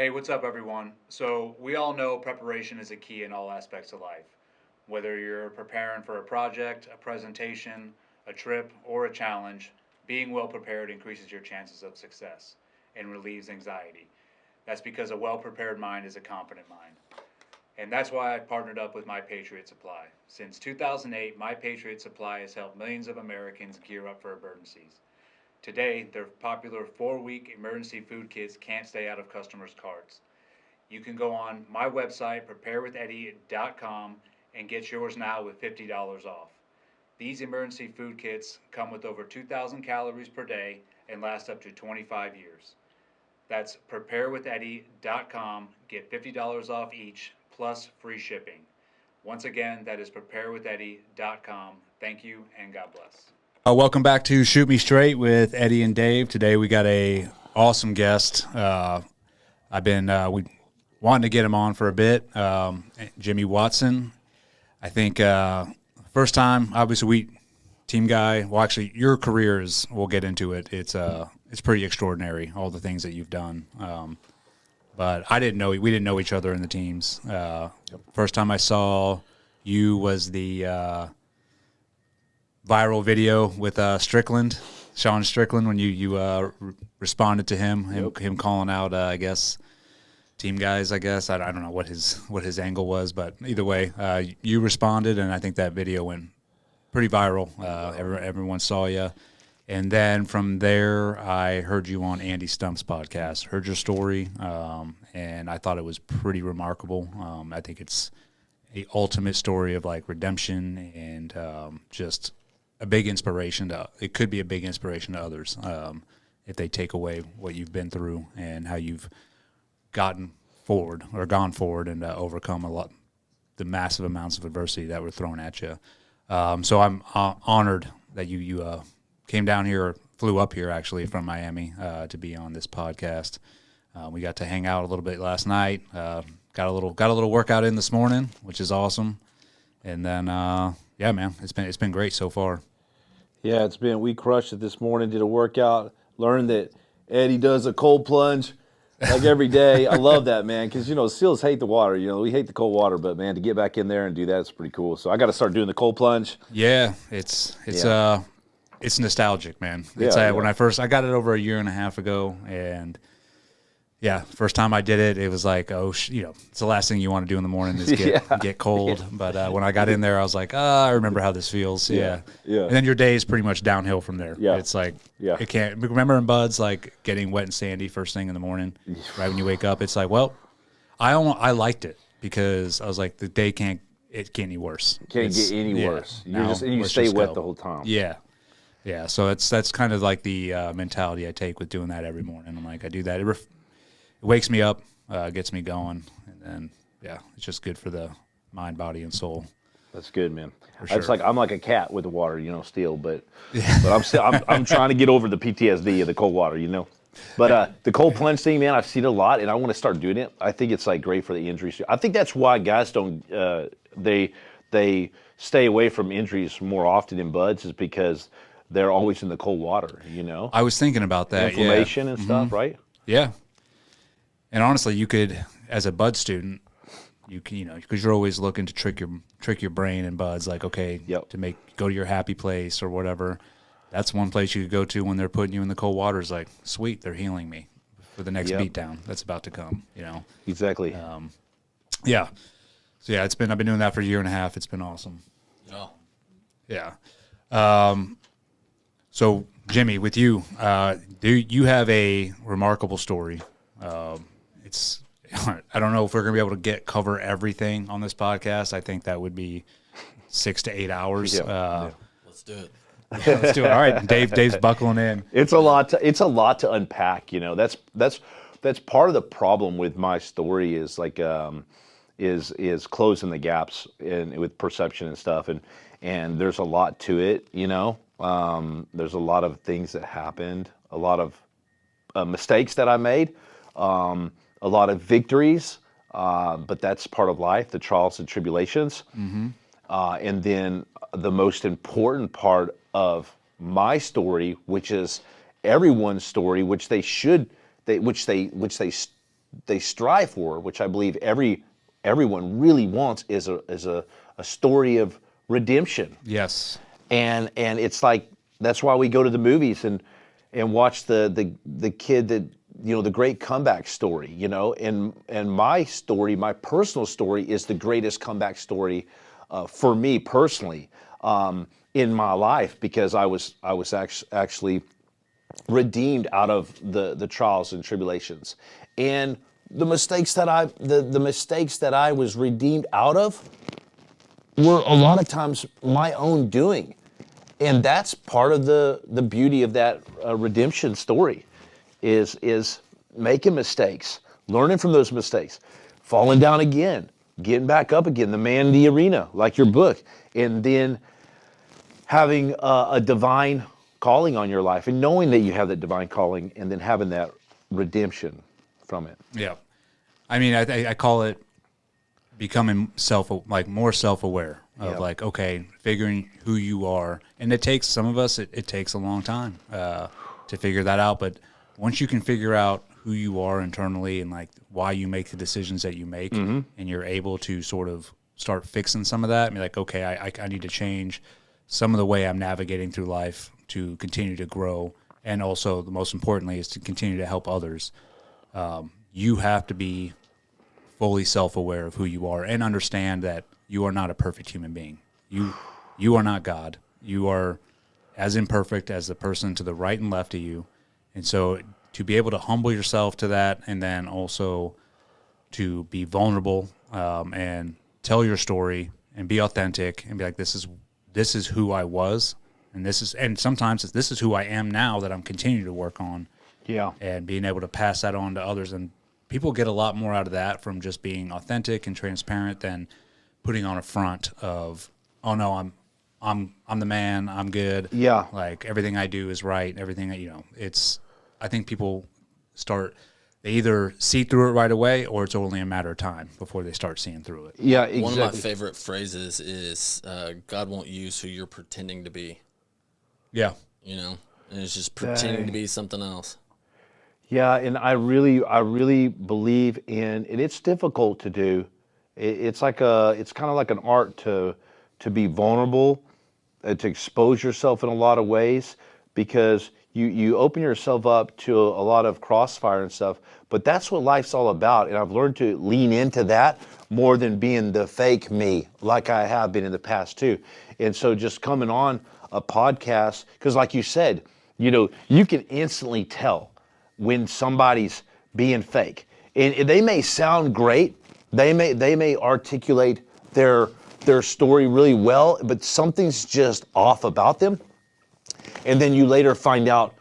Hey, what's up, everyone? So, we all know preparation is a key in all aspects of life. Whether you're preparing for a project, a presentation, a trip, or a challenge, being well prepared increases your chances of success and relieves anxiety. That's because a well prepared mind is a confident mind. And that's why I partnered up with My Patriot Supply. Since 2008, My Patriot Supply has helped millions of Americans gear up for emergencies. Today, their popular 4-week emergency food kits can't stay out of customers' carts. You can go on my website, preparewitheddy.com, and get yours now with $50 off. These emergency food kits come with over 2,000 calories per day and last up to 25 years. That's preparewitheddy.com. Get $50 off each, plus free shipping. Once again, that is preparewitheddy.com. Thank you, and God bless. Welcome back to Shoot Me Straight with Eddie and Dave. Today we got a awesome guest. I've been we wanting to get him on for a bit. Jimmy Watson. I think first time, obviously team guy. Well, actually, your career is. We'll get into it. It's pretty extraordinary. All the things that you've done. But we didn't know each other in the teams. First time I saw you was the viral video with Sean Strickland, when you responded to him calling out, I guess, team guys. I guess I don't know what his angle was, but either way, you responded, and I think that video went pretty viral. Everyone saw you, and then from there, I heard you on Andy Stump's podcast. Heard your story, and I thought it was pretty remarkable. I think it's the ultimate story of like redemption and just a big inspiration it could be a big inspiration to others if they take away what you've been through and how you've gone forward and overcome the massive amounts of adversity that were thrown at you. So I'm honored that you came down here, or flew up here actually from Miami to be on this podcast. We got to hang out a little bit last night. Got a little workout in this morning, which is awesome. And then yeah, man, it's been great so far. Yeah, we crushed it this morning, did a workout, learned that Eddie does a cold plunge like every day. I love that, man, because, SEALs hate the water. We hate the cold water, but, man, to get back in there and do that is pretty cool. So I got to start doing the cold plunge. Yeah, it's nostalgic, man. When I got it over a year and a half ago, and yeah, first time I did it, it was like, it's the last thing you want to do in the morning is get cold. Yeah. But when I got in there, I was like, I remember how this feels. Yeah. And then your day is pretty much downhill from there. Yeah. It's like, it can't. Remember in Buds, like getting wet and sandy first thing in the morning, right when you wake up. It's like, well, I liked it because I was like, the day can't get any worse. Can't get any worse. You stay wet the whole time. Yeah. Yeah. So that's kind of like the mentality I take with doing that every morning. I'm like, I do that. It wakes me up, gets me going, and then it's just good for the mind, body, and soul. That's good, man. Sure. It's like I'm like a cat with the water, still, but I'm trying to get over the PTSD of the cold water, But the cold plunge thing, man, I've seen it a lot, and I want to start doing it. I think it's like great for the injuries. I think that's why guys don't they stay away from injuries more often in Buds, is because they're always in the cold water, I was thinking about that. Inflammation and stuff, right? Yeah. And honestly, you could, as a Bud student, because you're always looking to trick your brain and Buds, like, okay, to go to your happy place or whatever. That's one place you could go to when they're putting you in the cold water. Is like, sweet, they're healing me for the next beatdown that's about to come. Exactly. Yeah. So yeah, I've been doing that for a year and a half. It's been awesome. Oh. Yeah. So Jimmy, with you, you have a remarkable story. I don't know if we're going to be able to cover everything on this podcast. I think that would be 6 to 8 hours. Let's do it. Let's do it. All right, Dave's buckling in. It's a lot to unpack. That's part of the problem with my story is like is closing the gaps with perception and stuff, and there's a lot to it. There's a lot of things that happened, a lot of mistakes that I made. A lot of victories, but that's part of life, the trials and tribulations. Mm-hmm. And then the most important part of my story, which is everyone's story, which they they strive for, which I believe everyone really wants, is a story of redemption. Yes. And it's like, that's why we go to the movies and watch the kid that, the great comeback story, and my story, my personal story, is the greatest comeback story for me personally in my life, because I was actually redeemed out of the trials and tribulations, and the mistakes that I was redeemed out of were a lot of times my own doing. And that's part of the beauty of that redemption story, is making mistakes, learning from those mistakes, falling down again, getting back up again, the man in the arena, like your book, and then having a divine calling on your life, and knowing that you have that divine calling, and then having that redemption from it. Yeah. I mean, I call it becoming more self-aware of Yep. okay, figuring who you are. And it takes some of us, it takes a long time to figure that out. But once you can figure out who you are internally and like why you make the decisions that you make, and you're able to sort of start fixing some of that, and be like, okay, I need to change some of the way I'm navigating through life to continue to grow. And also, the most importantly, is to continue to help others. You have to be fully self-aware of who you are and understand that you are not a perfect human being. You are not God. You are as imperfect as the person to the right and left of you. And so to be able to humble yourself to that, and then also to be vulnerable and tell your story and be authentic and be like, this is who I was, and sometimes this is who I am now that I'm continuing to work on. Yeah. And being able to pass that on to others. And people get a lot more out of that from just being authentic and transparent than putting on a front of, oh no, I'm the man, I'm good. Yeah. Like everything I do is right. Everything I think people they either see through it right away, or it's only a matter of time before they start seeing through it. Yeah, exactly. One of my favorite phrases is, God won't use who you're pretending to be. Yeah. And it's just pretending to be something else. Yeah, and I really believe in, and it's difficult to do. It's kind of like an art to be vulnerable, to expose yourself in a lot of ways, because you open yourself up to a lot of crossfire and stuff. But that's what life's all about, and I've learned to lean into that more than being the fake me, like I have been in the past too. And so just coming on a podcast, because like you said, you can instantly tell when somebody's being fake. And they may sound great, they may articulate their story really well, but something's just off about them. And then you later find out,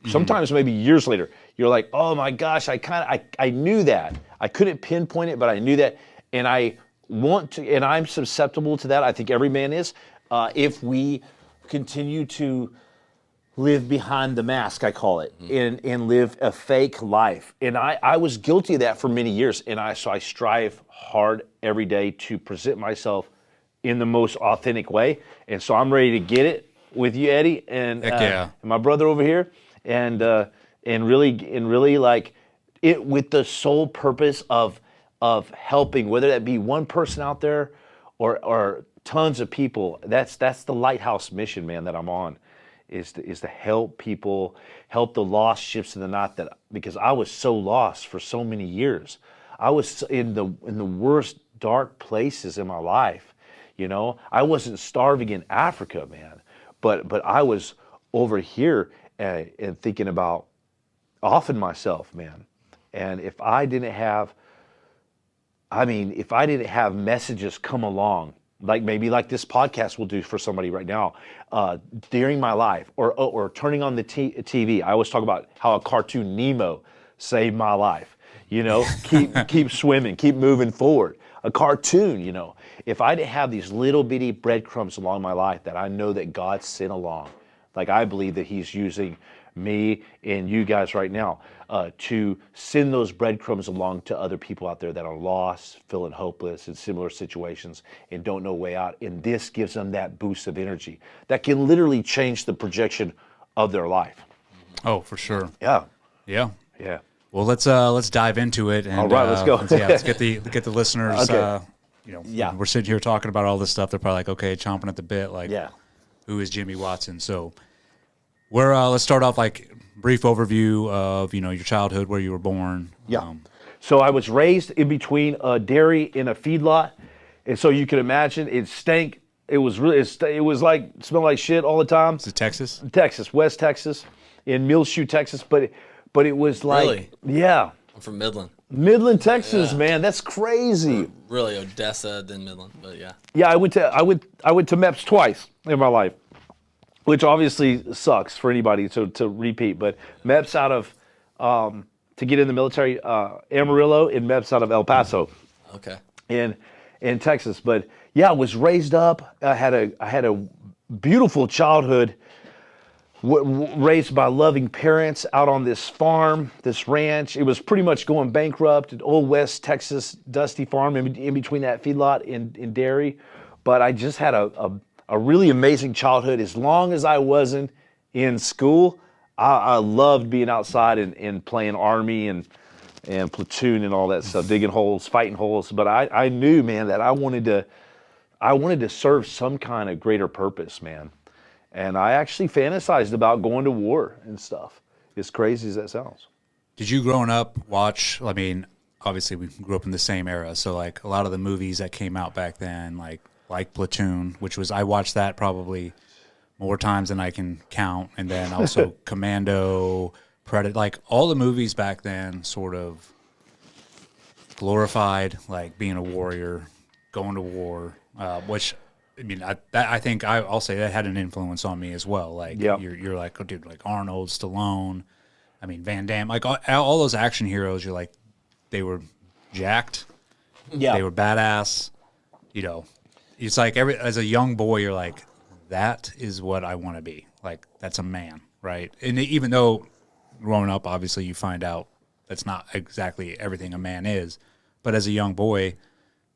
sometimes maybe years later, you're like, oh my gosh, I knew that. I couldn't pinpoint it, but I knew that. And and I'm susceptible to that. I think every man is. If we continue to live behind the mask, I call it, and live a fake life. And I was guilty of that for many years. And so I strive hard every day to present myself in the most authentic way. And so I'm ready to get it with you, Eddie, and my brother over here, and really like it with the sole purpose of helping, whether that be one person out there or tons of people. That's the lighthouse mission, man, that I'm on. Is to help people, help the lost ships in the night. Because I was so lost for so many years. I was in the worst dark places in my life. I wasn't starving in Africa, man, but I was over here and thinking about offing myself, man. And if I didn't have messages come along, like maybe like this podcast will do for somebody right now, during my life, or turning on the TV. I always talk about how a cartoon Nemo saved my life. Keep swimming, keep moving forward. A cartoon, if I didn't have these little bitty breadcrumbs along my life that I know that God sent along, like I believe that He's using me and you guys right now to send those breadcrumbs along to other people out there that are lost, feeling hopeless in similar situations, and don't know a way out. And this gives them that boost of energy that can literally change the projection of their life. Oh, for sure. Yeah. Yeah. Yeah. Well, let's dive into it. And, All right, let's go. let's get the listeners. Okay. Yeah, we're sitting here talking about all this stuff. They're probably like, okay, chomping at the bit. Like, Yeah. who is Jimmy Watson? So, let's start off like brief overview of your childhood, where you were born. Yeah. So I was raised in between a dairy and a feedlot, and so you can imagine it stank. It was really it was like smelled like shit all the time. Is it Texas? Texas, West Texas, in Millshoe, Texas, but it was like Really? Yeah, I'm from Midland. Midland, Texas, Yeah. man, that's crazy. Really, Odessa, then Midland, but yeah. Yeah, I went to MEPS twice in my life, which obviously sucks for anybody to repeat. But MEPS out of to get in the military, Amarillo, and MEPS out of El Paso Okay. in Texas. But yeah, I was raised up. I had a beautiful childhood. Raised by loving parents out on this farm, this ranch. It was pretty much going bankrupt, an old West Texas dusty farm in between that feedlot and dairy. But I just had a really amazing childhood. As long as I wasn't in school, I loved being outside and playing Army and platoon and all that stuff, digging holes, fighting holes. But I knew, man, that I wanted to serve some kind of greater purpose, man. And I actually fantasized about going to war and stuff, as crazy as that sounds. Did you growing up watch? I mean, obviously we grew up in the same era, so like a lot of the movies that came out back then, like Platoon, which was I watched that probably more times than I can count, and then also Commando, Predator, like all the movies back then sort of glorified like being a warrior, going to war, which. I mean, I think I'll say that had an influence on me as well. Like, Yep. you're like, oh, dude, like Arnold, Stallone, I mean, Van Damme, like all those action heroes, you're like, they were jacked, they were badass, It's like as a young boy, you're like, that is what I want to be. Like, that's a man, right? And even though growing up, obviously, you find out that's not exactly everything a man is, but as a young boy,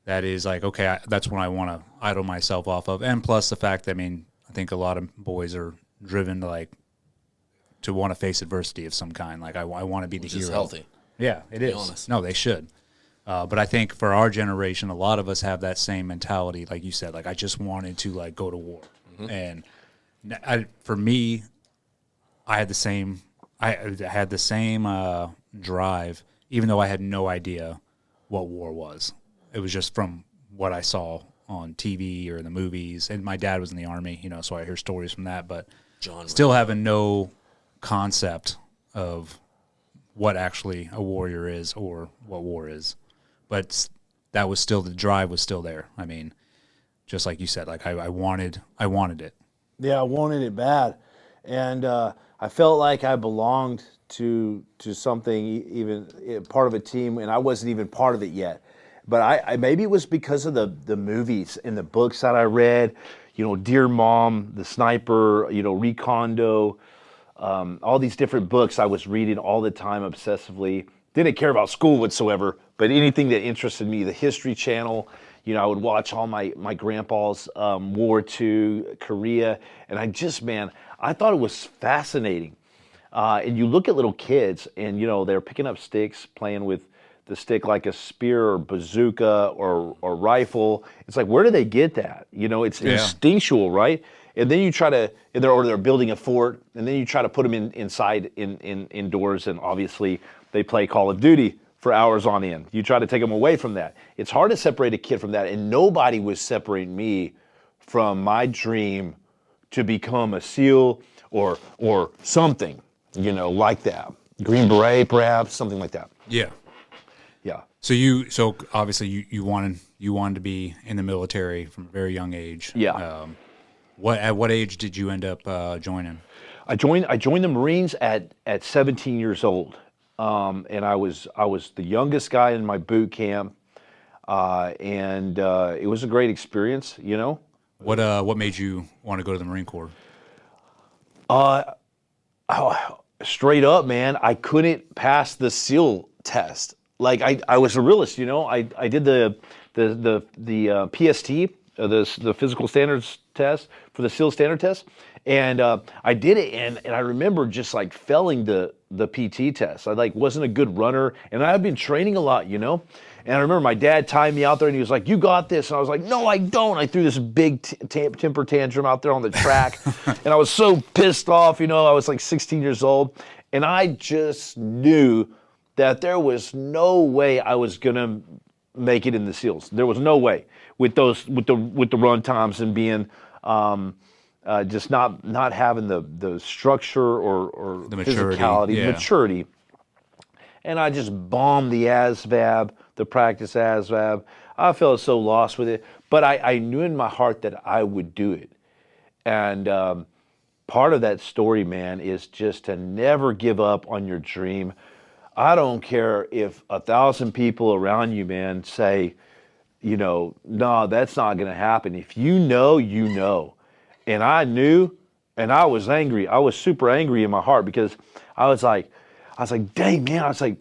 that is like, okay, that's what I want to idle myself off of. And plus the fact that, I mean, I think a lot of boys are driven to want to face adversity of some kind. Like, I want to be the Which hero. is healthy. Yeah, it is. honest. No, they should. But I think for our generation, a lot of us have that same mentality. Like you said, like, I just wanted to like go to war. And for me, I had the same drive, even though I had no idea what war was. It was just from what I saw on TV or in the movies. And my dad was in the Army, so I hear stories from that. But still having no concept of what actually a warrior is or what war is. But that was still, the drive was still there. I mean, just like you said, like I wanted it. Yeah, I wanted it bad, and I felt like I belonged to something, even part of a team, and I wasn't even part of it yet. But I maybe it was because of the movies and the books that I read, Dear Mom, The Sniper, Recondo, all these different books I was reading all the time obsessively. Didn't care about school whatsoever, but anything that interested me, the History Channel, I would watch all my grandpa's War II, Korea, and I thought it was fascinating. And you look at little kids, and they're picking up sticks, playing with the stick like a spear or bazooka or rifle. It's like, where do they get that? It's instinctual, right? And then you try to, they're building a fort, and then you try to put them inside indoors, and obviously they play Call of Duty for hours on end. You try to take them away from that. It's hard to separate a kid from that, and nobody was separating me from my dream to become a SEAL or something, like that. Green Beret, perhaps, something like that. Yeah. Yeah. So obviously you wanted to be in the military from a very young age. Yeah. At what age did you end up joining? I joined the Marines at 17 years old, and I was the youngest guy in my boot camp, and it was a great experience. What made you want to go to the Marine Corps? Straight up, man, I couldn't pass the SEAL test. Like I was a realist, I did the PST, the physical standards test for the SEAL standard test, And I did it, and I remember just like failing the PT test. I like wasn't a good runner, and I had been training a lot, you know. And I remember my dad tying me out there, and he was like, "You got this." And I was like, "No, I don't." I threw this big temper tantrum out there on the track, and I was so pissed off, you know. I was like 16 years old, and I just knew that there was no way I was gonna make it in the SEALs. There was no way with the run times and being just not having the structure or The maturity, physicality, yeah. maturity. And I just bombed the ASVAB, the practice ASVAB. I felt so lost with it, but I knew in my heart that I would do it. And part of that story, man, is just to never give up on your dream. I don't care if 1,000 people around you, man, say, you know, no, that's not going to happen. If you know, you know. And I knew, and I was angry. I was super angry in my heart because I was like, dang, man, I was like,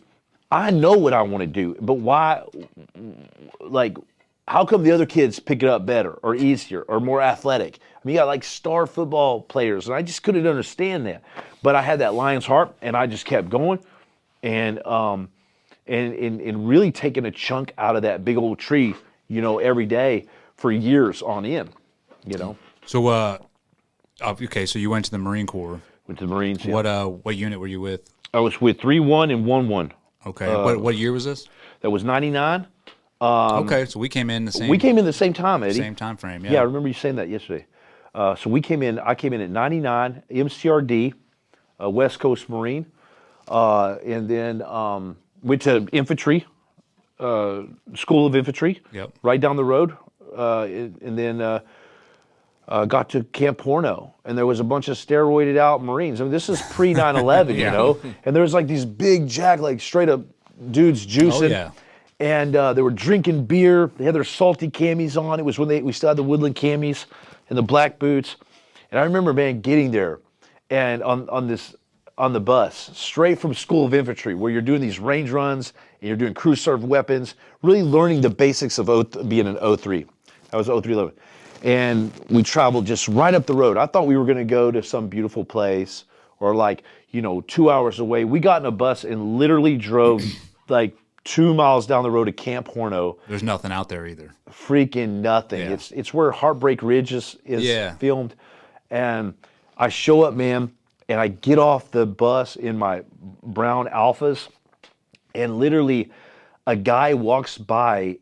I know what I want to do, but why, like, how come the other kids pick it up better or easier or more athletic? I mean, you got like star football players, and I just couldn't understand that. But I had that lion's heart, and I just kept going, and really taking a chunk out of that big old tree, you know, every day for years on end, you know. So, okay, so you went to the Marine Corps. Went to the Marines. Yeah. What unit were you with? I was with 3-1 and 1-1. Okay, what year was this? That was 99. Okay, so we came in the same. We came in the same time, Eddie. Same time frame. Yeah. Yeah, I remember you saying that yesterday. So I came in at 99, MCRD, West Coast Marine, and then went to infantry, School of Infantry, Yep. right down the road, and then got to Camp Porno, and there was a bunch of steroided out Marines. I mean, this is pre 9/11, you know, and there was like these big jack, like straight up dudes juicing. Oh, yeah. And they were drinking beer. They had their salty camis on. It was when we still had the woodland camis and the black boots. And I remember, man, getting there and on the bus, straight from School of Infantry, where you're doing these range runs and you're doing crew served weapons, really learning the basics of being an 03. I was 0311. And we traveled just right up the road. I thought we were going to go to some beautiful place or like, you know, 2 hours away. We got in a bus and literally drove like 2 miles down the road to Camp Horno. There's nothing out there either. Freaking nothing. Yeah. It's where Heartbreak Ridge is Yeah. filmed. And I show up, man, and I get off the bus in my brown Alphas, and literally a guy walks by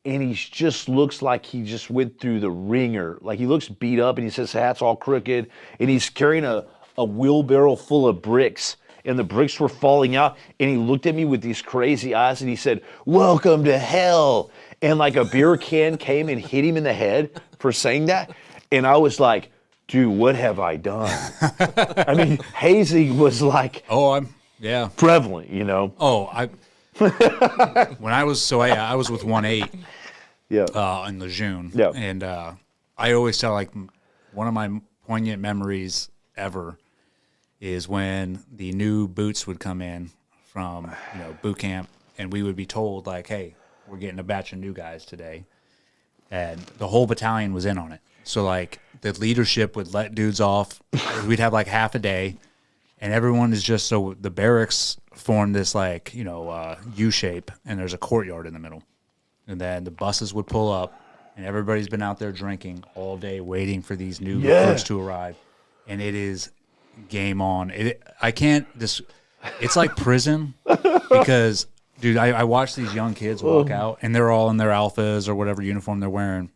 and he just looks like he just went through the ringer. Like he looks beat up, and he says hat's all crooked, and he's carrying a wheelbarrow full of bricks, and the bricks were falling out, and he looked at me with these crazy eyes, and he said, "Welcome to hell." And like a beer can came and hit him in the head for saying that. And I was like, dude, what have I done? I mean, hazing was like prevalent, you know? When I was, I was with 1-8 in Lejeune. Yeah. And I always tell, like, one of my poignant memories ever is when the new boots would come in from, you know, boot camp, and we would be told, like, hey, we're getting a batch of new guys today. And the whole battalion was in on it. So, like, the leadership would let dudes off. We'd have, like, half a day, and everyone is just, so the barracks formed this, like, you know, U shape, and there's a courtyard in the middle. And then the buses would pull up, and everybody's been out there drinking all day waiting for these new recruits to arrive. And it is game on. I can't just, it's like prison because, dude, I watch these young kids walk out, and they're all in their Alphas or whatever uniform they're wearing.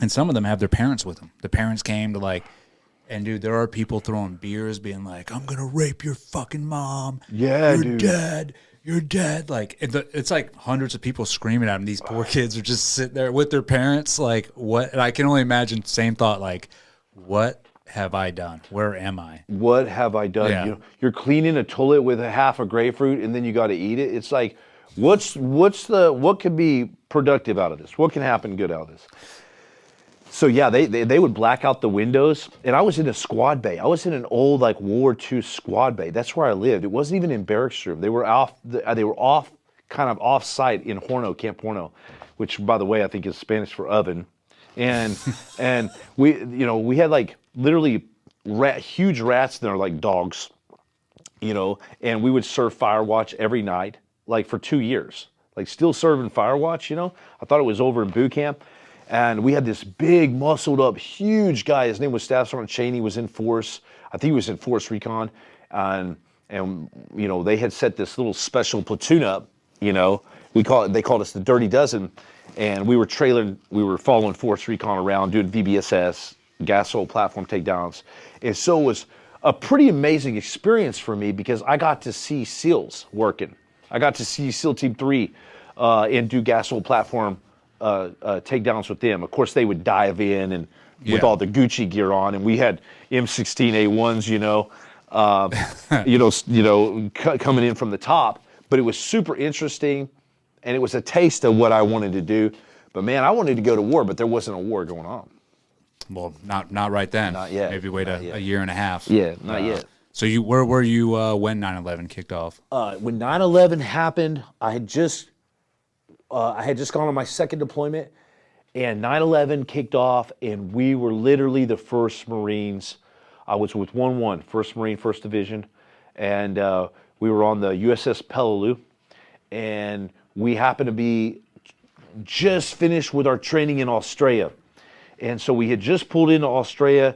And some of them have their parents with them. The parents came to, like, and, dude, there are people throwing beers being like, I'm going to rape your fucking mom. Yeah, You're dude. dead. You're dead. Like, it's like hundreds of people screaming at them. These poor kids are just sitting there with their parents. Like, what? And I can only imagine, same thought, like, what have I done? Where am I? What have I done? Yeah. You're cleaning a toilet with a half a grapefruit, and then you got to eat it. It's like, what could be productive out of this? What can happen good out of this? So yeah, they would black out the windows, and I was in a squad bay. I was in an old like World War II squad bay. That's where I lived. It wasn't even in barracks room. They were kind of off site in Horno, Camp Horno, which, by the way, I think is Spanish for oven. And we had like literally huge rats, and they're like dogs, you know, and we would serve Firewatch every night, like for 2 years, like still serving Firewatch, you know. I thought it was over in boot camp. And we had this big, muscled up, huge guy. His name was Staff Sergeant Cheney, was in force. I think he was in Force Recon. And you know, they had set this little special platoon up, you know. They called us the Dirty Dozen. And we were following Force Recon around, doing VBSS, gas oil platform takedowns. And so it was a pretty amazing experience for me because I got to see SEALs working. I got to see SEAL Team 3 and do gas oil platform takedowns with them. Of course, they would dive in and with all the Gucci gear on, and we had M16A1s, you know, coming in from the top. But it was super interesting, and it was a taste of what I wanted to do. But man, I wanted to go to war, but there wasn't a war going on. Well, not right then. Not yet. Maybe wait a year and a half. Yeah, not yet. So where were you when 9/11 kicked off? When 9/11 happened, I had just gone on my second deployment, and 9/11 kicked off, and we were literally the first Marines. I was with 1-1, 1st Marine, 1st Division, and we were on the USS Peleliu, and we happened to be just finished with our training in Australia. And so we had just pulled into Australia,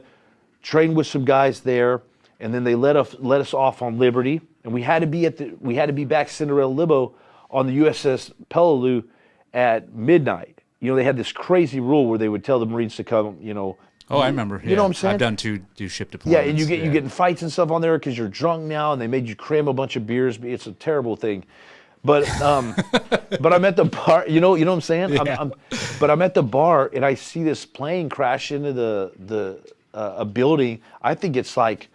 trained with some guys there, and then they let us off on Liberty, and we had to be back Cinderella Libo on the USS Peleliu at midnight. You know, they had this crazy rule where they would tell the Marines to come, you know. Oh, I remember. You know what I'm saying? I've done two ship deployments. Yeah, and you get in fights and stuff on there because you're drunk now, and they made you cram a bunch of beers. It's a terrible thing. But but I'm at the bar. You know what I'm saying? Yeah. But I'm at the bar, and I see this plane crash into a building. I think it's like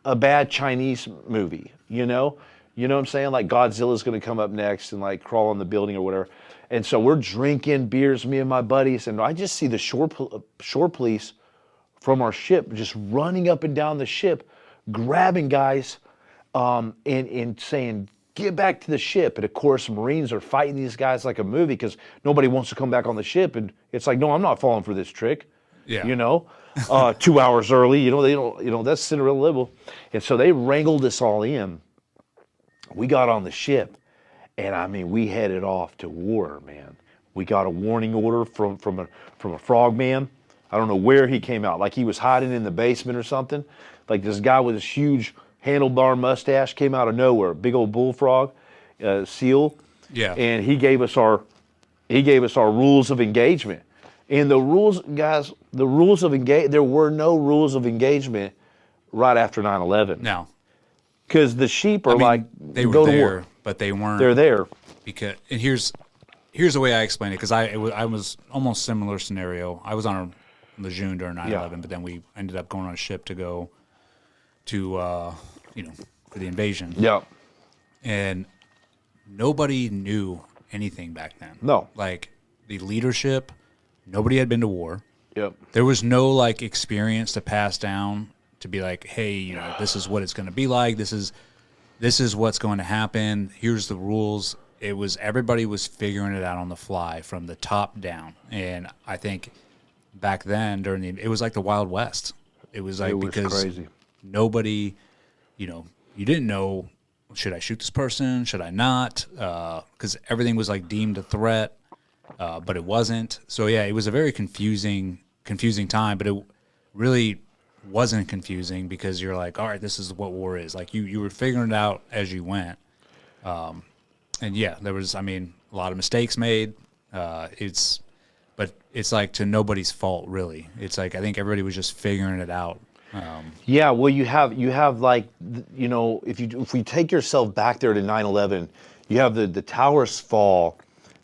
a bad Chinese movie. You know what I'm saying? Like Godzilla's going to come up next and like crawl on the building or whatever. And so we're drinking beers, me and my buddies, and I just see the shore police from our ship just running up and down the ship, grabbing guys, and saying, "Get back to the ship." And of course, Marines are fighting these guys like a movie because nobody wants to come back on the ship. And it's like, no, I'm not falling for this trick. Yeah. You know, 2 hours early. You know, they don't. You know, that's Cinderella Libo. And so they wrangled us all in. We got on the ship, and I mean, we headed off to war, man. We got a warning order from a frogman. I don't know where he came out, like he was hiding in the basement or something. Like this guy with this huge handlebar mustache came out of nowhere, big old bullfrog, SEAL. Yeah. And he gave us our rules of engagement. And the rules, guys, there were no rules of engagement right after 9/11. No. Because the sheep are they were go to there, war. but they weren't. They're there. Because and here's the way I explain it. Because I was almost similar scenario. I was on a Lejeune during 9/11, but then we ended up going on a ship to go to for the invasion. Yeah. And nobody knew anything back then. No. Like the leadership, nobody had been to war. Yep. There was no like experience to pass down to be like, hey, you know, this is what it's going to be like. This is what's going to happen. Here's the rules. It was everybody was figuring it out on the fly from the top down. And I think back then it was like the Wild West. It was like because crazy. Nobody, you didn't know, should I shoot this person? Should I not? Because everything was like deemed a threat, but it wasn't. So yeah, it was a very confusing time, but it really wasn't confusing because you're like, all right, this is what war is. Like you were figuring it out as you went. And yeah, there was, a lot of mistakes made. But it's like to nobody's fault really. It's like, I think everybody was just figuring it out. Yeah, well, you have like, if we take yourself back there to 9/11, you have the towers fall.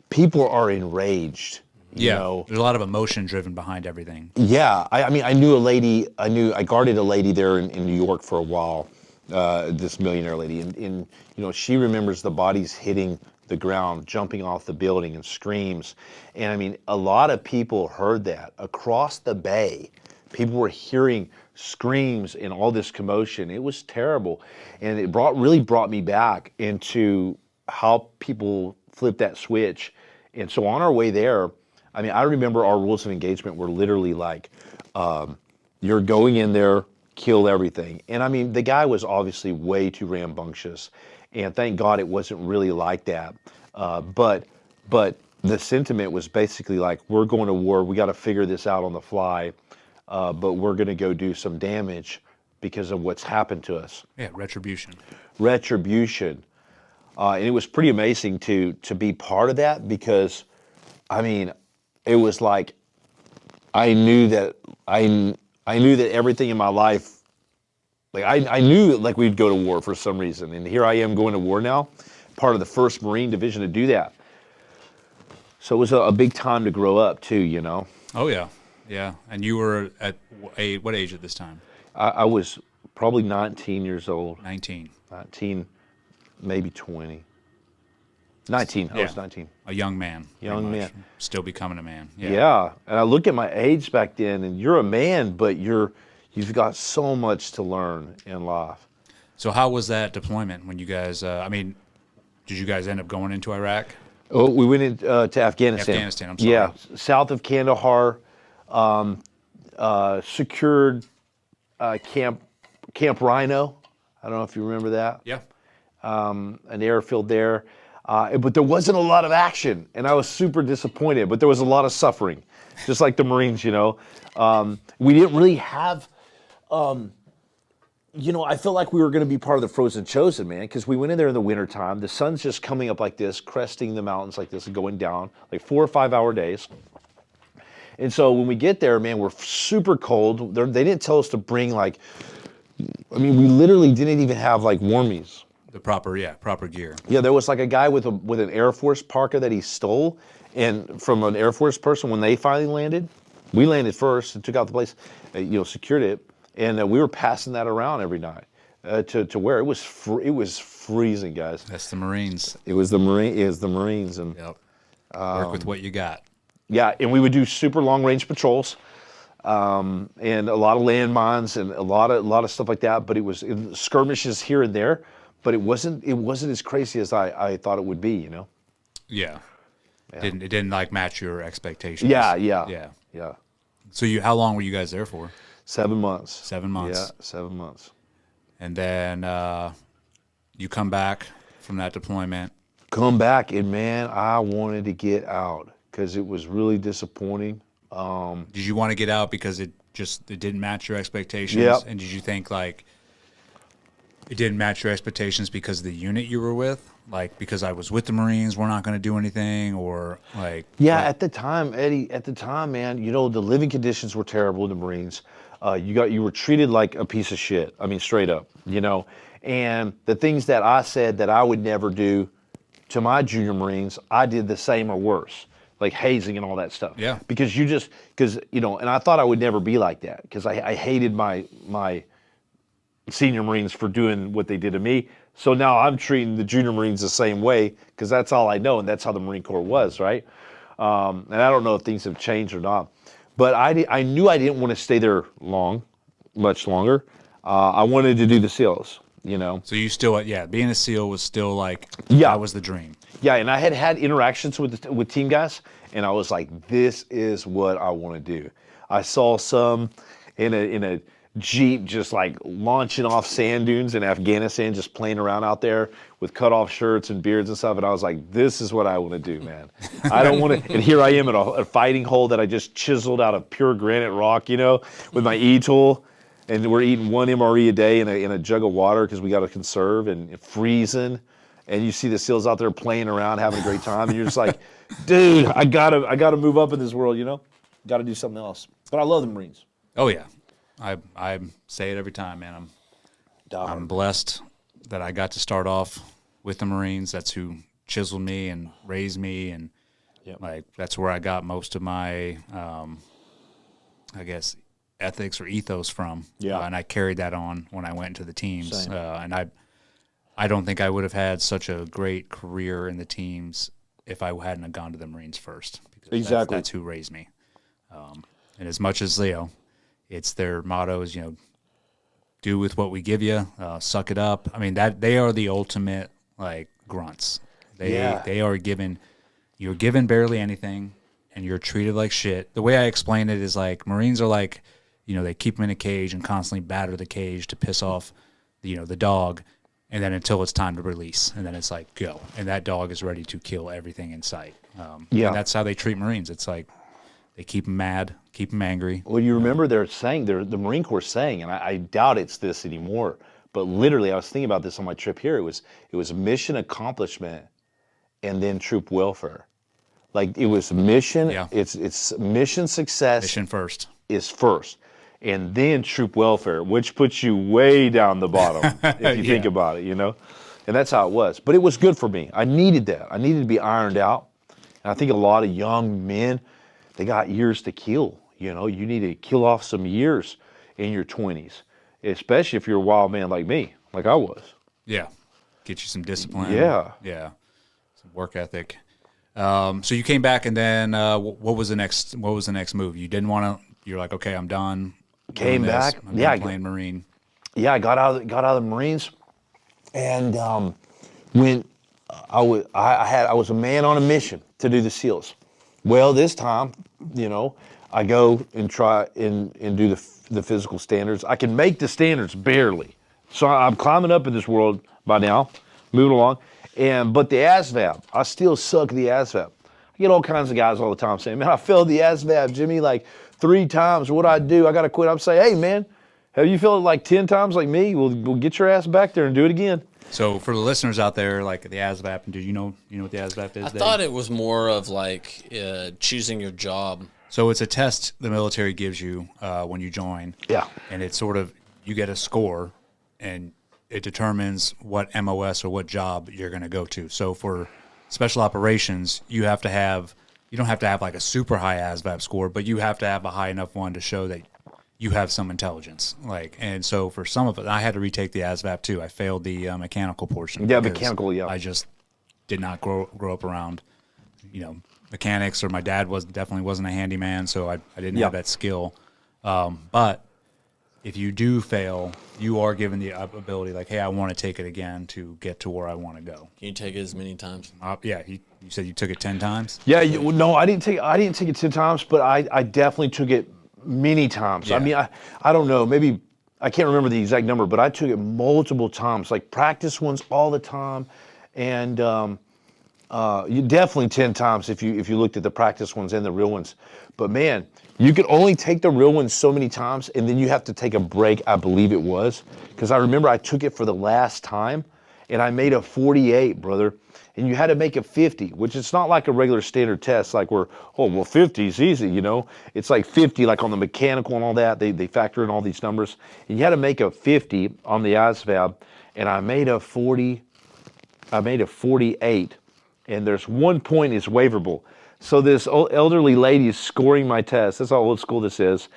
People are enraged. There's a lot of emotion driven behind everything. Yeah, I knew a lady. I guarded a lady there in New York for a while. This millionaire lady, and she remembers the bodies hitting the ground, jumping off the building, and screams. And a lot of people heard that across the bay. People were hearing screams and all this commotion. It was terrible, and it really brought me back into how people flipped that switch. And so on our way there, I remember our rules of engagement were literally like, You're going in there, kill everything. And I mean, the guy was obviously way too rambunctious, and thank God it wasn't really like that. But the sentiment was basically like, we're going to war. We got to figure this out on the fly, but we're going to go do some damage because of what's happened to us. Yeah, retribution. Retribution. And it was pretty amazing to be part of that because, I mean, it was like I knew that everything in my life, like I knew like we'd go to war for some reason, and here I am going to war now, part of the 1st Marine Division to do that. So it was a big time to grow up too, you know. Oh yeah, yeah. And you were at what age at this time? I was probably 19 years old. 19. 19, maybe 20. 19. I was 19. A young man. Young pretty much. man. Still becoming a man. Yeah. And I look at my age back then, and you're a man, but you've got so much to learn in life. So how was that deployment when you guys? I mean, did you guys end up going into Iraq? Oh, we went into Afghanistan. Afghanistan. I'm sorry. Yeah, south of Kandahar, secured Camp Rhino. I don't know if you remember that. Yeah. An airfield there. But there wasn't a lot of action, and I was super disappointed. But there was a lot of suffering, just like the Marines, you know. We didn't really have, you know, I felt like we were going to be part of the Frozen Chosen, man, because we went in there in the wintertime. The sun's just coming up like this, cresting the mountains like this and going down, like 4 or 5 hour days. And so when we get there, man, we're super cold. They didn't tell us to bring, like, I mean, we literally didn't even have, like, warmies. The proper gear. Yeah, there was like a guy with an Air Force parka that he stole, and from an Air Force person when they finally landed. We landed first and took out the place, you know, secured it, and we were passing that around every night to wear. It was freezing, guys. That's the Marines. It was the Marines, and Yep. Work with what you got. yeah, and we would do super long range patrols, and a lot of landmines and a lot of stuff like that. But it was skirmishes here and there. But it wasn't as crazy as I thought it would be, you know. Yeah. It didn't like match your expectations. Yeah. So how long were you guys there for? 7 months. 7 months. Yeah, 7 months. And then you come back from that deployment. Come back, and man, I wanted to get out because it was really disappointing. Did you want to get out because it didn't match your expectations? Yep. And did you think like it didn't match your expectations because of the unit you were with? Like, because I was with the Marines, we're not going to do anything, or like... Yeah, what? at the time, Eddie, man, you know, the living conditions were terrible in the Marines. You were treated like a piece of shit. I mean, straight up, you know. And the things that I said that I would never do to my junior Marines, I did the same or worse, like hazing and all that stuff. Yeah. Because you know, and I thought I would never be like that because I hated my senior Marines for doing what they did to me. So now I'm treating the junior Marines the same way because that's all I know, and that's how the Marine Corps was, right? And I don't know if things have changed or not. But I knew I didn't want to stay there much longer. I wanted to do the SEALs, you know. So you still, being a SEAL was still like, that was the dream. Yeah, and I had interactions with team guys, and I was like, this is what I want to do. I saw some in a Jeep just like launching off sand dunes in Afghanistan, just playing around out there with cut off shirts and beards and stuff. And I was like, this is what I want to do, man. I don't want to, and here I am at a fighting hole that I just chiseled out of pure granite rock, you know, with my E-tool. And we're eating 1 MRE a day in a jug of water because we got to conserve and freezing. And you see the SEALs out there playing around, having a great time. And you're just like, dude, I gotta move up in this world, you know? Got to do something else. But I love the Marines. Oh yeah. I say it every time, man. I'm blessed that I got to start off with the Marines. That's who chiseled me and raised me, and like that's where I got most of my, I guess, ethics or ethos from. Yeah, and I carried that on when I went into the teams. And I don't think I would have had such a great career in the teams if I hadn't have gone to the Marines first. Because exactly, that's who raised me. And as much as it's their motto is, do with what we give you, suck it up. I mean, that they are the ultimate like grunts. They are you're given barely anything, and you're treated like shit. The way I explain it is like Marines are like they keep them in a cage and constantly batter the cage to piss off, the dog, and then until it's time to release, and then it's like go, and that dog is ready to kill everything in sight. Yeah. And that's how they treat Marines. It's like they keep them mad, keep them angry. Well, you remember the Marine Corps saying, and I doubt it's this anymore, but literally I was thinking about this on my trip here. It was mission accomplishment and then troop welfare. Like it was mission, Yeah. it's mission success Mission first. is first. And then troop welfare, which puts you way down the bottom if you think about it, And that's how it was. But it was good for me. I needed that. I needed to be ironed out. And I think a lot of young men, they got years to kill. You need to kill off some years in your 20s, especially if you're a wild man like me, like I was. Yeah. Get you some discipline. Yeah. Yeah. Some work ethic. So you came back, and then what was the next move? You didn't want to. You're like, okay, I'm done. Came doing this. back. I'm Yeah, done playing Marine. Yeah, I got out of the Marines, and when I was a man on a mission to do the SEALs. Well, this time, I go and try and do the physical standards. I can make the standards barely, so I'm climbing up in this world by now, moving along. But the ASVAB, I still suck the ASVAB. I get all kinds of guys all the time saying, man, I failed the ASVAB, Jimmy, like 3 times. What'd I do? I got to quit. I'm saying, hey, man, have you failed it like 10 times like me? We'll get your ass back there and do it again. So for the listeners out there, like the ASVAB, do you know what the ASVAB is? I thought it was more of like choosing your job. So it's a test the military gives you when you join. Yeah. And it's sort of, you get a score, and it determines what MOS or what job you're going to go to. So for special operations, you don't have to have like a super high ASVAB score, but you have to have a high enough one to show that you have some intelligence. And so for some of it, I had to retake the ASVAB too. I failed the mechanical portion. Yeah, because mechanical, yeah. I just did not grow up around, mechanics, or my dad definitely wasn't a handyman, so I didn't have that skill. But if you do fail, you are given the ability, like, hey, I want to take it again to get to where I want to go. Can you take it as many times? Yeah, you said you took it 10 times? Yeah, no, I didn't take it 10 times, but I definitely took it many times. Yeah. I mean, I don't know, maybe I can't remember the exact number, but I took it multiple times, like practice ones all the time, and you definitely 10 times if you looked at the practice ones and the real ones. But man, you could only take the real ones so many times, and then you have to take a break, I believe it was, because I remember I took it for the last time, and I made a 48, brother. And you had to make a 50, which is not like a regular standard test, like 50 is easy, It's like 50, like on the mechanical and all that. They factor in all these numbers. And you had to make a 50 on the ASVAB, and I made a 40. I made a 48, and there's 1 point is waiverable. So this elderly lady is scoring my test. That's how old school this is.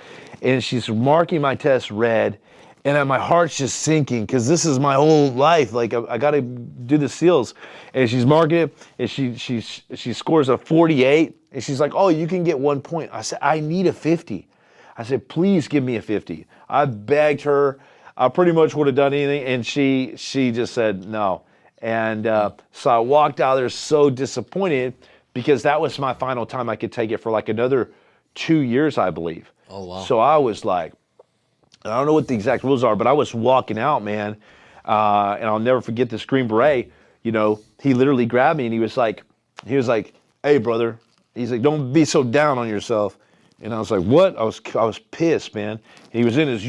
And she's marking my test red. And my heart's just sinking because this is my whole life. Like I got to do the SEALs, and she's marking it, and she scores a 48, and she's like, "Oh, you can get 1 point." I said, "I need a 50." I said, "Please give me a 50." I begged her. I pretty much would have done anything, and she just said no. And so I walked out there so disappointed because that was my final time I could take it for like another 2 years, I believe. Oh wow! So I was like, I don't know what the exact rules are, but I was walking out, man, and I'll never forget this Green Beret. He literally grabbed me and he was like, "Hey, brother," he's like, "Don't be so down on yourself." And I was like, "What?" I was pissed, man. He was in his,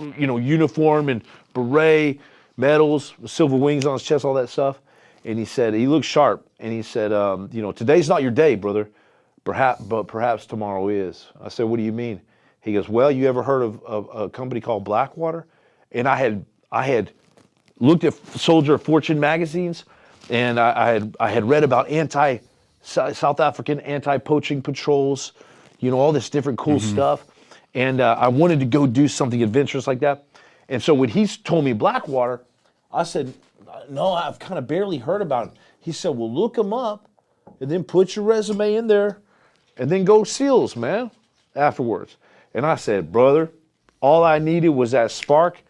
uniform and beret, medals, silver wings on his chest, all that stuff. And he said, he looked sharp, and he said, "Today's not your day, brother, but perhaps tomorrow is." I said, "What do you mean?" He goes, "Well, you ever heard of a company called Blackwater?" And I had looked at Soldier of Fortune magazines, and I had read about South African anti-poaching patrols, all this different cool stuff. And I wanted to go do something adventurous like that. And so when he told me Blackwater, I said, "No, I've kind of barely heard about it." He said, "Well, look them up, and then put your resume in there, and then go SEALs, man, afterwards." And I said, "Brother, all I needed was that spark,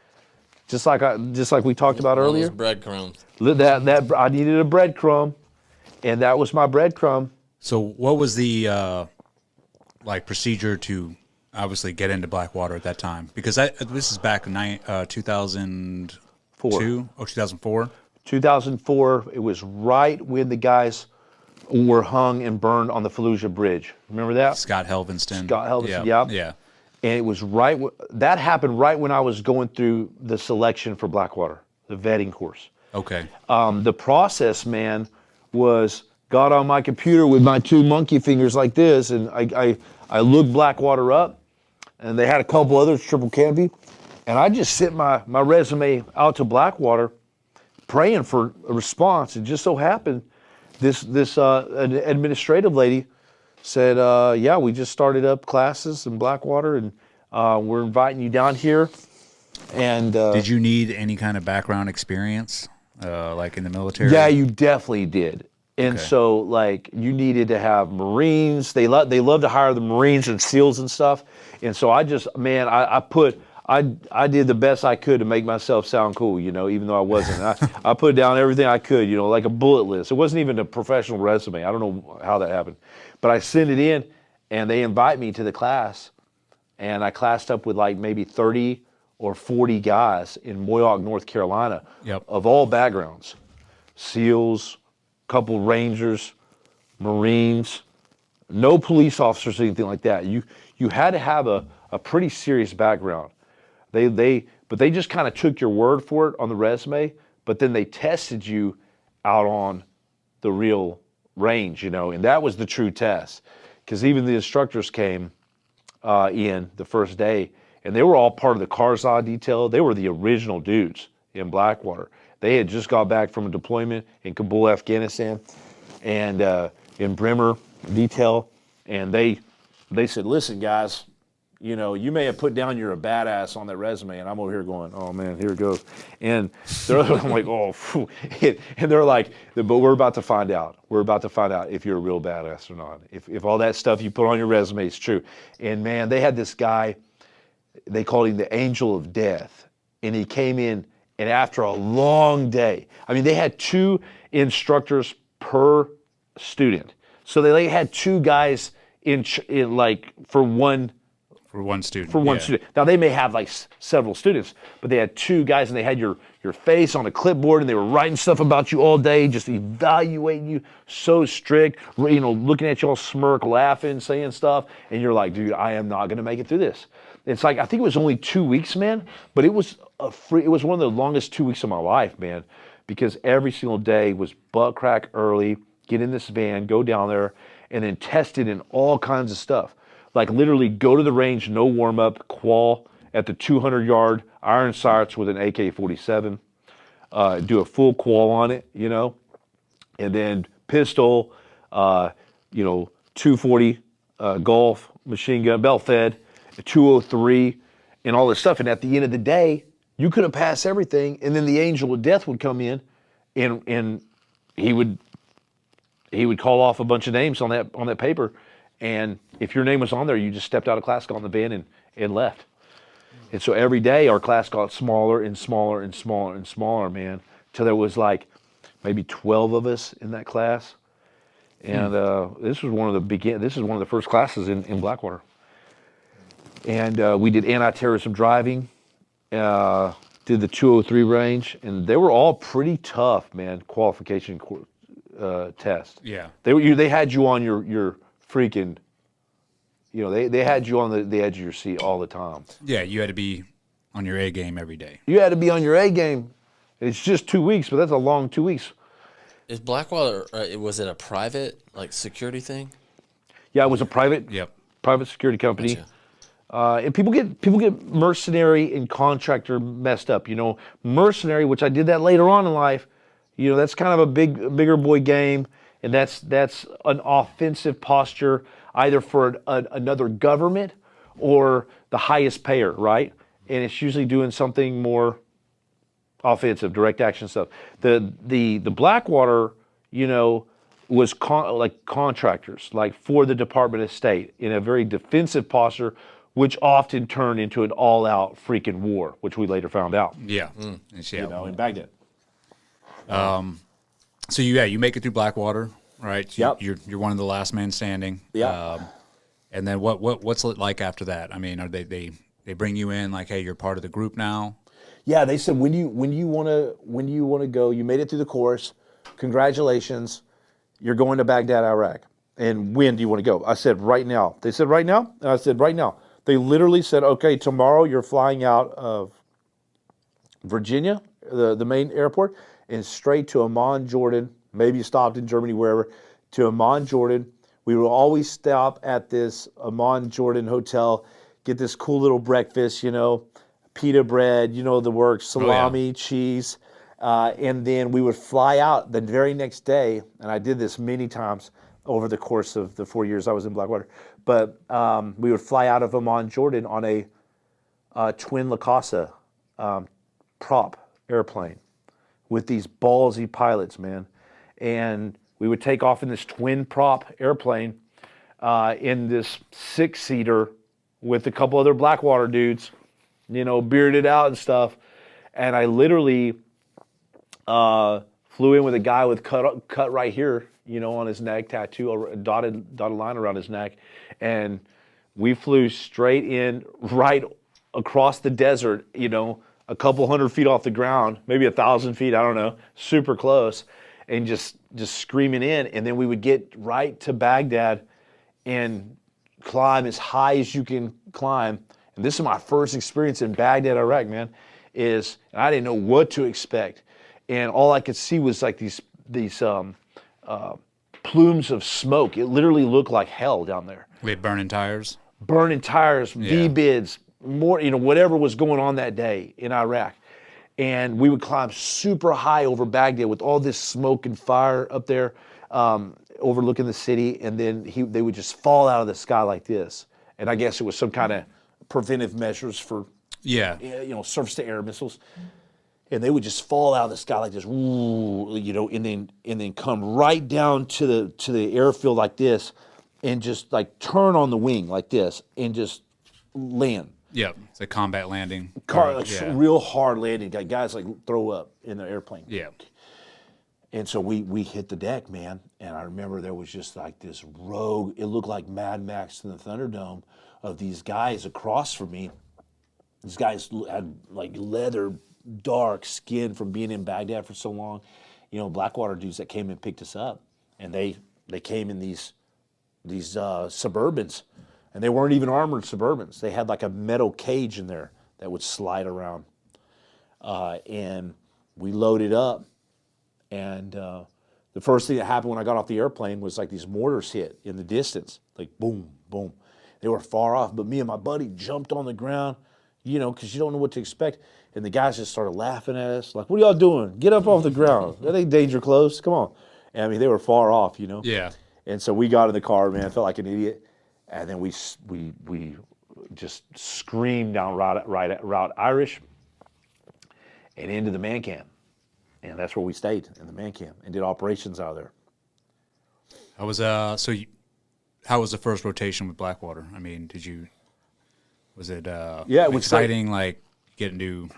just like we talked about earlier. Those breadcrumbs. That I needed a breadcrumb, and that was my breadcrumb." So what was the procedure to obviously get into Blackwater at that time? Because this is back in 2002 or 2004. 2004. It was right when the guys were hung and burned on the Fallujah Bridge. Remember that? Scott Helvenston. Scott Helvenston, yeah. Yeah. And it was that happened right when I was going through the selection for Blackwater, the vetting course. Okay. The process, man, was got on my computer with my two monkey fingers like this, and I looked Blackwater up, and they had a couple others, triple canopy, and I just sent my resume out to Blackwater, praying for a response. It just so happened, this an administrative lady said, yeah, we just started up classes in Blackwater, and we're inviting you down here. And did you need any kind of background experience, like in the military? Yeah, you definitely did. And Okay. so, like, you needed to have Marines. They love to hire the Marines and SEALs and stuff. And so I just, man, I did the best I could to make myself sound cool, you know, even though I wasn't. I put down everything I could, you know, like a bullet list. It wasn't even a professional resume. I don't know how that happened. But I sent it in, and they invite me to the class. And I classed up with like maybe 30 or 40 guys in Moyock, North Carolina, Yep. of all backgrounds. SEALs, couple Rangers, Marines, no police officers or anything like that. You had to have a pretty serious background. But they just kind of took your word for it on the resume, but then they tested you out on the real range, you know, and that was the true test. Because even the instructors came in the first day, and they were all part of the Karzai detail. They were the original dudes in Blackwater. They had just got back from a deployment in Kabul, Afghanistan, and in Bremer detail, and they said, listen, guys, you know, you may have put down you're a badass on that resume, and I'm over here going, oh man, here it goes. And I'm like, oh, phew. And they're like, but we're about to find out. We're about to find out if you're a real badass or not. If all that stuff you put on your resume is true. And man, they had this guy, they called him the Angel of Death. And he came in, and after a long day, I mean, they had 2 instructors per student. So they had 2 guys in like for one student. for one Yeah. student. Now they may have like several students, but they had 2 guys, and they had your face on a clipboard, and they were writing stuff about you all day, just evaluating you, so strict, you know, looking at you all smirk, laughing, saying stuff, and you're like, dude, I am not going to make it through this. It's like, I think it was only 2 weeks, man, but it was it was one of the longest 2 weeks of my life, man, because every single day was butt crack early, get in this van, go down there, and then test it in all kinds of stuff. Like literally go to the range, no warm-up, qual at the 200-yard iron sights with an AK-47, do a full qual on it, you know, and then pistol, you know, 240 Golf, machine gun, belt-fed, 203, and all this stuff. And at the end of the day, you could have passed everything, and then the Angel of Death would come in, and he would call off a bunch of names on that paper, and if your name was on there, you just stepped out of class, got in the van, and left. And so every day our class got smaller and smaller and smaller and smaller, man, till there was like maybe 12 of us in that class. And this was one of the first classes in Blackwater. And we did anti-terrorism driving, did the 203 range, and they were all pretty tough, man, qualification test. Yeah. They had you on your freaking, you know, they had you on the edge of your seat all the time. Yeah, you had to be on your A game every day. You had to be on your A game. It's just 2 weeks, but that's a long 2 weeks. Is Blackwater, was it a private, like, security thing? Yeah, it was a private security company. Gotcha. And people get mercenary and contractor messed up. You know, mercenary, which I did that later on in life, you know, that's kind of a bigger boy game, and that's an offensive posture either for another government or the highest payer, right? And it's usually doing something more offensive, direct action stuff. The Blackwater, you know, was like contractors, like for the Department of State in a very defensive posture, which often turned into an all-out freaking war, which we later found out. Yeah. You know, in Baghdad. So you make it through Blackwater, right? Yep. You're one of the last men standing. Yeah. And then what's it like after that? I mean, are they bring you in like, hey, you're part of the group now? Yeah, they said when you want to go, you made it through the course. Congratulations, you're going to Baghdad, Iraq. And when do you want to go? I said right now. They said right now, and I said right now. They literally said, okay, tomorrow you're flying out of Virginia, the main airport, and straight to Amman, Jordan. Maybe you stopped in Germany, wherever, to Amman, Jordan. We will always stop at this Amman, Jordan hotel, get this cool little breakfast, pita bread, the works, salami, cheese. And then we would fly out the very next day, and I did this many times over the course of the 4 years I was in Blackwater. But we would fly out of Amman, Jordan on a twin Lacasa prop airplane with these ballsy pilots, man. And we would take off in this twin prop airplane in this 6-seater with a couple other Blackwater dudes, bearded out and stuff. And I literally flew in with a guy with cut right here, on his neck, tattoo, a dotted line around his neck. And we flew straight in, right across the desert, a couple hundred feet off the ground, maybe 1,000 feet, I don't know, super close, and just screaming in. And then we would get right to Baghdad and climb as high as you can climb. And this is my first experience in Baghdad, Iraq, man, and I didn't know what to expect. And all I could see was like these plumes of smoke. It literally looked like hell down there. We had burning tires. V-bids, more, whatever was going on that day in Iraq. And we would climb super high over Baghdad with all this smoke and fire up there, overlooking the city. And then they would just fall out of the sky like this. And I guess it was some kind of preventive measures for, surface to air missiles. And they would just fall out of the sky like this, and then come right down to the airfield like this, and just like turn on the wing like this, and just land. Yeah, it's a combat landing. Real hard landing. Guys like throw up in the airplane. Yeah. And so we hit the deck, man. And I remember there was just like this rogue. It looked like Mad Max in the Thunderdome of these guys across from me. These guys had like leather, dark skin from being in Baghdad for so long. Blackwater dudes that came and picked us up, and they came in these Suburbans, and they weren't even armored Suburbans. They had like a metal cage in there that would slide around, and we loaded up, and the first thing that happened when I got off the airplane was like these mortars hit in the distance, like boom, boom. They were far off, but me and my buddy jumped on the ground, because you don't know what to expect. And the guys just started laughing at us, like, what are y'all doing? Get up off the ground. That ain't danger close. Come on. And I mean, they were far off, Yeah. And so we got in the car, man, I felt like an idiot. And then we just screamed down Route Irish and into the man camp. And that's where we stayed, in the man camp, and did operations out of there. How was how was the first rotation with Blackwater? I mean, was it it was exciting, like getting to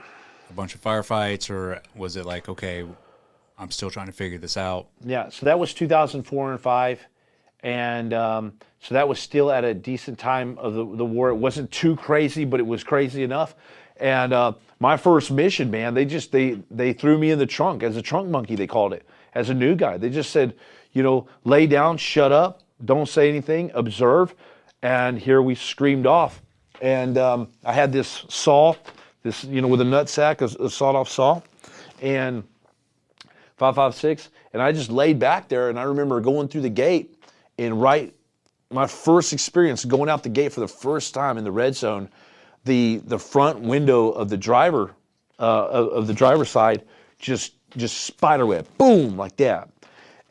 a bunch of firefights, or was it like, okay, I'm still trying to figure this out? Yeah, so that was 2004 and 5, and so that was still at a decent time of the war. It wasn't too crazy, but it was crazy enough. And my first mission, man, they threw me in the trunk as a trunk monkey, they called it, as a new guy. They just said, lay down, shut up, don't say anything, observe, and here we screamed off. And I had this saw, with a nut sack, a sawed-off saw, and 5.56, and I just laid back there, and I remember going through the gate, and my first experience going out the gate for the first time in the red zone, the front window of the driver's side just spiderweb, boom, like that.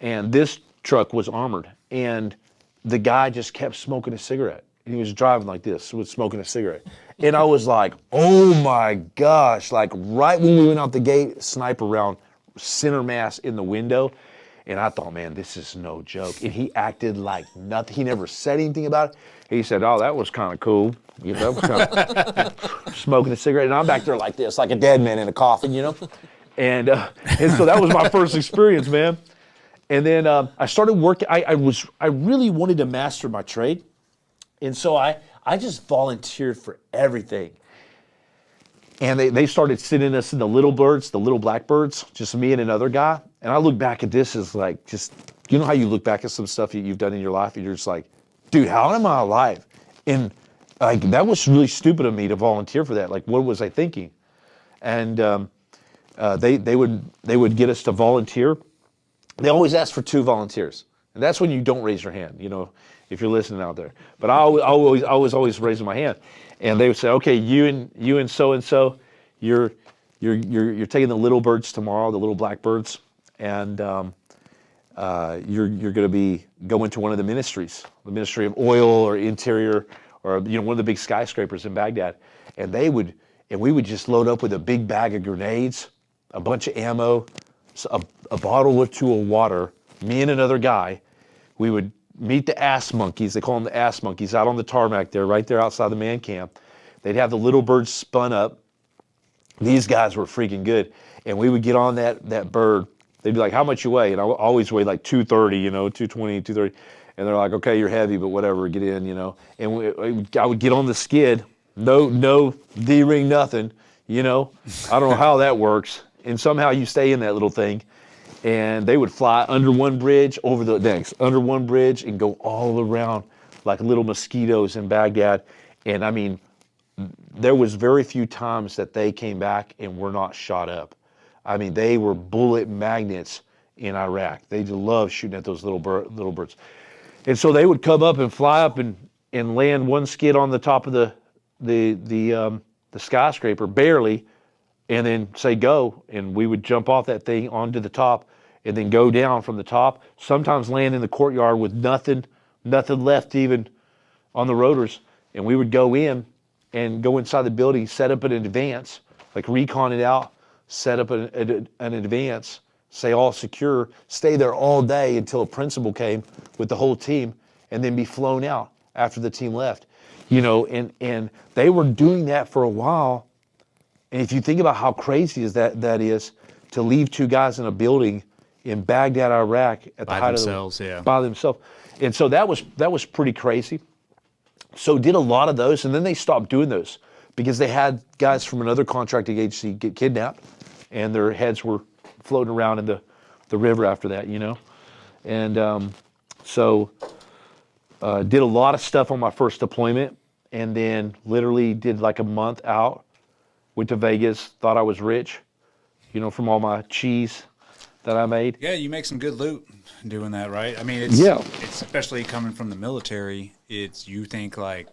And this truck was armored, and the guy just kept smoking a cigarette. He was driving like this, was smoking a cigarette. And I was like, oh my gosh, like right when we went out the gate, sniper round, center mass in the window. And I thought, man, this is no joke. And he acted like nothing. He never said anything about it. He said, oh, that was kind of cool. That was kind of smoking a cigarette. And I'm back there like this, like a dead man in a coffin, And so that was my first experience, man. And then I started working. I really wanted to master my trade. And so I just volunteered for everything. And they started sending us in the little birds, the little blackbirds, just me and another guy. And I look back at this as like, just, you know how you look back at some stuff you've done in your life and you're just like, dude, how am I alive? And like, that was really stupid of me to volunteer for that. Like, what was I thinking? And they would get us to volunteer. They always ask for 2 volunteers. And that's when you don't raise your hand, you know, if you're listening out there. But I was always raising my hand. And they would say, okay, you and so, you're taking the little birds tomorrow, the little blackbirds, and you're going to be going to one of the ministries, the Ministry of Oil or Interior, or one of the big skyscrapers in Baghdad. And we would just load up with a big bag of grenades, a bunch of ammo, a bottle or 2 of water. Me and another guy, we would meet the ass monkeys. They call them the ass monkeys out on the tarmac there, right there outside the man camp. They'd have the little birds spun up. These guys were freaking good. And we would get on that bird. They'd be like, how much you weigh? And I always weighed like 230, 220, 230. And they're like, okay, you're heavy, but whatever, get in, And I would get on the skid. No D-ring, nothing, I don't know how that works. And somehow you stay in that little thing. And they would fly under one bridge, over the next, under one bridge, and go all around like little mosquitoes in Baghdad. And I mean, there was very few times that they came back and were not shot up. I mean, they were bullet magnets in Iraq. They just loved shooting at those little birds. And so they would come up and fly up and land one skid on the top of the skyscraper, barely, and then say go, and we would jump off that thing onto the top and then go down from the top, sometimes land in the courtyard with nothing left even on the rotors. And we would go in and go inside the building, set up an advance, like recon it out, set up an advance, say all secure, stay there all day until a principal came with the whole team, and then be flown out after the team left. And they were doing that for a while. And if you think about how crazy that is to leave 2 guys in a building in Baghdad, Iraq, at the height of by themselves. And so that was pretty crazy. So did a lot of those, and then they stopped doing those because they had guys from another contracting agency get kidnapped, and their heads were floating around in the river after that, And so did a lot of stuff on my first deployment, and then literally did like a month out. Went to Vegas, thought I was rich, from all my cheese that I made. Yeah, you make some good loot doing that, right? I mean, it's especially coming from the military. You think like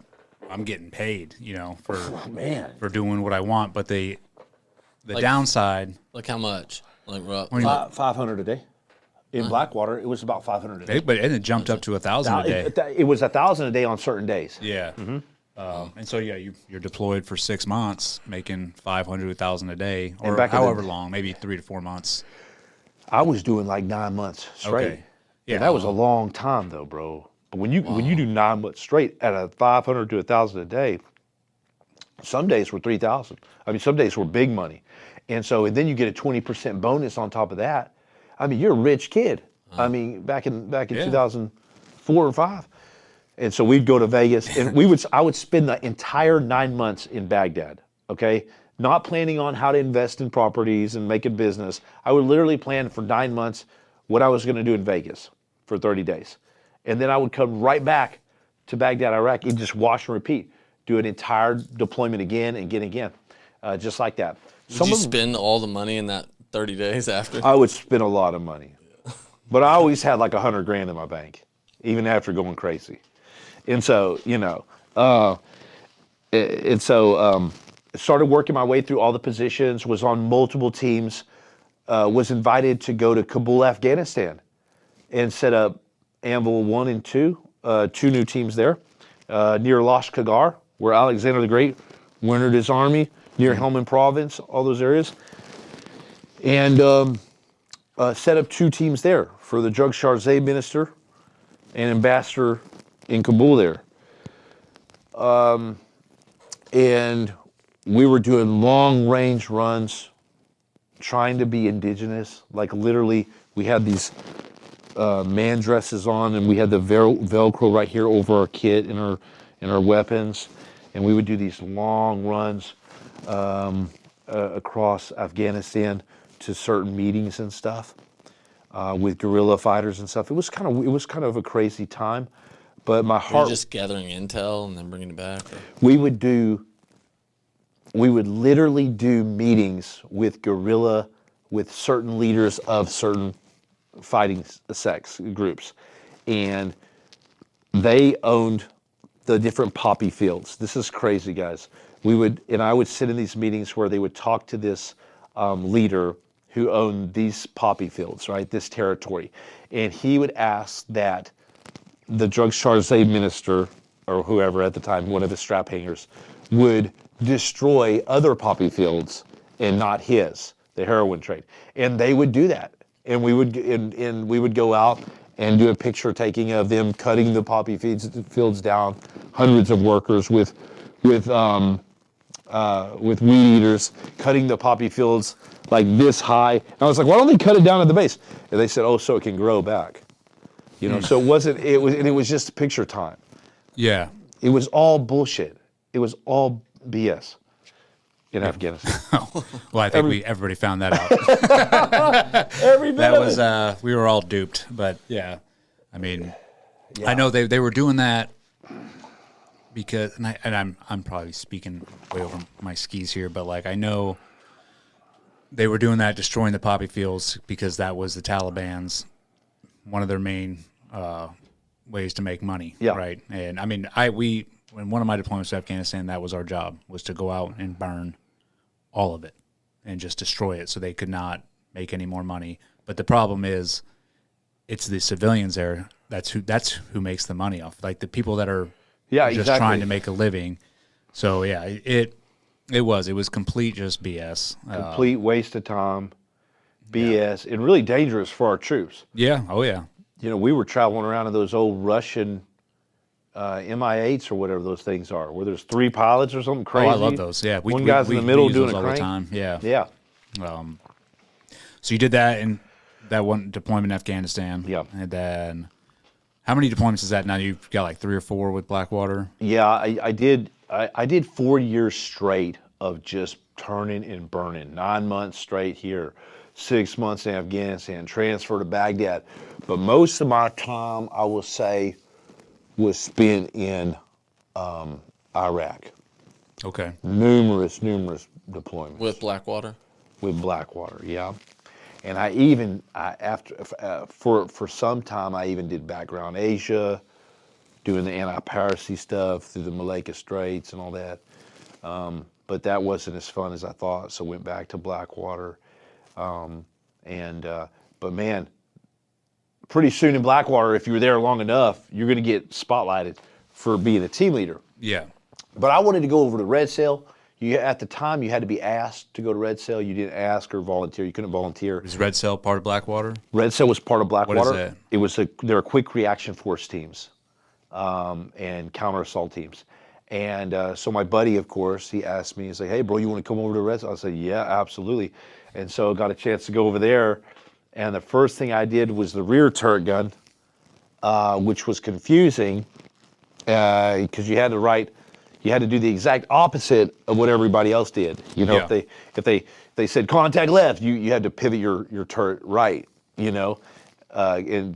I'm getting paid, for doing what I want. But the downside, like how much? Like 500 a day. In Blackwater, it was about 500 a day. But it jumped up to 1,000 a day. It was 1,000 a day on certain days. Yeah. Mm-hmm. And so, you're deployed for 6 months, making 500, 1,000 a day, or however long, maybe 3 to 4 months. I was doing like 9 months straight. Okay. Yeah, and that was a long time though, bro. But when you do 9 months straight at a 500 to 1,000 a day, some days were 3,000. I mean, some days were big money, and then you get a 20% bonus on top of that. I mean, you're a rich kid. I mean, back in 2004 or 5. And so we'd go to Vegas, and I would spend the entire 9 months in Baghdad, okay? Not planning on how to invest in properties and make a business. I would literally plan for 9 months what I was going to do in Vegas for 30 days. And then I would come right back to Baghdad, Iraq, and just wash and repeat. Do an entire deployment again and again, just like that. Did you spend all the money in that 30 days after? I would spend a lot of money. But I always had like $100,000 in my bank, even after going crazy. And so, started working my way through all the positions, was on multiple teams, was invited to go to Kabul, Afghanistan, and set up Anvil 1 and 2, 2 new teams there, near Lashkar, where Alexander the Great wintered his army, near Helmand Province, all those areas. And set up 2 teams there for the Drug Chargé minister and ambassador in Kabul there. And we were doing long-range runs, trying to be indigenous. Like literally, we had these man dresses on, and we had the Velcro right here over our kit and and our weapons, and we would do these long runs across Afghanistan to certain meetings and stuff with guerrilla fighters and stuff. It was kind of a crazy time, but my Were heart. you just gathering intel and then bringing it back? Or? We would literally do meetings with certain leaders of certain fighting sects groups, and they owned the different poppy fields. This is crazy, guys. I would sit in these meetings where they would talk to this leader who owned these poppy fields, right, this territory, and he would ask that the drug charge minister or whoever at the time, one of his strap hangers, would destroy other poppy fields and not his, the heroin trade. And they would do that. And we would go out and do a picture taking of them cutting the poppy fields down, hundreds of workers with weed eaters, cutting the poppy fields like this high. And I was like, why don't they cut it down at the base? And they said, oh, so it can grow back. So it was just picture time. Yeah. It was all bullshit. It was all BS in Afghanistan. Well, I think everybody found that out. Every bit That of was it. we were all duped, but yeah. I mean, I know they were doing that because I'm probably speaking way over my skis here, but like I know they were doing that, destroying the poppy fields because that was the Taliban's one of their main ways to make money. Yeah. Right. And I mean, when one of my deployments to Afghanistan, that was our job, was to go out and burn all of it and just destroy it so they could not make any more money. But the problem is it's the civilians there. That's who makes the money off. Like the people that are just trying to make a living. So yeah, it was complete just BS. Complete waste of time, BS, and really dangerous for our troops. Yeah. Oh yeah. We were traveling around in those old Russian Mi-8s or whatever those things are, where there's 3 pilots or something crazy. Oh, I love those. Yeah. One guy's in the middle use doing those a all crank. the time. Yeah. Yeah. So you did that in that one deployment in Afghanistan. Yeah. And then how many deployments is that now? You've got like 3 or 4 with Blackwater? Yeah, I did 4 years straight of just turning and burning. 9 months straight here, 6 months in Afghanistan, transfer to Baghdad. But most of my time, I will say, was spent in Iraq. Okay. Numerous deployments. With Blackwater? With Blackwater, yeah. And I even, for some time, I even did background Asia, doing the anti-piracy stuff through the Malacca Straits and all that. But that wasn't as fun as I thought, so went back to Blackwater. But man, pretty soon in Blackwater, if you were there long enough, you're going to get spotlighted for being a team leader. Yeah. But I wanted to go over to Red Sail. At the time, you had to be asked to go to Red Sail. You didn't ask or volunteer. You couldn't volunteer. Is Red Cell part of Blackwater? Red Sail was part of Blackwater. What is that? They're quick reaction force teams and counter assault teams. And so my buddy, of course, he asked me, he's like, hey, bro, you want to come over to Red Sail? I said, yeah, absolutely. And so I got a chance to go over there. And the first thing I did was the rear turret gun, which was confusing because you had to do the exact opposite of what everybody else did. Yeah. If they said contact left, you had to pivot your turret right, and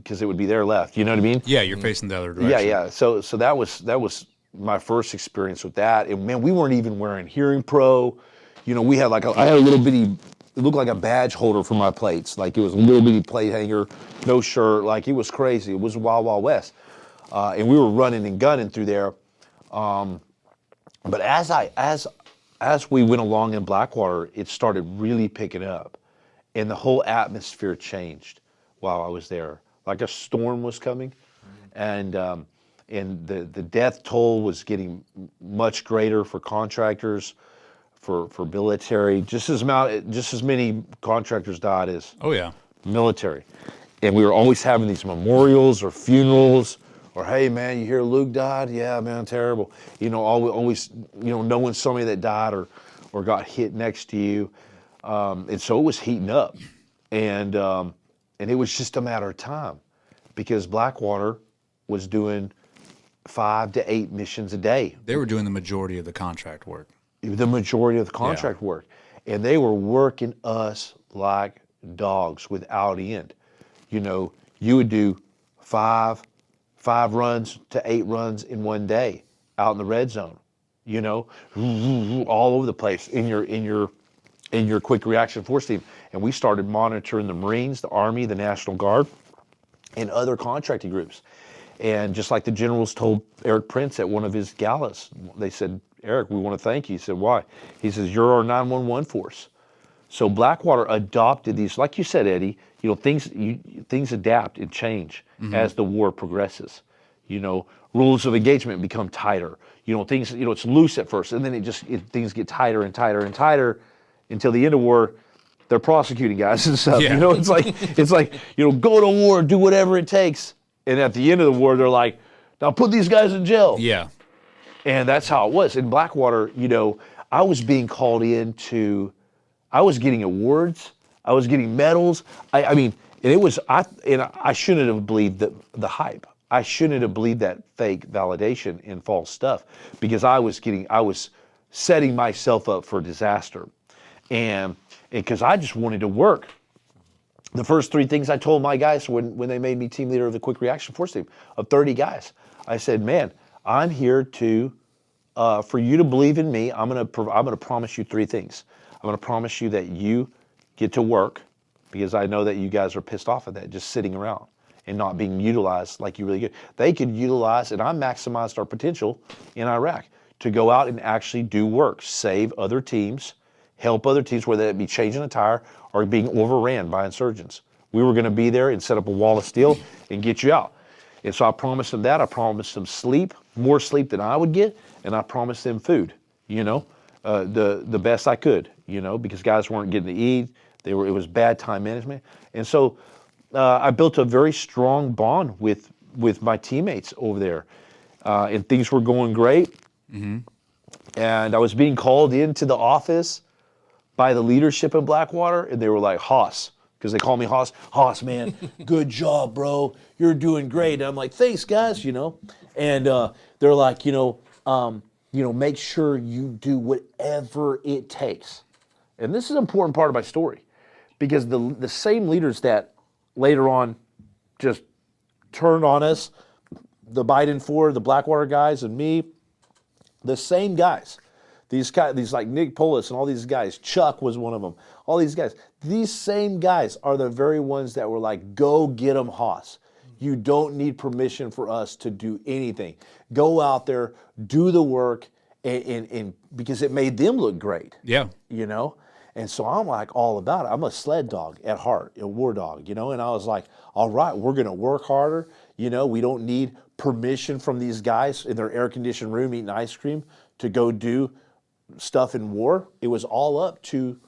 because it would be their left. You know what I mean? Yeah, you're facing the other direction. Yeah. So that was my first experience with that. And man, we weren't even wearing Hearing Pro. We had I had a little bitty. It looked like a badge holder for my plates. Like it was a little bitty plate hanger, no shirt. Like it was crazy. It was Wild Wild West. And we were running and gunning through there. But as we went along in Blackwater, it started really picking up, and the whole atmosphere changed while I was there. Like a storm was coming, and the death toll was getting much greater for contractors, for military. Just as many contractors died as military, and we were always having these memorials or funerals. Or, hey, man, you hear Luke died? Yeah, man, terrible. Always, knowing somebody that died or got hit next to you. And so it was heating up. And it was just a matter of time because Blackwater was doing 5 to 8 missions a day. They were doing the majority of the contract work. The majority of the contract work. And they were working us like dogs without end. You know, you would do five runs to 8 runs in one day out in the red zone, you know, all over the place in your quick reaction force team. And we started monitoring the Marines, the Army, the National Guard, and other contracting groups. And just like the generals told Eric Prince at one of his galas, they said, Eric, we want to thank you. He said, why? He says, you're our 911 force. So Blackwater adopted these, like you said, Eddie, you know, things adapt and change as the war progresses. You know, rules of engagement become tighter. You know, things, you know, it's loose at first, and then things get tighter and tighter and tighter until the end of war, they're prosecuting guys and stuff. Yeah. You know, it's like, you know, go to war, do whatever it takes. And at the end of the war, they're like, now put these guys in jail. Yeah. And that's how it was. In Blackwater, you know, I was being called I was getting awards, I was getting medals. I mean, and it was, I shouldn't have believed the hype. I shouldn't have believed that fake validation and false stuff, because I was setting myself up for disaster. And because I just wanted to work. The first 3 things I told my guys when they made me team leader of the quick reaction force team of 30 guys, I said, man, I'm here for you to believe in me. I'm gonna promise you 3 things. I'm gonna promise you that you get to work, because I know that you guys are pissed off at that, just sitting around and not being utilized like you really get. They could utilize, and I maximized our potential in Iraq to go out and actually do work, save other teams, help other teams, whether it be changing a tire or being overran by insurgents. We were going to be there and set up a wall of steel and get you out. And so I promised them that. I promised them sleep, more sleep than I would get, and I promised them food, you know, the best I could, you know, because guys weren't getting to eat. It was bad time management. And so I built a very strong bond with my teammates over there, and things were going great. Mm-hmm. And I was being called into the office by the leadership in Blackwater, and they were like, Hoss, because they call me Hoss. Hoss, man, good job, bro. You're doing great. And I'm like, thanks, guys, you know. And they're like, make sure you do whatever it takes. And this is an important part of my story, because the same leaders that later on just turned on us, the Biden 4, the Blackwater guys, and me, the same guys. These guys, these like Nick Polis and all these guys, Chuck was one of them, all these guys. These same guys are the very ones that were like, go get them, Hoss. You don't need permission for us to do anything. Go out there, do the work, and because it made them look great. Yeah. You know? And so I'm like all about it. I'm a sled dog at heart, a war dog, you know? And I was like, all right, we're going to work harder. You know, we don't need permission from these guys in their air-conditioned room eating ice cream to go do stuff in war. It was all up to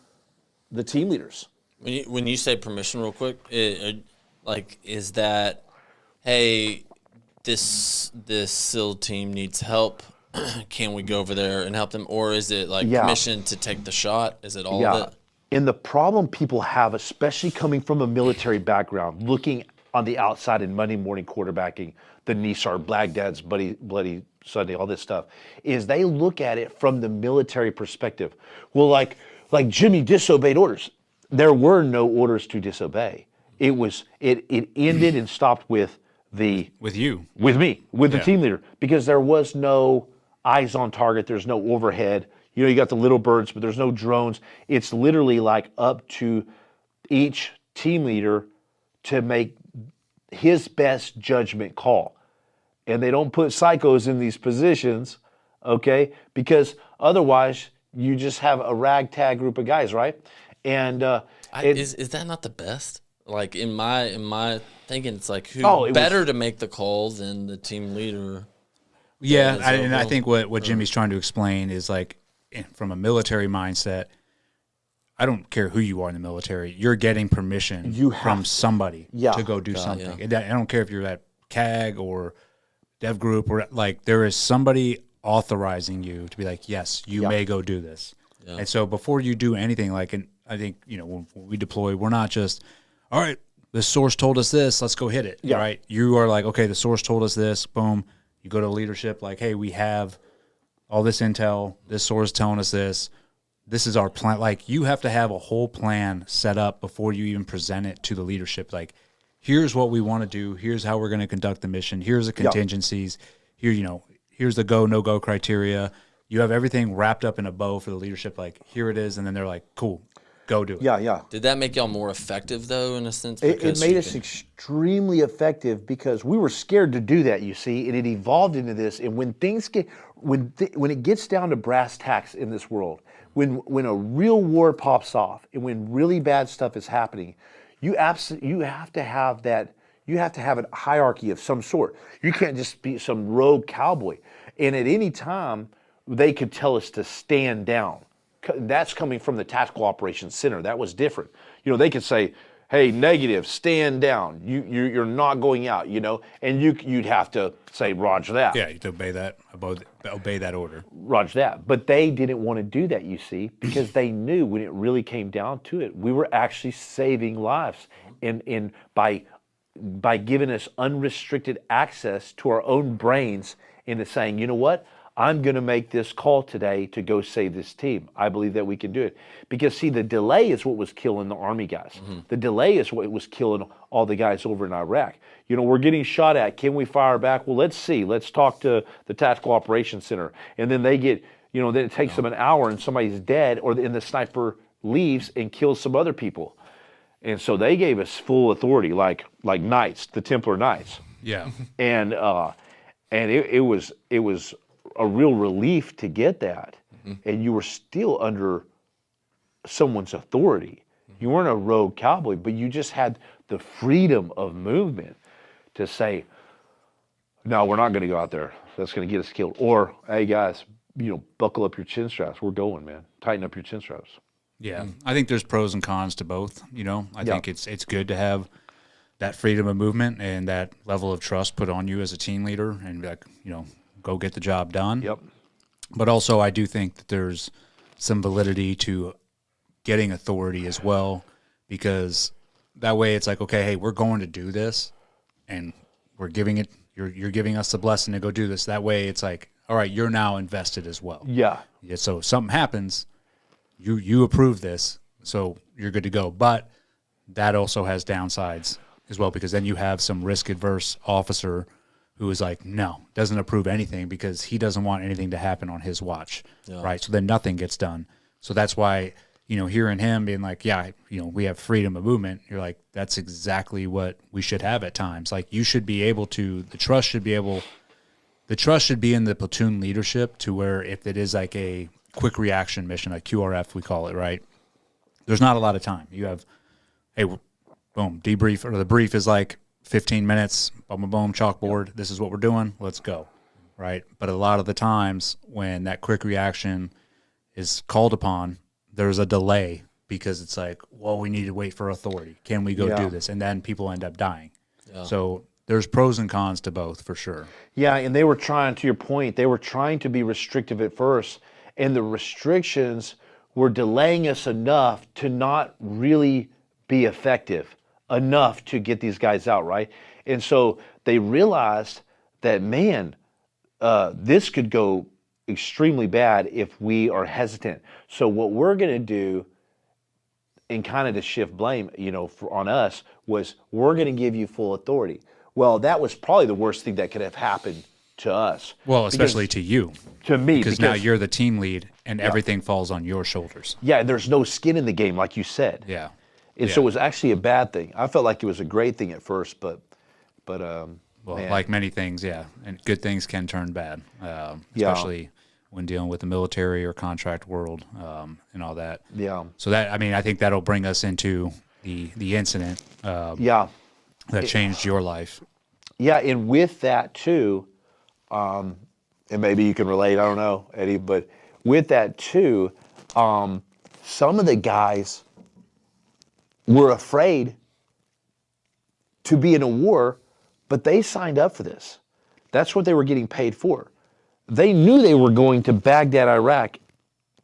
the team leaders. When you say permission real quick, is that, hey, this SEAL team needs help, can we go over there and help them? Or is it like permission to take the shot? Is it all of it? And the problem people have, especially coming from a military background, looking on the outside in Monday morning quarterbacking, the Nisar, Baghdad's Bloody Sunday, all this stuff, is they look at it from the military perspective. Well, like Jimmy disobeyed orders. There were no orders to disobey. It ended and stopped with me, with the team leader, because there was no eyes on target. There's no overhead. You know, you got the little birds, but there's no drones. It's literally like up to each team leader to make his best judgment call. And they don't put psychos in these positions, okay? Because otherwise, you just have a ragtag group of guys, right? And is that not the best? Like in my thinking, it's like better to make the calls than the team leader. Yeah, and I think what Jimmy's trying to explain is like, from a military mindset, I don't care who you are in the military, you're getting permission from somebody to go do something. Yeah. I don't care if you're at CAG or Dev Group, or like, there is somebody authorizing you to be like, yes, you may go do this. Yeah. And so before you do anything, like, and I think, you know, when we deploy, we're not just, all right, the source told us this, let's go hit it. Yeah. Right? You are like, okay, the source told us this, boom. You go to leadership like, hey, we have all this intel. This source telling us this. This is our plan. Like, you have to have a whole plan set up before you even present it to the leadership. Like, here's what we want to do. Here's how we're going to conduct the mission. Here's the contingencies. Here, here's the go, no go criteria. You have everything wrapped up in a bow for the leadership. Like, here it is. And then they're like, cool, go do it. Yeah. Did that make y'all more effective, though, in a sense? It made us extremely effective because we were scared to do that, you see, and it evolved into this. And when things get, when it gets down to brass tacks in this world, when a real war pops off and when really bad stuff is happening, you have to have that. You have to have a hierarchy of some sort. You can't just be some rogue cowboy. And at any time, they could tell us to stand down. That's coming from the Tactical Operations Center. That was different. They could say, hey, negative, stand down. You're not going out, and you'd have to say, roger that. Yeah, you'd obey that order. Roger that. But they didn't want to do that, you see, because they knew when it really came down to it, we were actually saving lives. And by giving us unrestricted access to our own brains into saying, you know what? I'm going to make this call today to go save this team. I believe that we can do it. Because, see, the delay is what was killing the Army guys. Mm-hmm. The delay is what was killing all the guys over in Iraq. We're getting shot at. Can we fire back? Well, let's see. Let's talk to the Tactical Operations Center. And then they get, then it takes them an hour and somebody's dead, or the sniper leaves and kills some other people. And so they gave us full authority, like knights, the Templar Knights. Yeah. And it was a real relief to get that. Mm-hmm. And you were still under someone's authority. You weren't a rogue cowboy, but you just had the freedom of movement to say, no, we're not going to go out there. That's going to get us killed. Or, hey, guys, buckle up your chin straps. We're going, man. Tighten up your chin straps. Yeah. I think there's pros and cons to both. I think it's good to have that freedom of movement and that level of trust put on you as a team leader and be like, go get the job done. Yep. But also, I do think that there's some validity to getting authority as well, because that way it's like, okay, hey, we're going to do this, and we're giving it. You're giving us the blessing to go do this. That way, it's like, all right, you're now invested as well. Yeah. So if something happens, you approve this, so you're good to go. But that also has downsides as well, because then you have some risk-adverse officer who is like, no, doesn't approve anything because he doesn't want anything to happen on his watch, right? So then nothing gets done. So that's why, hearing him being like, yeah, we have freedom of movement, you're like, that's exactly what we should have at times. Like, you should be able to, the trust should be in the platoon leadership to where if it is like a quick reaction mission, like QRF, we call it, right? There's not a lot of time. You have, hey, boom, debrief, or the brief is like 15 minutes, boom, boom, boom, chalkboard. This is what we're doing. Let's go, right? But a lot of the times when that quick reaction is called upon, there's a delay because it's like, well, we need to wait for authority. Can we go do this? And then people end up dying. Yeah. So there's pros and cons to both for sure. Yeah, and they were trying, to your point, they were trying to be restrictive at first, and the restrictions were delaying us enough to not really be effective enough to get these guys out, right? And so they realized that, man, this could go extremely bad if we are hesitant. So what we're going to do, and kind of to shift blame, on us, was we're going to give you full authority. Well, that was probably the worst thing that could have happened to us. Well, especially to you. To me. Because now you're the team lead and everything falls on your shoulders. Yeah, there's no skin in the game, like you said. Yeah. And so it was actually a bad thing. I felt like it was a great thing at first, but well, like many things, and good things can turn bad, especially when dealing with the military or contract world and all that. Yeah. So I think that'll bring us into the incident. That changed your life. Yeah, and with that too, and maybe you can relate. I don't know, Eddie, but with that too, some of the guys were afraid to be in a war, but they signed up for this. That's what they were getting paid for. They knew they were going to Baghdad, Iraq.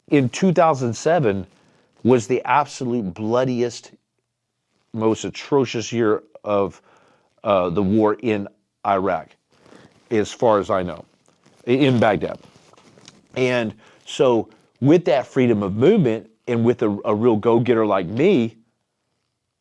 In 2007 was the absolute bloodiest, most atrocious year of the war in Iraq. as far as I know, in Baghdad. And so with that freedom of movement and with a real go-getter like me,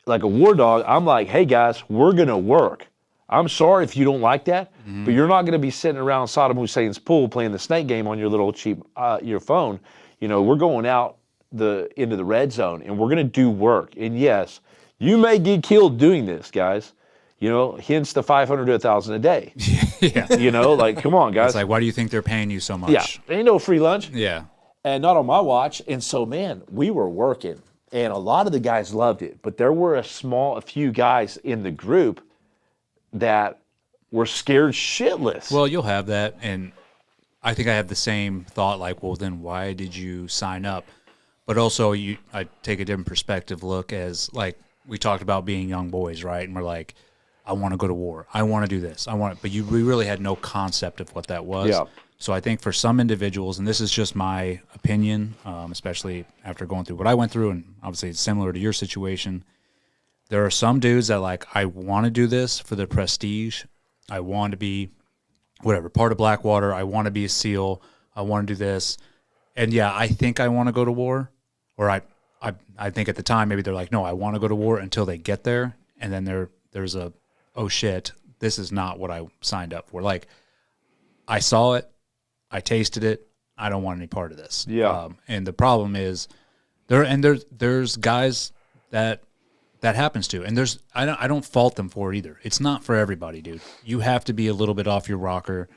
like a war dog, I'm like, hey guys, we're going to work. I'm sorry if you don't like that, but you're not going to be sitting around Saddam Hussein's pool playing the snake game on your little cheap your phone. You know, we're going out into the red zone and we're going to do work. And yes, you may get killed doing this, guys. You know, hence the 500 to 1,000 a day. Yeah. You know, like, come on, guys. It's like, why do you think they're paying you so much? Yeah, ain't no free lunch. Yeah. And not on my watch. And so, man, we were working. And a lot of the guys loved it. But there were a few guys in the group that were scared shitless. Well, you'll have that. And I think I have the same thought, like, well, then why did you sign up? But also, I take a different perspective look as, like, we talked about being young boys, right? And we're like, I want to go to war. I want to do this. But we really had no concept of what that was. Yeah. So I think for some individuals, and this is just my opinion, especially after going through what I went through, and obviously it's similar to your situation, there are some dudes that like, I want to do this for the prestige. I want to be whatever, part of Blackwater. I want to be a SEAL. I want to do this. And yeah, I think I want to go to war. Or I think at the time, maybe they're like, no, I want to go to war until they get there. And then there's a, oh shit, this is not what I signed up for. Like, I saw it, I tasted it, I don't want any part of this. Yeah. And the problem is, there's guys that happens to, and I don't fault them for it either. It's not for everybody, dude. You have to be a little bit off your rocker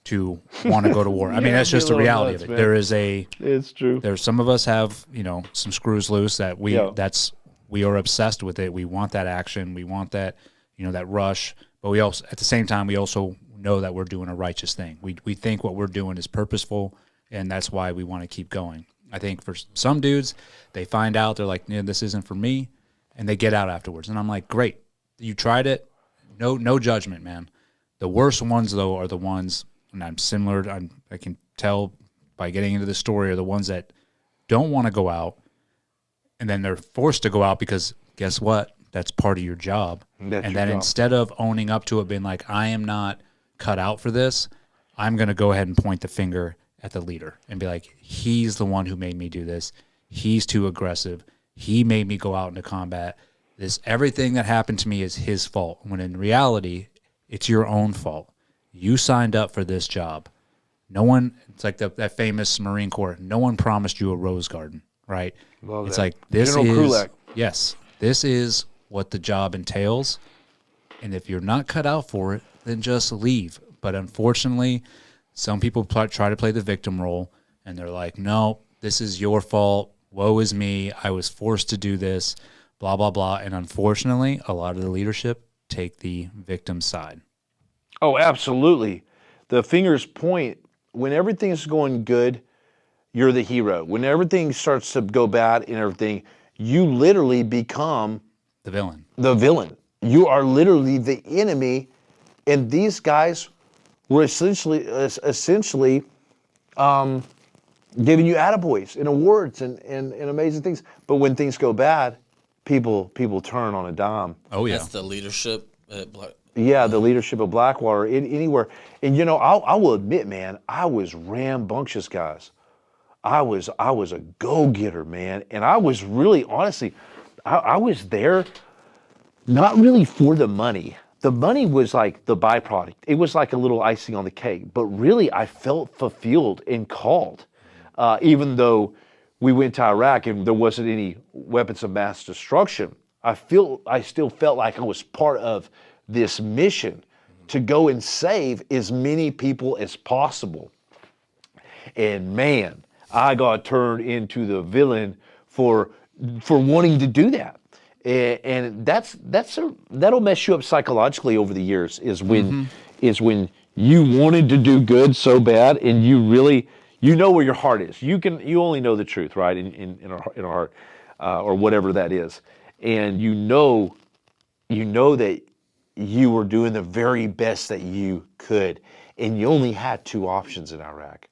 to want to go to war. I mean, that's just the reality of it. Man. It's true. There's some of us have, some screws loose that we are obsessed with it. We want that action. We want that, that rush. But we also, at the same time, we also know that we're doing a righteous thing. We think what we're doing is purposeful, and that's why we want to keep going. I think for some dudes, they find out, they're like, this isn't for me, and they get out afterwards. And I'm like, great, you tried it. No judgment, man. The worst ones, though, are the ones, and I'm similar, I can tell by getting into the story, are the ones that don't want to go out, and then they're forced to go out because guess what? That's part of your job. Instead of owning up to it, being like, I am not cut out for this, I'm going to go ahead and point the finger at the leader and be like, he's the one who made me do this. He's too aggressive. He made me go out into combat. Everything that happened to me is his fault, when in reality, it's your own fault. You signed up for this job. No one, it's like that famous Marine Corps, no one promised you a rose garden, right? Love it's that. like, this General is, Krulak. yes, this is what the job entails. And if you're not cut out for it, then just leave. But unfortunately, some people try to play the victim role, and they're like, no, this is your fault. Woe is me. I was forced to do this, blah, blah, blah. And unfortunately, a lot of the leadership take the victim side. Oh, absolutely. The fingers point. When everything's going good, you're the hero. When everything starts to go bad and everything, you literally become the villain. The villain. You are literally the enemy, and these guys were essentially giving you attaboys and awards and amazing things. But when things go bad, people turn on a dime. Oh yeah, that's the leadership at Yeah, the leadership of Blackwater, anywhere. And I will admit, man, I was rambunctious, guys. I was a go-getter, man. And I was really, honestly, I was there not really for the money. The money was like the byproduct. It was like a little icing on the cake. But really, I felt fulfilled and called. Even though we went to Iraq and there wasn't any weapons of mass destruction, I still felt like I was part of this mission to go and save as many people as possible. And man, I got turned into the villain for wanting to do that. And that'll mess you up psychologically over the years, is when you wanted to do good so bad and you really, where your heart is. You only know the truth, right? In our heart, or whatever that is. And you know that you were doing the very best that you could. And you only had two options in Iraq.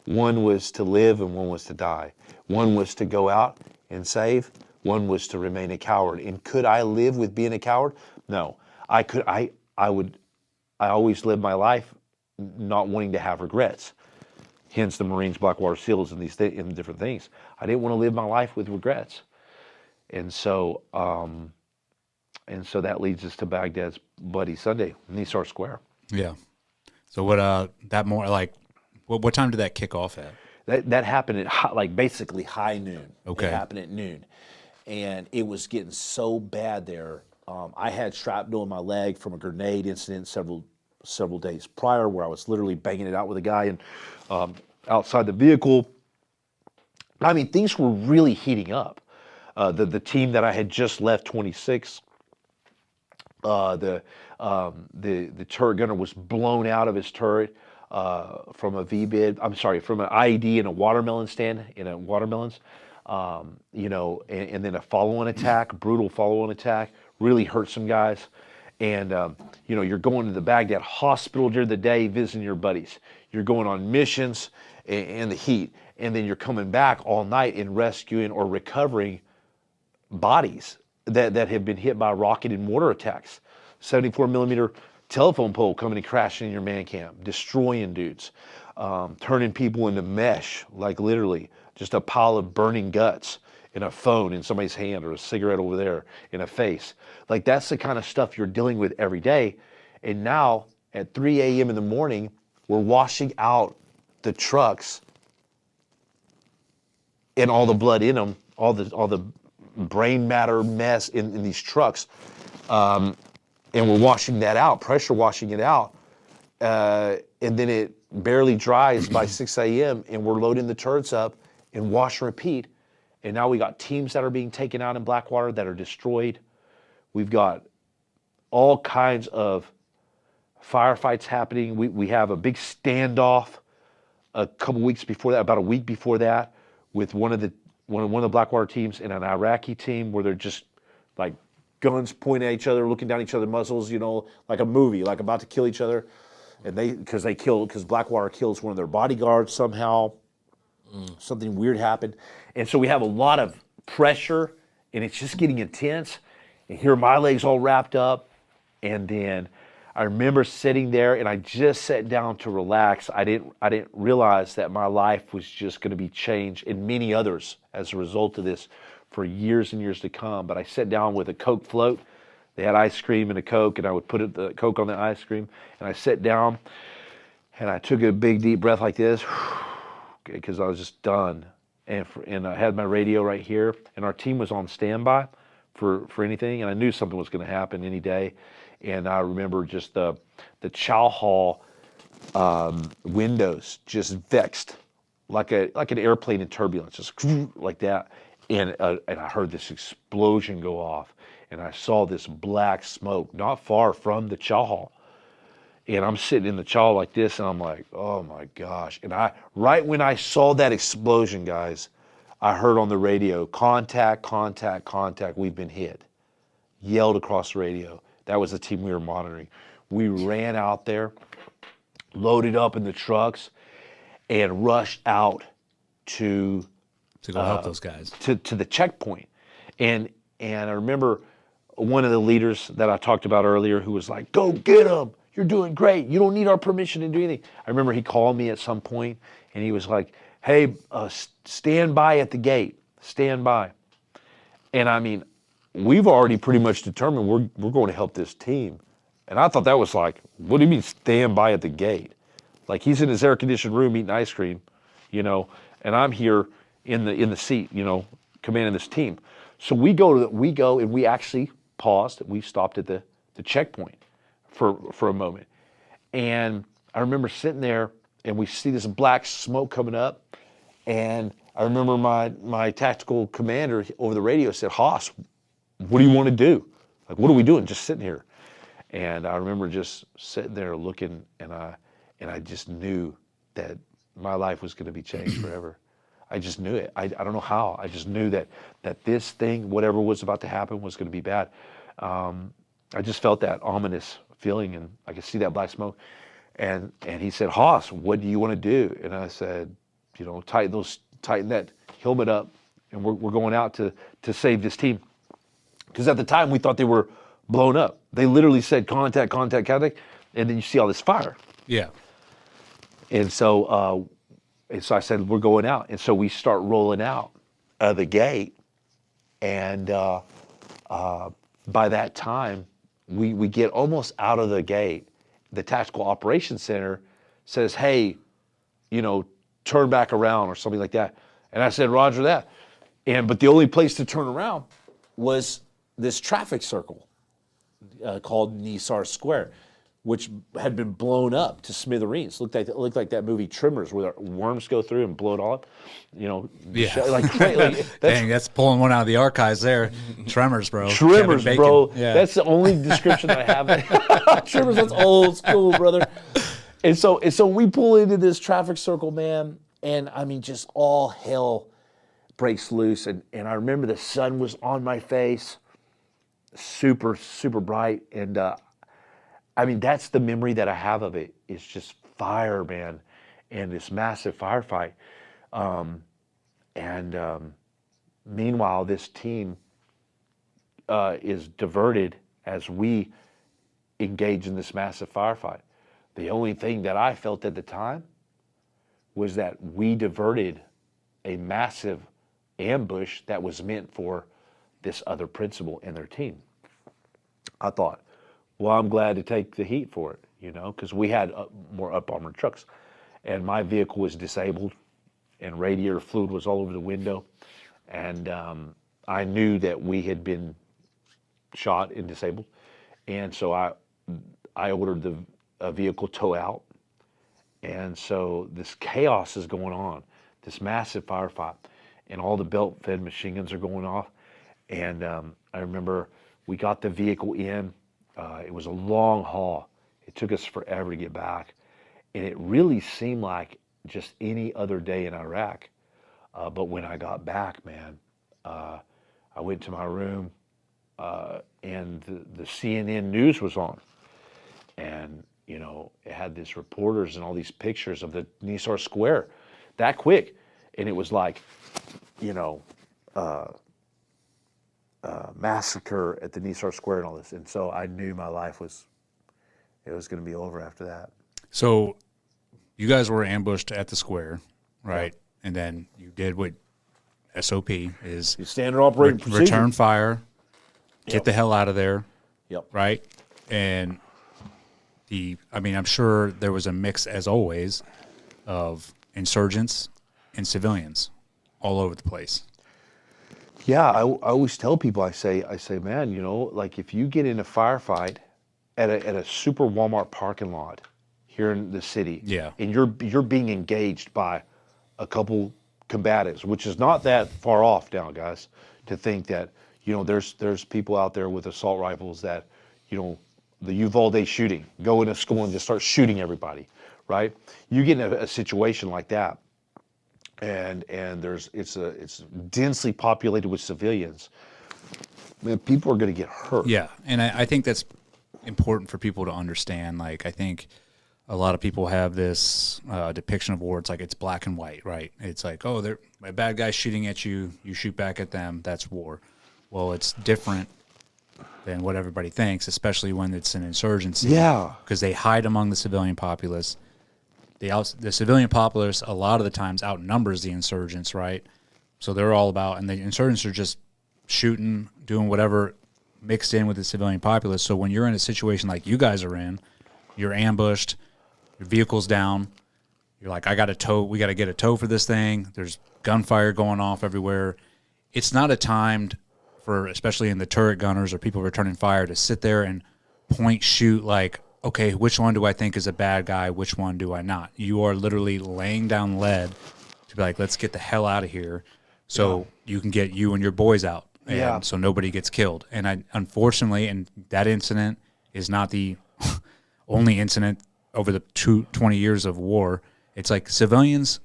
One was to live and one was to die. One was to go out and save. One was to remain a coward. And could I live with being a coward? No. I always lived my life not wanting to have regrets. Hence the Marines, Blackwater SEALs, and these and different things. I didn't want to live my life with regrets, and so that leads us to Baghdad's Bloody Sunday, Nisar Square. Yeah. So what? That more like, what time did that kick off at? That happened at basically high noon. Okay. It happened at noon, and it was getting so bad there. I had shrapnel in my leg from a grenade incident several days prior, where I was literally banging it out with a guy and outside the vehicle. I mean, things were really heating up. The team that I had just left, 26, the turret gunner was blown out of his turret from a V-bid. I'm sorry, from an IED in a watermelon stand in a watermelons. And then a follow-on attack, brutal follow-on attack, really hurt some guys. And you're going to the Baghdad hospital during the day, visiting your buddies. You're going on missions in the heat, and then you're coming back all night and rescuing or recovering bodies that have been hit by rocket and mortar attacks. 74 millimeter telephone pole coming and crashing in your man camp, destroying dudes, turning people into mesh, like literally just a pile of burning guts in a phone in somebody's hand, or a cigarette over there in a face. Like, that's the kind of stuff you're dealing with every day. And now at 3 a.m. in the morning, we're washing out the trucks and all the blood in them, all the brain matter mess in these trucks. And we're washing that out, pressure washing it out. And then it barely dries by 6 a.m. and we're loading the turrets up and wash and repeat. And now we got teams that are being taken out in Blackwater that are destroyed. We've got all kinds of firefights happening. We have a big standoff a couple weeks before that, about a week before that, with one of the Blackwater teams and an Iraqi team, where they're just like guns pointing at each other, looking down each other's muzzles, like a movie, like about to kill each other. And because Blackwater kills one of their bodyguards somehow. Something weird happened. And so we have a lot of pressure, and it's just getting intense. And here my legs all wrapped up. And then I remember sitting there, and I just sat down to relax. I didn't realize that my life was just going to be changed, and many others, as a result of this, for years and years to come. But I sat down with a Coke float. They had ice cream and a Coke, and I would put the Coke on the ice cream. And I sat down, and I took a big, deep breath like this, because I was just done. And I had my radio right here, and our team was on standby for anything, and I knew something was going to happen any day. And I remember just the chow hall windows just vexed, like an airplane in turbulence, just like that. And I heard this explosion go off, and I saw this black smoke not far from the chow hall. And I'm sitting in the chow like this, and I'm like, oh my gosh. And right when I saw that explosion, guys, I heard on the radio, contact, contact, contact, we've been hit. Yelled across the radio. That was the team we were monitoring. We ran out there, loaded up in the trucks, and rushed out to go help those guys. To the checkpoint. And I remember one of the leaders that I talked about earlier, who was like, go get them. You're doing great. You don't need our permission to do anything. I remember he called me at some point, and he was like, hey, stand by at the gate. Stand by. And I mean, we've already pretty much determined we're going to help this team. And I thought that was like, what do you mean stand by at the gate? Like, he's in his air-conditioned room eating ice cream, and I'm here in the seat, commanding this team. So we go and we actually paused. We stopped at the checkpoint for a moment. And I remember sitting there, and we see this black smoke coming up. And I remember my tactical commander over the radio said, Haas, what do you want to do? Like, what are we doing? Just sitting here. And I remember just sitting there looking, and I just knew that my life was going to be changed forever. I just knew it. I don't know how. I just knew that this thing, whatever was about to happen, was going to be bad. I just felt that ominous feeling, and I could see that black smoke. And he said, Haas, what do you want to do? And I said, tighten that helmet up, and we're going out to save this team. Because at the time, we thought they were blown up. They literally said, contact, contact, contact, and then you see all this fire. Yeah. And so I said, we're going out. And so we start rolling out of the gate. And by that time, we get almost out of the gate. The Tactical Operations Center says, hey, turn back around or something like that. And I said, roger that. But the only place to turn around was this traffic circle called Nisar Square, which had been blown up to smithereens. It looked like that movie Tremors, where the worms go through and blow it all up. Yeah. Like crazy. Dang, that's pulling one out of the archives there. Tremors, bro. Tremors, Kevin bro. Bacon. Yeah. That's the only description I have. Tremors, that's old school, brother. And so we pull into this traffic circle, man, and I mean, just all hell breaks loose. And I remember the sun was on my face, super, super bright. And I mean, that's the memory that I have of it. It's just fire, man, and this massive firefight. Meanwhile, this team is diverted as we engage in this massive firefight. The only thing that I felt at the time was that we diverted a massive ambush that was meant for this other principal and their team. I thought, well, I'm glad to take the heat for it, because we had more up-armored trucks. And my vehicle was disabled, and radiator fluid was all over the window. And I knew that we had been shot and disabled. And so I ordered the vehicle tow out. And so this chaos is going on, this massive firefight, and all the belt-fed machine guns are going off. And I remember we got the vehicle in. It was a long haul. It took us forever to get back. And it really seemed like just any other day in Iraq. But when I got back, man, I went to my room and the CNN news was on. And, it had these reporters and all these pictures of the Nisar Square that quick. And it was like, massacre at the Nisar Square and all this. And so I knew my life was going to be over after that. So you guys were ambushed at the square, right? Yeah. And then you did what SOP is. Your standard operating procedure. Return fire, get the hell out of there. Yep. Right? And I'm sure there was a mix, as always, of insurgents and civilians all over the place. Yeah, I always tell people, I say, man, like if you get in a firefight at a super Walmart parking lot here in the city, and you're being engaged by a couple combatives, which is not that far off now, guys, to think that there's people out there with assault rifles that the Uvalde shooting, go into school and just start shooting everybody, right? You get in a situation like that, and it's densely populated with civilians. Man, people are going to get hurt. Yeah, and I think that's important for people to understand. Like, I think a lot of people have this depiction of war. It's like it's black and white, right? It's like, oh, they're a bad guy shooting at you, you shoot back at them. That's war. Well, it's different than what everybody thinks, especially when it's an insurgency. Yeah, because they hide among the civilian populace. The civilian populace a lot of the times outnumbers the insurgents, right? So they're all about, and the insurgents are just shooting, doing whatever mixed in with the civilian populace. So when you're in a situation like you guys are in, you're ambushed, your vehicle's down, you're like, I got a tow, we got to get a tow for this thing. There's gunfire going off everywhere. It's not a time for, especially in the turret gunners or people returning fire, to sit there and point shoot like, okay, which one do I think is a bad guy? Which one do I not? You are literally laying down lead to be like, let's get the hell out of here so you can get you and your boys out. And so nobody gets killed. And unfortunately, and that incident is not the only incident over the 20 years of war. It's like civilians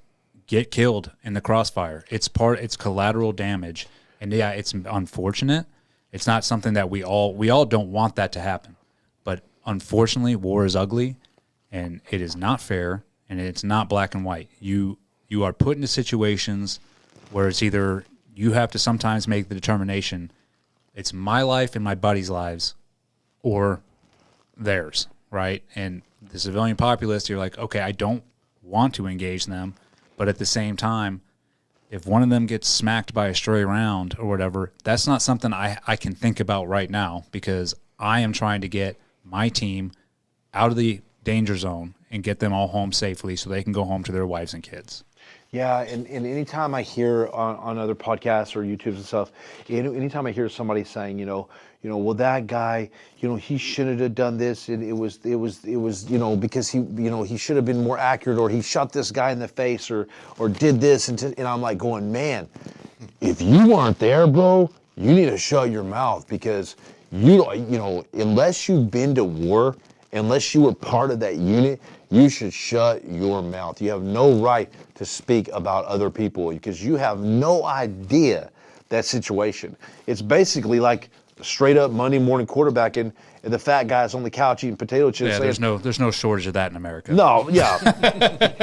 get killed in the crossfire. It's collateral damage. And yeah, it's unfortunate. It's not something that we all don't want that to happen. But unfortunately, war is ugly, and it is not fair, and it's not black and white. You are put into situations where it's either you have to sometimes make the determination, it's my life and my buddies' lives, or theirs, right? And the civilian populace, you're like, okay, I don't want to engage them. But at the same time, if one of them gets smacked by a stray round or whatever, that's not something I can think about right now, because I am trying to get my team out of the danger zone and get them all home safely so they can go home to their wives and kids. Yeah, and anytime I hear on other podcasts or YouTubes and stuff, anytime I hear somebody saying, well, that guy, he shouldn't have done this, and it was, because he should have been more accurate, or he shot this guy in the face, or did this, and I'm like going, man, if you weren't there, bro, you need to shut your mouth, because unless you've been to war, unless you were part of that unit, you should shut your mouth. You have no right to speak about other people, because you have no idea that situation. It's basically like straight up Monday morning quarterbacking, and the fat guy's on the couch eating potato chips. Yeah, there's no shortage of that in America. No, yeah.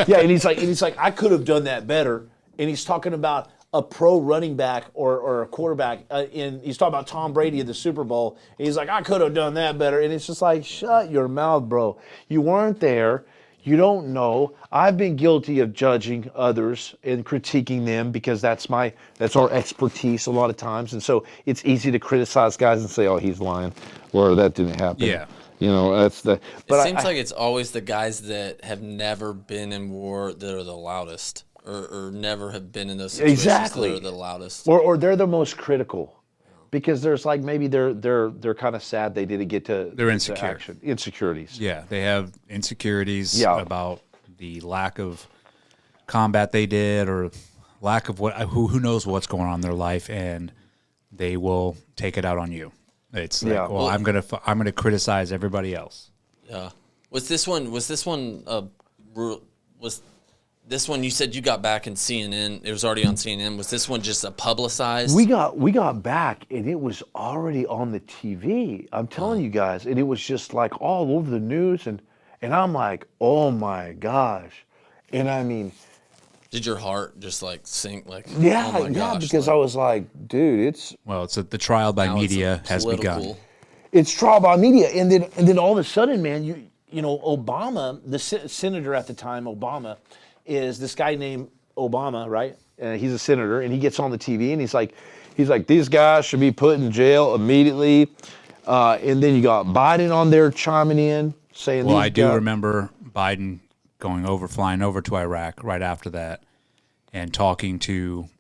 Yeah, and he's like, I could have done that better. And he's talking about a pro running back or a quarterback, and he's talking about Tom Brady in the Super Bowl, and he's like, I could have done that better. And it's just like, shut your mouth, bro. You weren't there. You don't know. I've been guilty of judging others and critiquing them, because that's our expertise a lot of times. And so it's easy to criticize guys and say, oh, he's lying, or that didn't happen. Yeah. That's the. But it seems like it's always the guys that have never been in war that are the loudest, or never have been in those situations exactly. that are the loudest. Or they're the most critical. Because there's like, maybe they're kind of sad they didn't get to. They're insecure. Action. Insecurities. Yeah, they have insecurities about the lack of combat they did, or lack of who knows what's going on in their life, and they will take it out on you. It's like, well, I'm gonna criticize everybody else. Yeah. Was this one this one, you said you got back in CNN. It was already on CNN. Was this one just a publicized? We got back, and it was already on the TV. I'm telling you guys, and it was just like all over the news, and I'm like, oh my gosh, and I mean, did your heart just like sink? Like, yeah, oh my gosh, because I was like, dude, it's the trial by media has begun. It's trial by media, and then all of a sudden, man, you know, Obama, the senator at the time, Obama, is this guy named Obama, right? He's a senator, and he gets on the TV, and he's like, these guys should be put in jail immediately. And then you got Biden on there chiming in, saying, well, I do remember Biden flying over to Iraq right after that, and talking to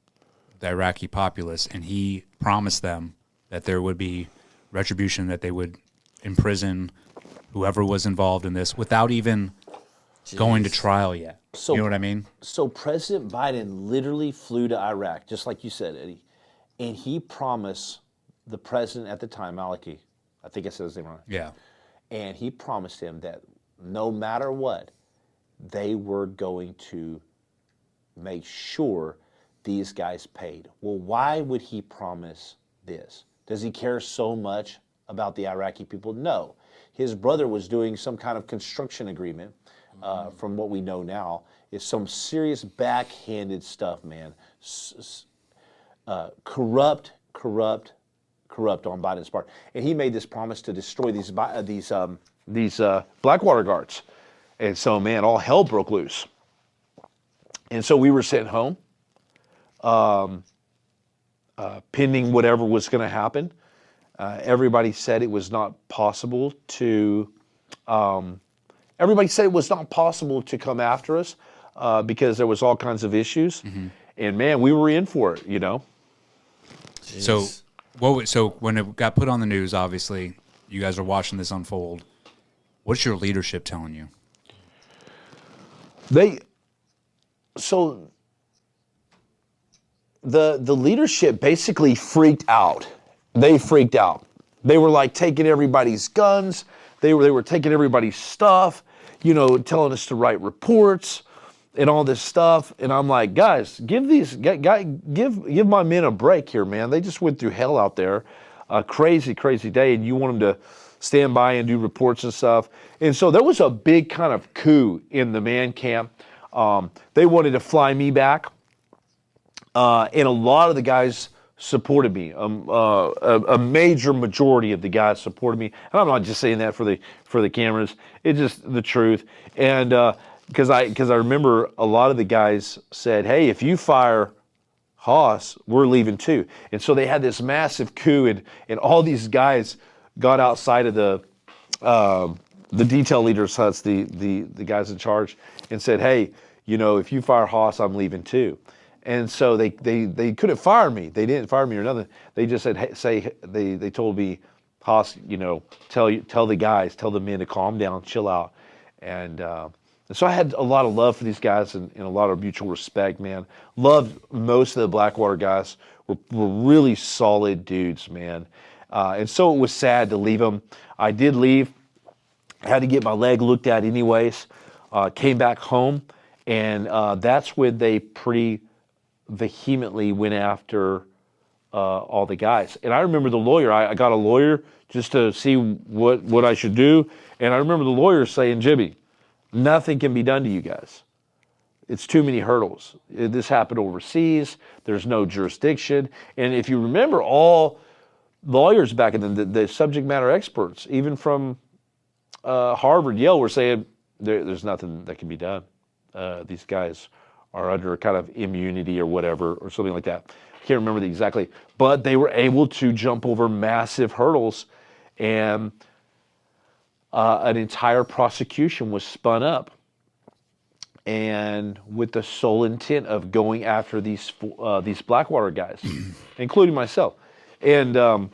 the Iraqi populace, and he promised them that there would be retribution, that they would imprison whoever was involved in this without even going to trial yet. So, you know what I mean? So President Biden literally flew to Iraq, just like you said, Eddie, and he promised the president at the time, Maliki, I think I said his name right. Yeah. And he promised him that no matter what, they were going to make sure these guys paid. Well, why would he promise this? Does he care so much about the Iraqi people? No. His brother was doing some kind of construction agreement. From what we know now, is some serious backhanded stuff, man. Corrupt on Biden's part, and he made this promise to destroy these blackwater guards, and so, man, all hell broke loose. And so we were sent home, pending whatever was going to happen. Everybody said it was not possible to. Everybody said it was not possible to come after us because there was all kinds of issues, and man, we were in for it, you know. Jeez. So when it got put on the news, obviously, you guys are watching this unfold. What's your leadership telling you? The leadership basically freaked out. They freaked out. They were like taking everybody's guns. They were taking everybody's stuff, you know, telling us to write reports and all this stuff. And I'm like, guys, give my men a break here, man. They just went through hell out there, a crazy, crazy day, and you want them to stand by and do reports and stuff. And so there was a big kind of coup in the man camp. They wanted to fly me back, and a lot of the guys supported me. A major majority of the guys supported me, and I'm not just saying that for the cameras. It's just the truth. And because I remember a lot of the guys said, "Hey, if you fire Haas, we're leaving too." And so they had this massive coup, and all these guys got outside of the detail leaders, so that's the guys in charge, and said, "Hey, if you fire Haas, I'm leaving too." And so they couldn't fire me. They didn't fire me or nothing. They just said, "Hey," they told me, "Haas, tell the guys, tell the men to calm down, chill out." And so I had a lot of love for these guys and a lot of mutual respect, man. Loved most of the Blackwater guys. Were really solid dudes, man. And so it was sad to leave them. I did leave. I had to get my leg looked at anyways. Came back home, and that's when they pretty vehemently went after all the guys. And I remember the lawyer. I got a lawyer just to see what I should do. And I remember the lawyer saying, "Jimmy, nothing can be done to you guys. It's too many hurdles. This happened overseas. There's no jurisdiction." And if you remember, all lawyers back in the subject matter experts, even from Harvard, Yale, were saying there's nothing that can be done. These guys are under kind of immunity or whatever, or something like that. I can't remember exactly. But they were able to jump over massive hurdles, and an entire prosecution was spun up, and with the sole intent of going after these Blackwater guys, including myself. And were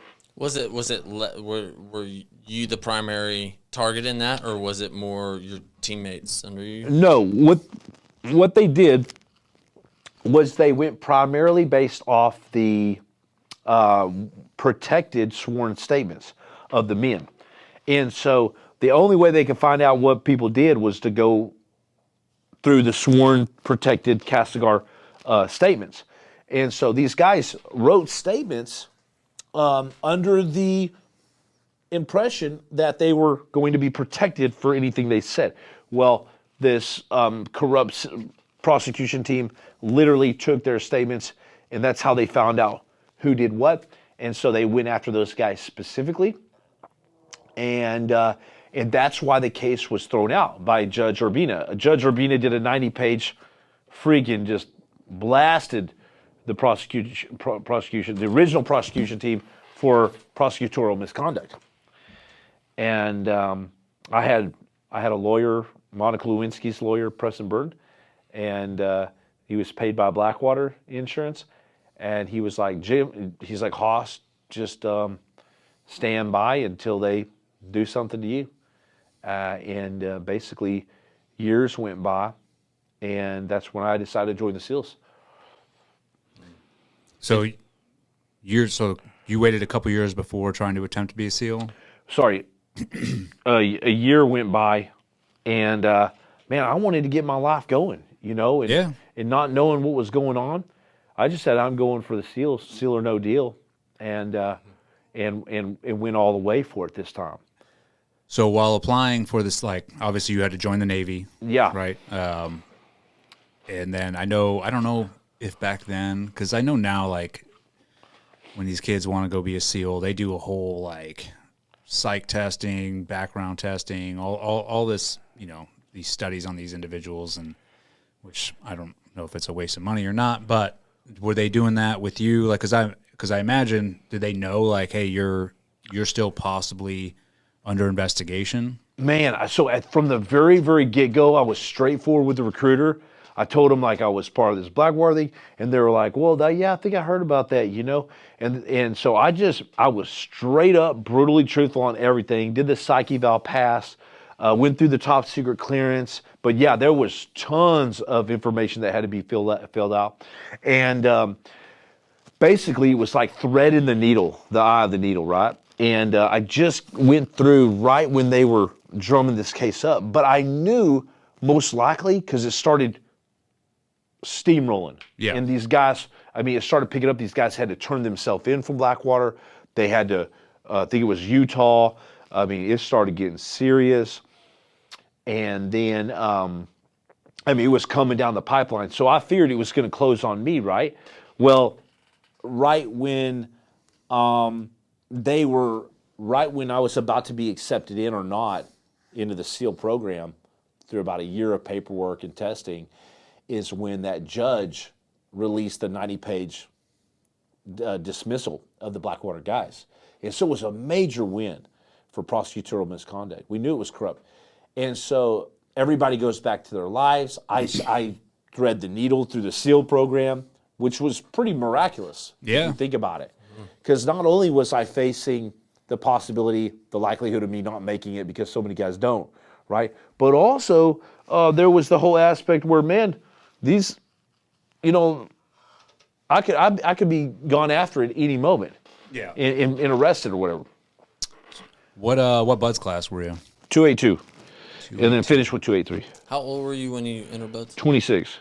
you the primary target in that, or was it more your teammates under you? no, what they did was they went primarily based off the protected sworn statements of the men. And so the only way they could find out what people did was to go through the sworn protected Castigar statements. And so these guys wrote statements under the impression that they were going to be protected for anything they said. Well, this corrupt prosecution team literally took their statements, and that's how they found out who did what. And so they went after those guys specifically. And that's why the case was thrown out by Judge Urbina. Judge Urbina did a 90-page freaking just blasted the prosecution, the original prosecution team for prosecutorial misconduct. And I had a lawyer, Monica Lewinsky's lawyer, Preston Byrd, and he was paid by Blackwater Insurance, and he was like, "Jim," he's like, "Haas, just stand by until they do something to you." And basically, years went by, and that's when I decided to join the SEALs. So you waited a couple years before trying to attempt to be a SEAL? Sorry, a year went by, and man, I wanted to get my life going, and not knowing what was going on, I just said, I'm going for the SEALs, SEAL or no deal, and went all the way for it this time. So while applying for this, obviously you had to join the Navy. Yeah. Right. And then I don't know if back then, because I know now, when these kids want to go be a SEAL, they do a whole psych testing, background testing, all this, these studies on these individuals, and which I don't know if it's a waste of money or not, but were they doing that with you? Because I imagine, did they know hey, you're still possibly under investigation? Man, so from the very, very get-go, I was straightforward with the recruiter. I told him I was part of this Blackwater thing, and they were like, "Well, yeah, I think I heard about that, And so I was straight up, brutally truthful on everything. Did the psych eval pass, went through the top secret clearance, but yeah, there was tons of information that had to be filled out, and basically it was like thread in the needle, the eye of the needle, right? And I just went through right when they were drumming this case up, but I knew most likely because it started steamrolling. Yeah. And these guys, it started picking up. These guys had to turn themselves in from Blackwater. They had to, I think it was Utah. It started getting serious. And then, it was coming down the pipeline. So I feared it was going to close on me, right? Well, right when I was about to be accepted in or not into the SEAL program, through about a year of paperwork and testing, is when that judge released the 90-page dismissal of the Blackwater guys. And so it was a major win for prosecutorial misconduct. We knew it was corrupt. And so everybody goes back to their lives. I thread the needle through the SEAL program, which was pretty miraculous if Yeah. you think about it. Because not only was I facing the possibility, the likelihood of me not making it because so many guys don't, right? But also there was the whole aspect where, man, these, you know, I could be gone after at any moment, Yeah. and arrested or whatever. What buds class were you? 282, and then finished with 283. How old were you when you entered buds? 26.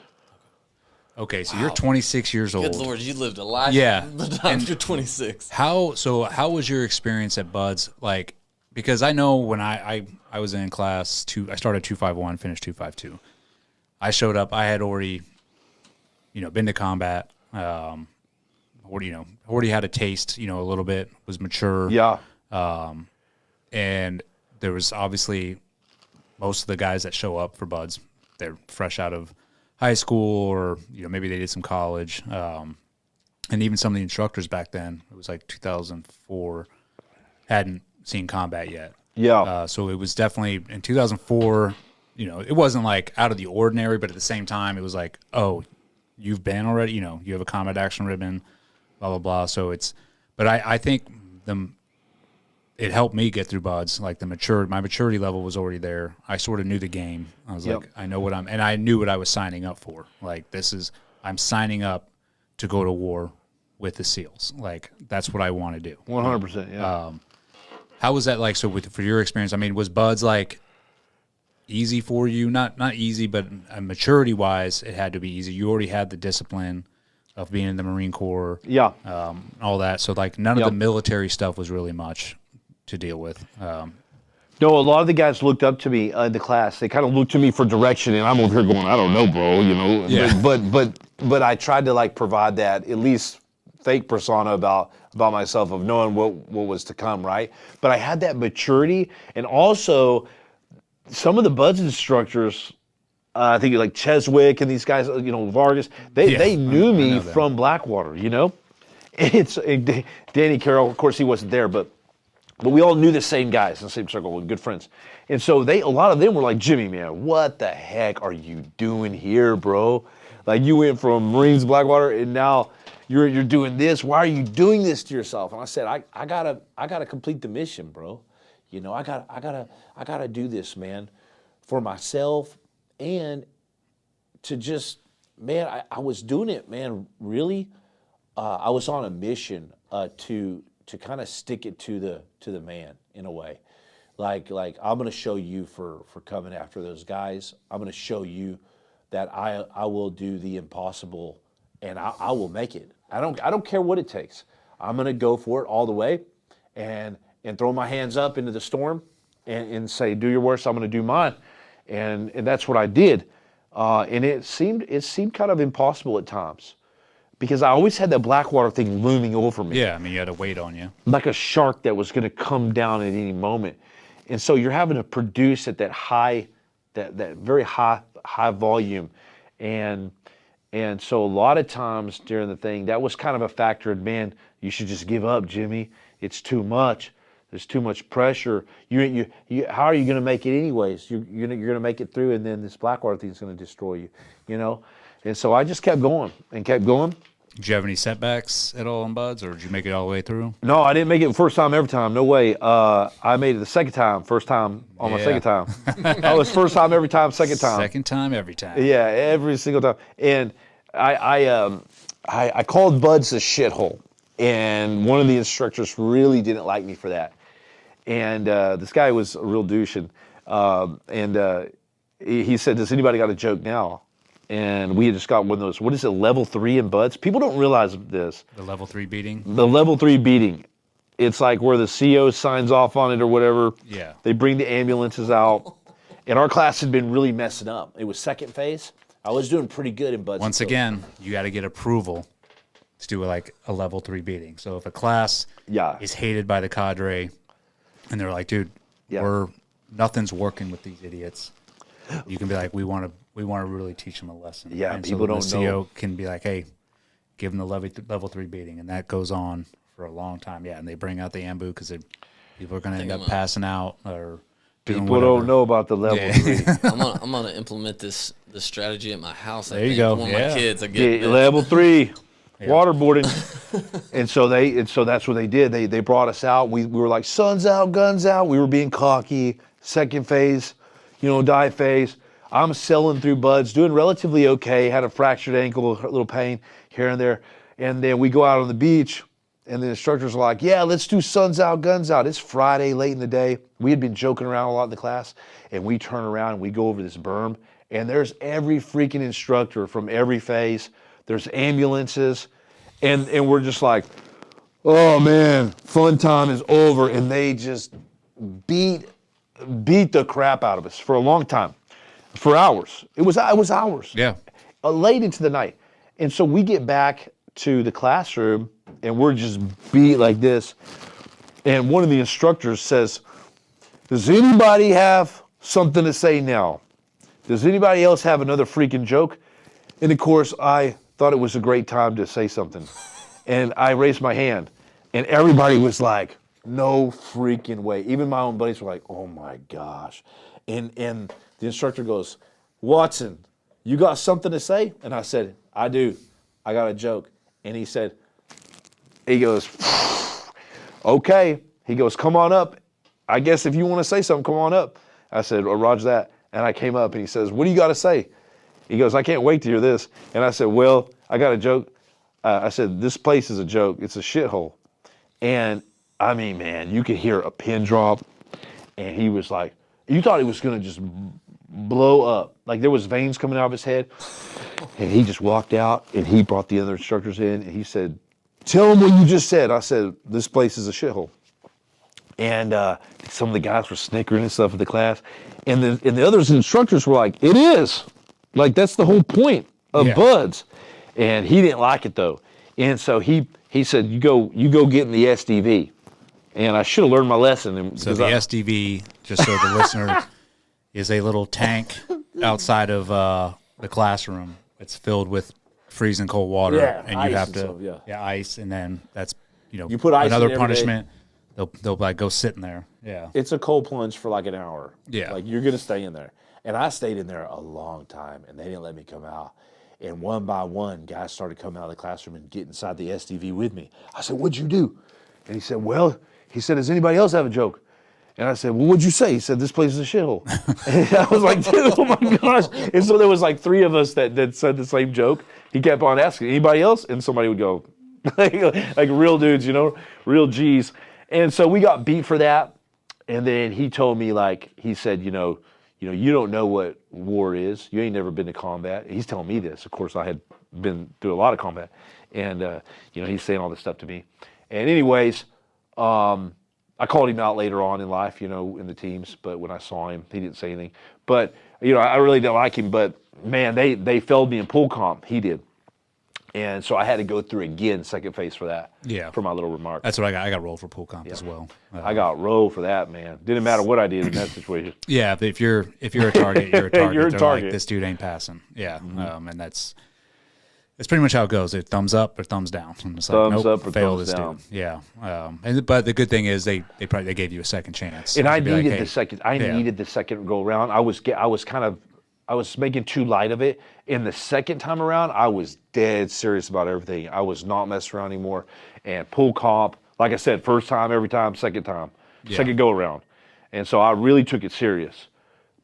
Okay, so you're 26 years old. Good Lord, you lived a life. Yeah. After 26. How was your experience at Buds like? Because I know when I was in class I started 251, finished 252. I showed up. I had already, been to combat. Already had a taste. A little bit, was mature. Yeah. And there was obviously most of the guys that show up for Buds, they're fresh out of high school or maybe they did some college. And even some of the instructors back then, it was like 2004, hadn't seen combat yet. Yeah. So it was definitely in 2004, it wasn't like out of the ordinary, but at the same time, it was like, oh, you've been already, you have a combat action ribbon, blah, blah, blah. So but I think it helped me get through Buds. Like my maturity level was already there. I sort of knew the game. I was like, I know and I knew what I was signing up for. Like I'm signing up to go to war with the SEALs. Like that's what I want to do. 100%. Yeah. How was that like? So for your experience, I mean, was Buds like easy for you? Not easy, but maturity wise, it had to be easy. You already had the discipline of being in the Marine Corps. Yeah. All that. So like none of the military stuff was really much to deal with. No, a lot of the guys looked up to me in the class. They kind of looked to me for direction, and I'm over here going, I don't know, bro, Yeah. But I tried to like provide that at least fake persona about myself of knowing what was to come, right? But I had that maturity, and also some of the Buds instructors, I think like Cheswick and these guys, Vargas, they knew me from Blackwater, and Danny Carroll, of course, he wasn't there, but we all knew the same guys in the same circle, we're good friends. And so a lot of them were like, Jimmy, man, what the heck are you doing here, bro? Like you went from Marines, Blackwater, and now you're doing this. Why are you doing this to yourself? And I said, I gotta complete the mission, bro. I gotta do this, man, for myself and to just, man, I was doing it, man, really. I was on a mission to kind of stick it to the man in a way. Like I'm going to show you for coming after those guys. I'm going to show you that I will do the impossible and I will make it. I don't care what it takes. I'm going to go for it all the way and throw my hands up into the storm and say, do your worst, I'm going to do mine. And that's what I did. And it seemed kind of impossible at times, because I always had that Blackwater thing looming over me. Yeah, I mean, you had a weight on you. Like a shark that was going to come down at any moment. And so you're having to produce at that high, that very high volume. And so a lot of times during the thing, that was kind of a factor of, man, you should just give up, Jimmy. It's too much. There's too much pressure. You how are you going to make it anyways? You're going to make it through, and then this Blackwater thing is going to destroy you, And so I just kept going and kept going. Did you have any setbacks at all in Buds, or did you make it all the way through? No, I didn't make it first time every time. No way. I made it the second time. First time on my second time. I was first time every time, second time. Second time every time. Yeah, every single time. And I called Buds a shithole, and one of the instructors really didn't like me for that. And this guy was a real douche, and he said, "Does anybody got a joke now?" And we had just got one of those, what is it, level 3 in Buds? People don't realize this. The level 3 beating? The level 3 beating. It's like where the CO signs off on it or whatever. Yeah. They bring the ambulances out. And our class had been really messing up. It was second phase. I was doing pretty good in Buds. Once again, you got to get approval to do like a level 3 beating. So if a class is hated by the cadre and they're like, dude, nothing's working with these idiots. you can be like, we want to really teach them a lesson. Yeah, and people so don't the CO know. can be like, hey, give them the level 3 beating, and that goes on for a long time. Yeah, and they bring out the ambu because people are going to end up passing out or doing People whatever. don't know about the level Yeah. 3. I'm gonna implement this strategy at my house. There you go. One of my Yeah. kids, I get Yeah, level 3 Yeah. waterboarding. and so that's what they did. They brought us out. We were like, sun's out, guns out. We were being cocky. Second phase, dive phase. I'm selling through buds, doing relatively okay. Had a fractured ankle, a little pain here and there. And then we go out on the beach, and the instructors are like, yeah, let's do sun's out, guns out. It's Friday, late in the day. We had been joking around a lot in the class, and we turn around and we go over this berm, and there's every freaking instructor from every phase. There's ambulances, and we're just like, oh man, fun time is over. And they just beat the crap out of us for a long time, for hours. It was hours. Yeah. Late into the night. And so we get back to the classroom, and we're just beat like this. And one of the instructors says, does anybody have something to say now? Does anybody else have another freaking joke? And of course, I thought it was a great time to say something. And I raised my hand, and everybody was like, no freaking way. Even my own buddies were like, oh my gosh. And the instructor goes, Watson, you got something to say? And I said, I do. I got a joke. And he goes, okay. He goes, come on up. I guess if you want to say something, come on up. I said, well, roger that. And I came up, and he says, what do you got to say? He goes, I can't wait to hear this. And I said, well, I got a joke. I said, this place is a joke. It's a shithole. And I mean, man, you could hear a pin drop. And he was like, you thought he was going to just blow up. Like there was veins coming out of his head. And he just walked out, and he brought the other instructors in, and he said, tell them what you just said. I said, this place is a shithole. And some of the guys were snickering and stuff at the class. And the other instructors were like, it is. Like, that's the whole point of buds. And he didn't like it, though. And so he said, you go get in the SDV. And I should have learned my lesson. So the SDV, just so the listener, is a little tank outside of the classroom. It's filled with freezing cold water, and you have to ice, and then that's you put ice another in punishment. They'll like go sit in there. Yeah, it's a cold plunge for like an hour. Yeah, like you're gonna stay in there, and I stayed in there a long time, and they didn't let me come out. And one by one, guys started coming out of the classroom and get inside the SDV with me. I said, "What'd you do?" And he said, "Well," he said, "Does anybody else have a joke?" And I said, well, what'd you say? He said, this place is a shithole. And I was like, dude, oh my gosh. And so there was like 3 of us that said the same joke. He kept on asking, anybody else? And somebody would go, like real dudes, real G's. And so we got beat for that. And then he told me, like, he said, you don't know what war is. You ain't never been to combat. He's telling me this. Of course, I had been through a lot of combat. And, he's saying all this stuff to me. And anyways, I called him out later on in life, in the teams, but when I saw him, he didn't say anything. But, I really didn't like him, but man, they failed me in pool comp. He did. And so I had to go through again, second phase for that. Yeah. For my little remark. That's what I got. I got rolled for pool comp as well. I got rolled for that, man. Didn't matter what I did in that situation. Yeah, but if you're a target, you're a target. You're a They're target. Like, this dude ain't passing. Yeah, and that's pretty much how it goes. It's thumbs up or thumbs down. And it's like, Thumbs nope, up or fail thumbs this down. dude. Yeah, but the good thing is they gave you a second chance. And I To be like, needed hey, the second. I needed the second go around. I was making too light of it. And the second time around, I was dead serious about everything. I was not messing around anymore. And pool comp, like I said, first time, every time, second time, second go around. And so I really took it serious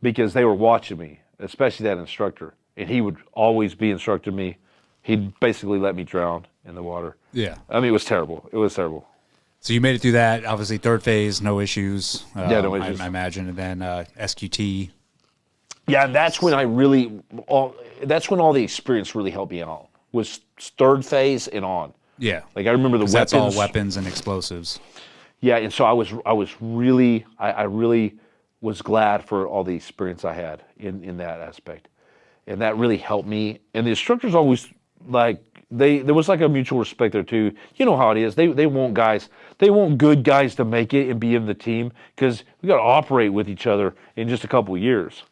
because they were watching me, especially that instructor. And he would always be instructing me. He'd basically let me drown in the water. Yeah. I mean, it was terrible. It was terrible. So you made it through that. Obviously, third phase, no issues. No issues. I imagine. And then SQT. Yeah, and that's when that's when all the experience really helped me out, was third phase and on. Yeah. Like I remember the weapons. That's all weapons and explosives. Yeah, and so I really was glad for all the experience I had in that aspect. And that really helped me. And the instructors always, like, there was like a mutual respect there too. You know how it is. They want good guys to make it and be in the team because we got to operate with each other in just a couple of years.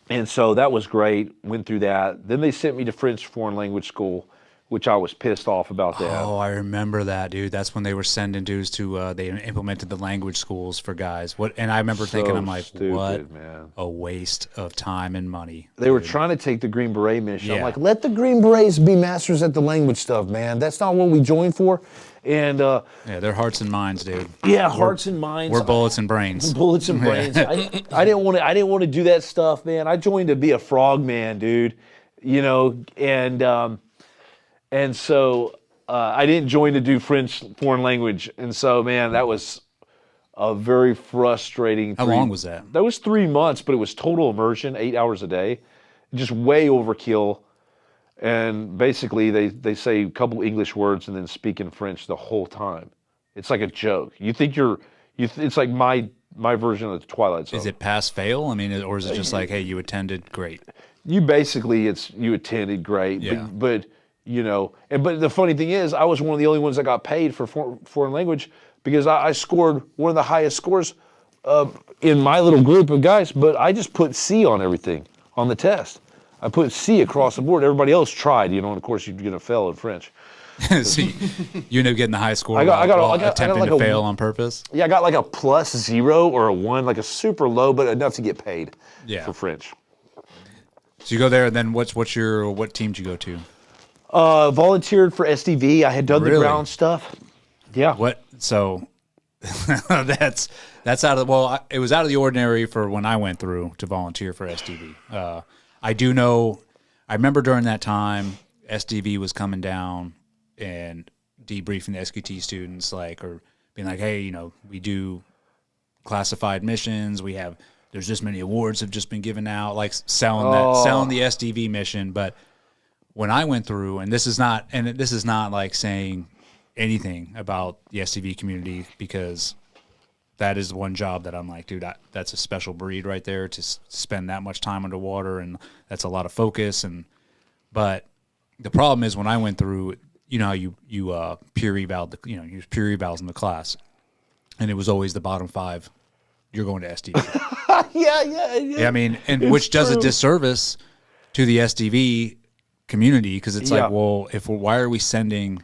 And so that was great. Went through that. Then they sent me to French foreign language school, which I was pissed off about that. Oh, I remember that, dude. That's when they were sending dudes to. They implemented the language schools for guys. What? And I remember thinking, I'm like, stupid, what man. a waste of time and money. They were trying to take the Green Beret mission. I'm Yeah. like, let the Green Berets be masters at the language stuff, man. That's not what we joined for. And Yeah, their hearts and minds, dude. yeah, hearts and minds. We're bullets and brains. Bullets and brains. I didn't want to. I didn't want to do that stuff, man. I joined to be a frogman, dude. You know, and so I didn't join to do French foreign language. And so, man, that was a very frustrating. How long was that? That was 3 months, but it was total immersion, 8 hours a day, just way overkill. And basically, they say a couple English words and then speak in French the whole time. It's like a joke. You think it's like my version of the Twilight Zone. Is it pass fail? I mean, or is it just like, hey, you attended, great? You basically, you attended, great. Yeah. But you know, but the funny thing is, I was one of the only ones that got paid for foreign language because I scored one of the highest scores in my little group of guys. But I just put C on everything on the test. I put C across the board. Everybody else tried, you know, and of course you're gonna fail in French. So you end up getting the high score I got while like attempting to fail on purpose. Yeah, I got like a +0 or a 1, like a super low, but enough to get paid for French. So you go there, and then what team did you go to? Volunteered for SDV. I had done the Really? ground stuff. Yeah. What? So that's out of it was out of the ordinary for when I went through to volunteer for SDV. I do know. I remember during that time, SDV was coming down and debriefing the SQT students, like, or being like, hey, you know, we do classified missions. There's this many awards have just been given out, like selling the SDV mission. But when I went through, and this is not like saying anything about the SDV community, because that is one job that I'm like, dude, that's a special breed right there to spend that much time underwater, and that's a lot of focus. But the problem is when I went through, you know how you peer eval, you peer evals in the class, and it was always the bottom 5. You're going to SDV. Yeah. I mean, and which does a disservice to the SDV community, because it's like, well, why are we sending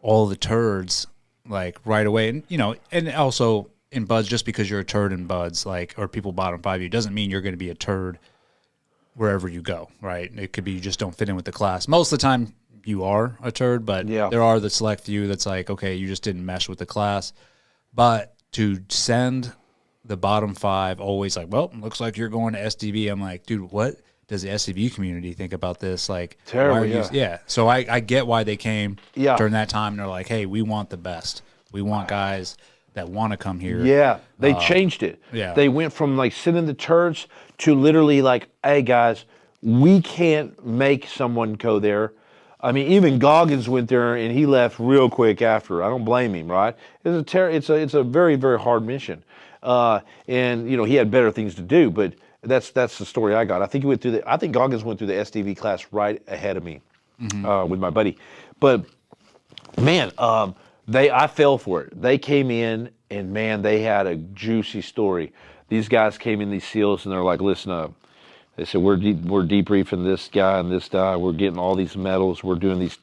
all the turds like right away? And you know, and also in buds, just because you're a turd in buds, like, or people bottom 5 you, doesn't mean you're going to be a turd wherever you go, right? It could be you just don't fit in with the class. Most of the time you are a turd, but there are the select few that's like, okay, you just didn't mesh with the class. But to send the bottom 5 always like, well, looks like you're going to SDV. I'm like, dude, what does the SDV community think about this? Like, terrible. So I get why they came during that time, and they're like, hey, we want the best. We want guys that want to come here. Yeah, they changed it. Yeah. They went from like sending the turds to literally like, hey guys, we can't make someone go there. I mean, even Goggins went there and he left real quick after. I don't blame him, right? It's a very, very hard mission. And you know, he had better things to do, but that's the story I got. I think Goggins went through the SDV class right ahead of me with my buddy. But man, I fell for it. They came in and man, they had a juicy story. These guys came in, these SEALs, and they're like, listen up. They said, we're debriefing this guy and this guy. We're getting all these medals. We're doing these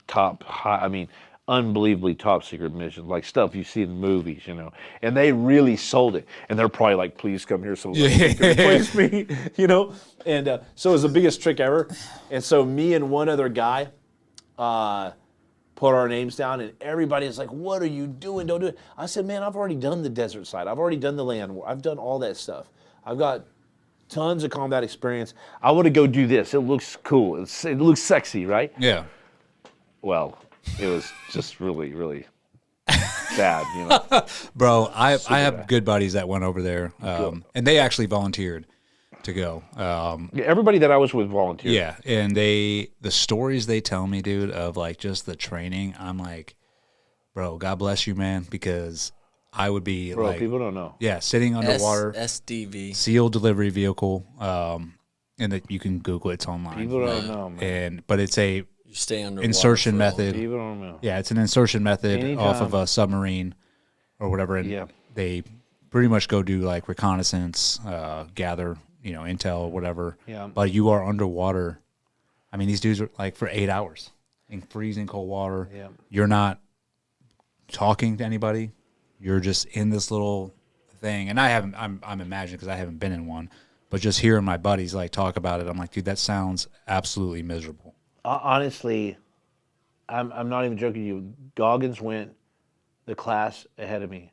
unbelievably top secret missions, like stuff you see in movies, you know. And they really sold it. And they're probably like, please come here so you can replace me, you know. And so it was the biggest trick ever. And so me and one other guy put our names down, and everybody's like, what are you doing? Don't do it. I said, man, I've already done the desert side. I've already done the land war. I've done all that stuff. I've got tons of combat experience. I want to go do this. It looks cool. It looks sexy, right? Yeah. Well, it was just really, really sad, you know. Bro, I have good buddies that went over there, and they actually volunteered to go. Everybody that I was with volunteered. Yeah, and the stories they tell me, dude, of like just the training, I'm like, bro, God bless you, man, because I would be like, people don't know. Yeah, sitting underwater, SDV, sealed delivery vehicle, and that you can Google it, it's online. People don't know, man. But it's a you stay under insertion method. People don't know. Yeah, it's an insertion method Anytime. off of a submarine or whatever. And they pretty much go do like reconnaissance, gather intel or whatever. Yeah. But you are underwater. I mean, these dudes are like for 8 hours in freezing cold water. Yeah. You're not talking to anybody. You're just in this little thing. And I'm imagining because I haven't been in one, but just hearing my buddies like talk about it, I'm like, dude, that sounds absolutely miserable. Honestly, I'm not even joking you. Goggins went the class ahead of me.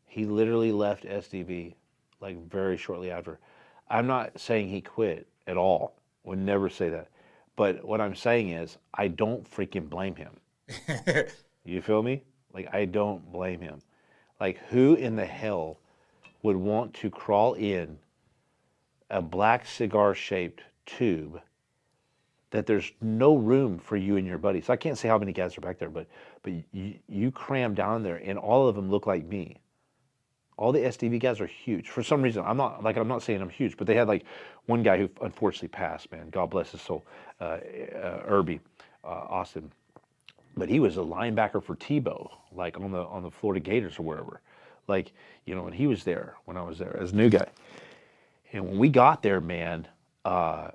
He literally left SDV like very shortly after. I'm not saying he quit at all. Would never say that. But what I'm saying is I don't freaking blame him. You feel me? Like, I don't blame him. Like, who in the hell would want to crawl in a black cigar-shaped tube that there's no room for you and your buddies? I can't say how many guys are back there, but you cram down there, and all of them look like me. All the SDV guys are huge. For some reason, I'm not saying I'm huge, but they had like one guy who unfortunately passed, man. God bless his soul, Irby, Austin. But he was a linebacker for Tebow, like on the Florida Gators or wherever. Like, and he was there when I was there as a new guy. And when we got there, man, I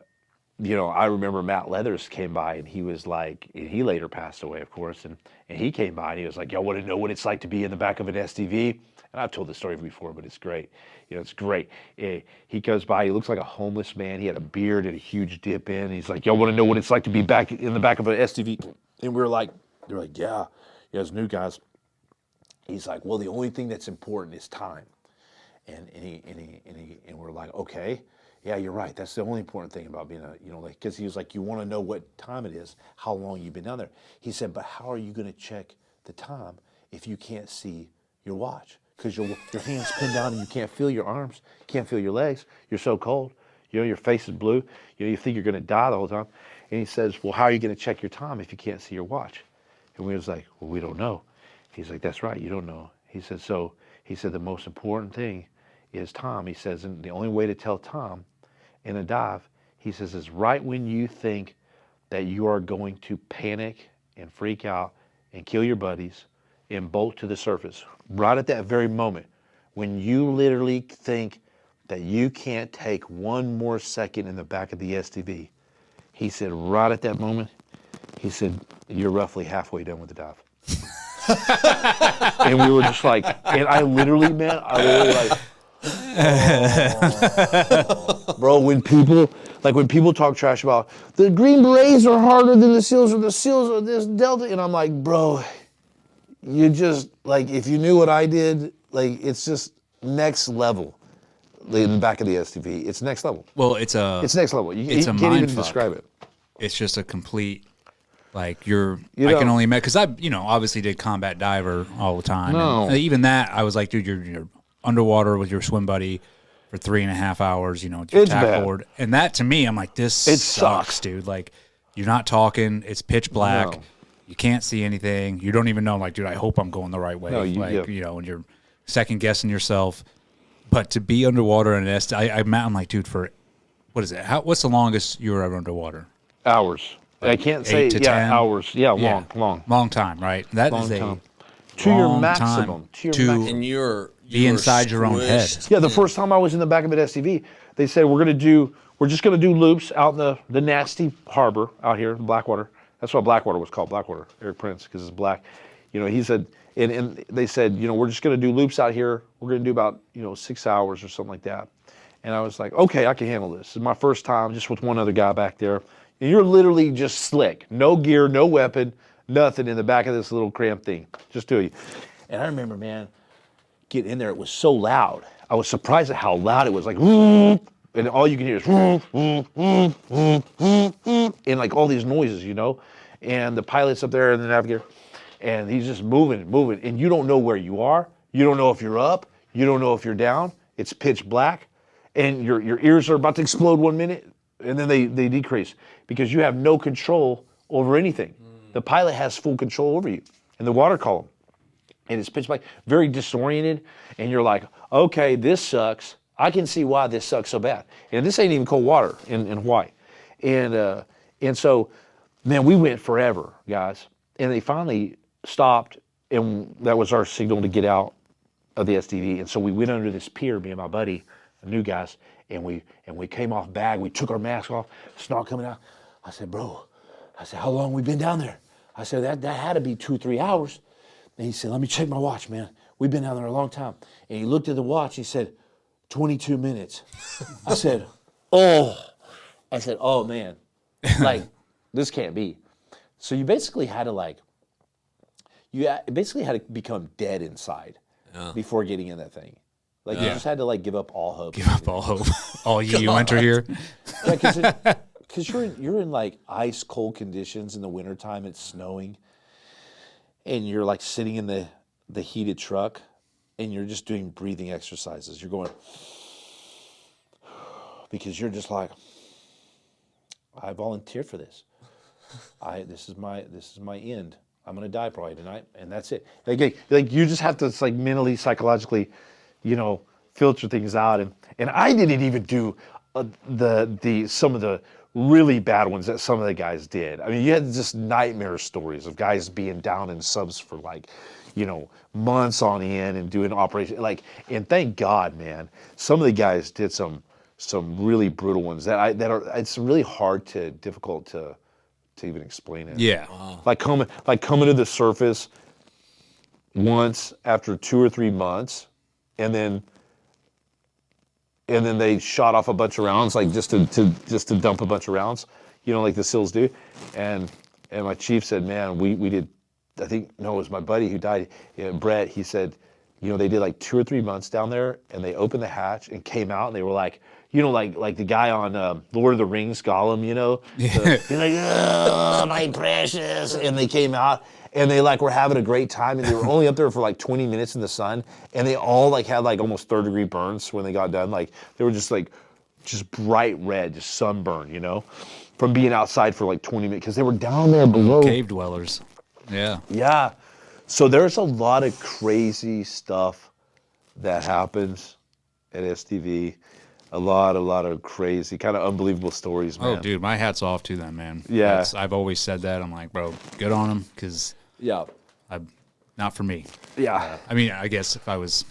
remember Matt Leathers came by, and he was like, and he later passed away, of course, and he came by and he was like, y'all want to know what it's like to be in the back of an SDV? And I've told this story before, but it's great. It's great. He goes by, he looks like a homeless man. He had a beard and a huge dip in. He's like, y'all want to know what it's like to be back in the back of an SDV? And they're like, yeah, as new guys. He's like, well, the only thing that's important is time. And we're like, okay, yeah, you're right. That's the only important thing about being because he was like, you want to know what time it is, how long you've been down there. He said, but how are you going to check the time if you can't see your watch? Because your hand's pinned down and you can't feel your arms, can't feel your legs. You're so cold. Your face is blue. You think you're going to die the whole time. And he says, well, how are you going to check your time if you can't see your watch? And we was like, well, we don't know. He's like, that's right, you don't know. He said, the most important thing is time. He says, and the only way to tell time in a dive, he says, is right when you think that you are going to panic and freak out and kill your buddies and bolt to the surface. Right at that very moment, when you literally think that you can't take one more second in the back of the SDV, he said, right at that moment, he said, you're roughly halfway done with the dive. And we were just like, and I literally like, oh. Bro, when people talk trash about the Green Berets are harder than the SEALs or the SEALs are this Delta, and I'm like, bro, you just, like, if you knew what I did, like, it's just next level. In the back of the SDV, it's next level. Well, it's next level. You can't even describe it. It's just a complete, like, I know, can only imagine, because I, obviously did combat diver all the time. No. And even that, I was like, dude, you're underwater with your swim buddy for 3.5 hours, with your It's tack bad. board. And that, to me, I'm like, this sucks, dude. Like, you're not talking. It's pitch black. No. You can't see anything. You don't even know, like, dude, I hope I'm going the right way. No, and you're second guessing yourself. But to be underwater in an I'm like, dude, for what is it? What's the longest you were ever underwater? Hours. I can't say, 8 to 10? hours. Yeah, long time, right? That long is time. a To your long maximum. time To your to maximum. And you're be inside your own head. squished. Yeah, the first time I was in the back of an SDV, they said we're just gonna do loops out in the nasty harbor out here, Blackwater. That's why Blackwater was called Blackwater, Eric Prince, because it's black. He said, and they said, we're just gonna do loops out here. We're gonna do about 6 hours or something like that. And I was like, okay, I can handle this. This is my first time, just with one other guy back there. And you're literally just slick, no gear, no weapon, nothing in the back of this little cramped thing, just to you. And I remember, man, getting in there, it was so loud. I was surprised at how loud it was, like, and all you can hear is, and like all these noises, and the pilot's up there and the navigator, and he's just moving, and you don't know where you are. You don't know if you're up. You don't know if you're down. It's pitch black, and your ears are about to explode 1 minute, and then they decrease because you have no control over anything. The pilot has full control over you, and the water column. And it's pitch black, very disoriented, and you're like, okay, this sucks. I can see why this sucks so bad. And this ain't even cold water in Hawaii. And so, man, we went forever, guys. And they finally stopped, and that was our signal to get out of the SDV. And so we went under this pier, me and my buddy, the new guys, and we came off bag. We took our mask off, snot coming out. I said, bro, how long we been down there? I said, that had to be 2 or 3 hours. And he said, let me check my watch, man. We've been down there a long time. And he looked at the watch. He said, 22 minutes. I said, oh. I said, oh, man. Like, this can't be. So you basically had to basically had to become dead inside before getting in that thing. Like, you just had to, like, give up all hope. Give up all hope. All you enter here. Yeah, because you're in, like, ice cold conditions in the wintertime. It's snowing. And you're, like, sitting in the heated truck, and you're just doing breathing exercises. You're going, because you're just like, I volunteered for this. This is my end. I'm gonna die probably tonight, and that's it. Like you just have to, it's like mentally, psychologically, filter things out. And I didn't even do some of the really bad ones that some of the guys did. I mean, you had just nightmare stories of guys being down in subs for like, months on end and doing operations. Like, and thank God, man, some of the guys did some really brutal ones it's really difficult to even explain it. Yeah. Wow. Like coming to the surface once after 2 or 3 months, and then they shot off a bunch of rounds, like just to dump a bunch of rounds, like the SEALs do. And my chief said, man, we did, I think, no, it was my buddy who died, Brett. He said, they did like 2 or 3 months down there, and they opened the hatch and came out, and they were like, like the guy on Lord of the Rings, Gollum, they're like, oh, my precious, and they came out, and they like were having a great time, and they were only up there for like 20 minutes in the sun, and they all like had like almost 3rd-degree burns when they got done. Like they were just bright red, just sunburn, from being outside for like 20 minutes, because they were down there below. Cave dwellers. Yeah. Yeah. So there's a lot of crazy stuff that happens at STV. A lot of crazy, kind of unbelievable stories, man. Oh, dude, my hat's off to them, man. Yeah. I've always said that. I'm like, bro, good on them, because Yeah. not for me. Yeah. I mean, I guess if I was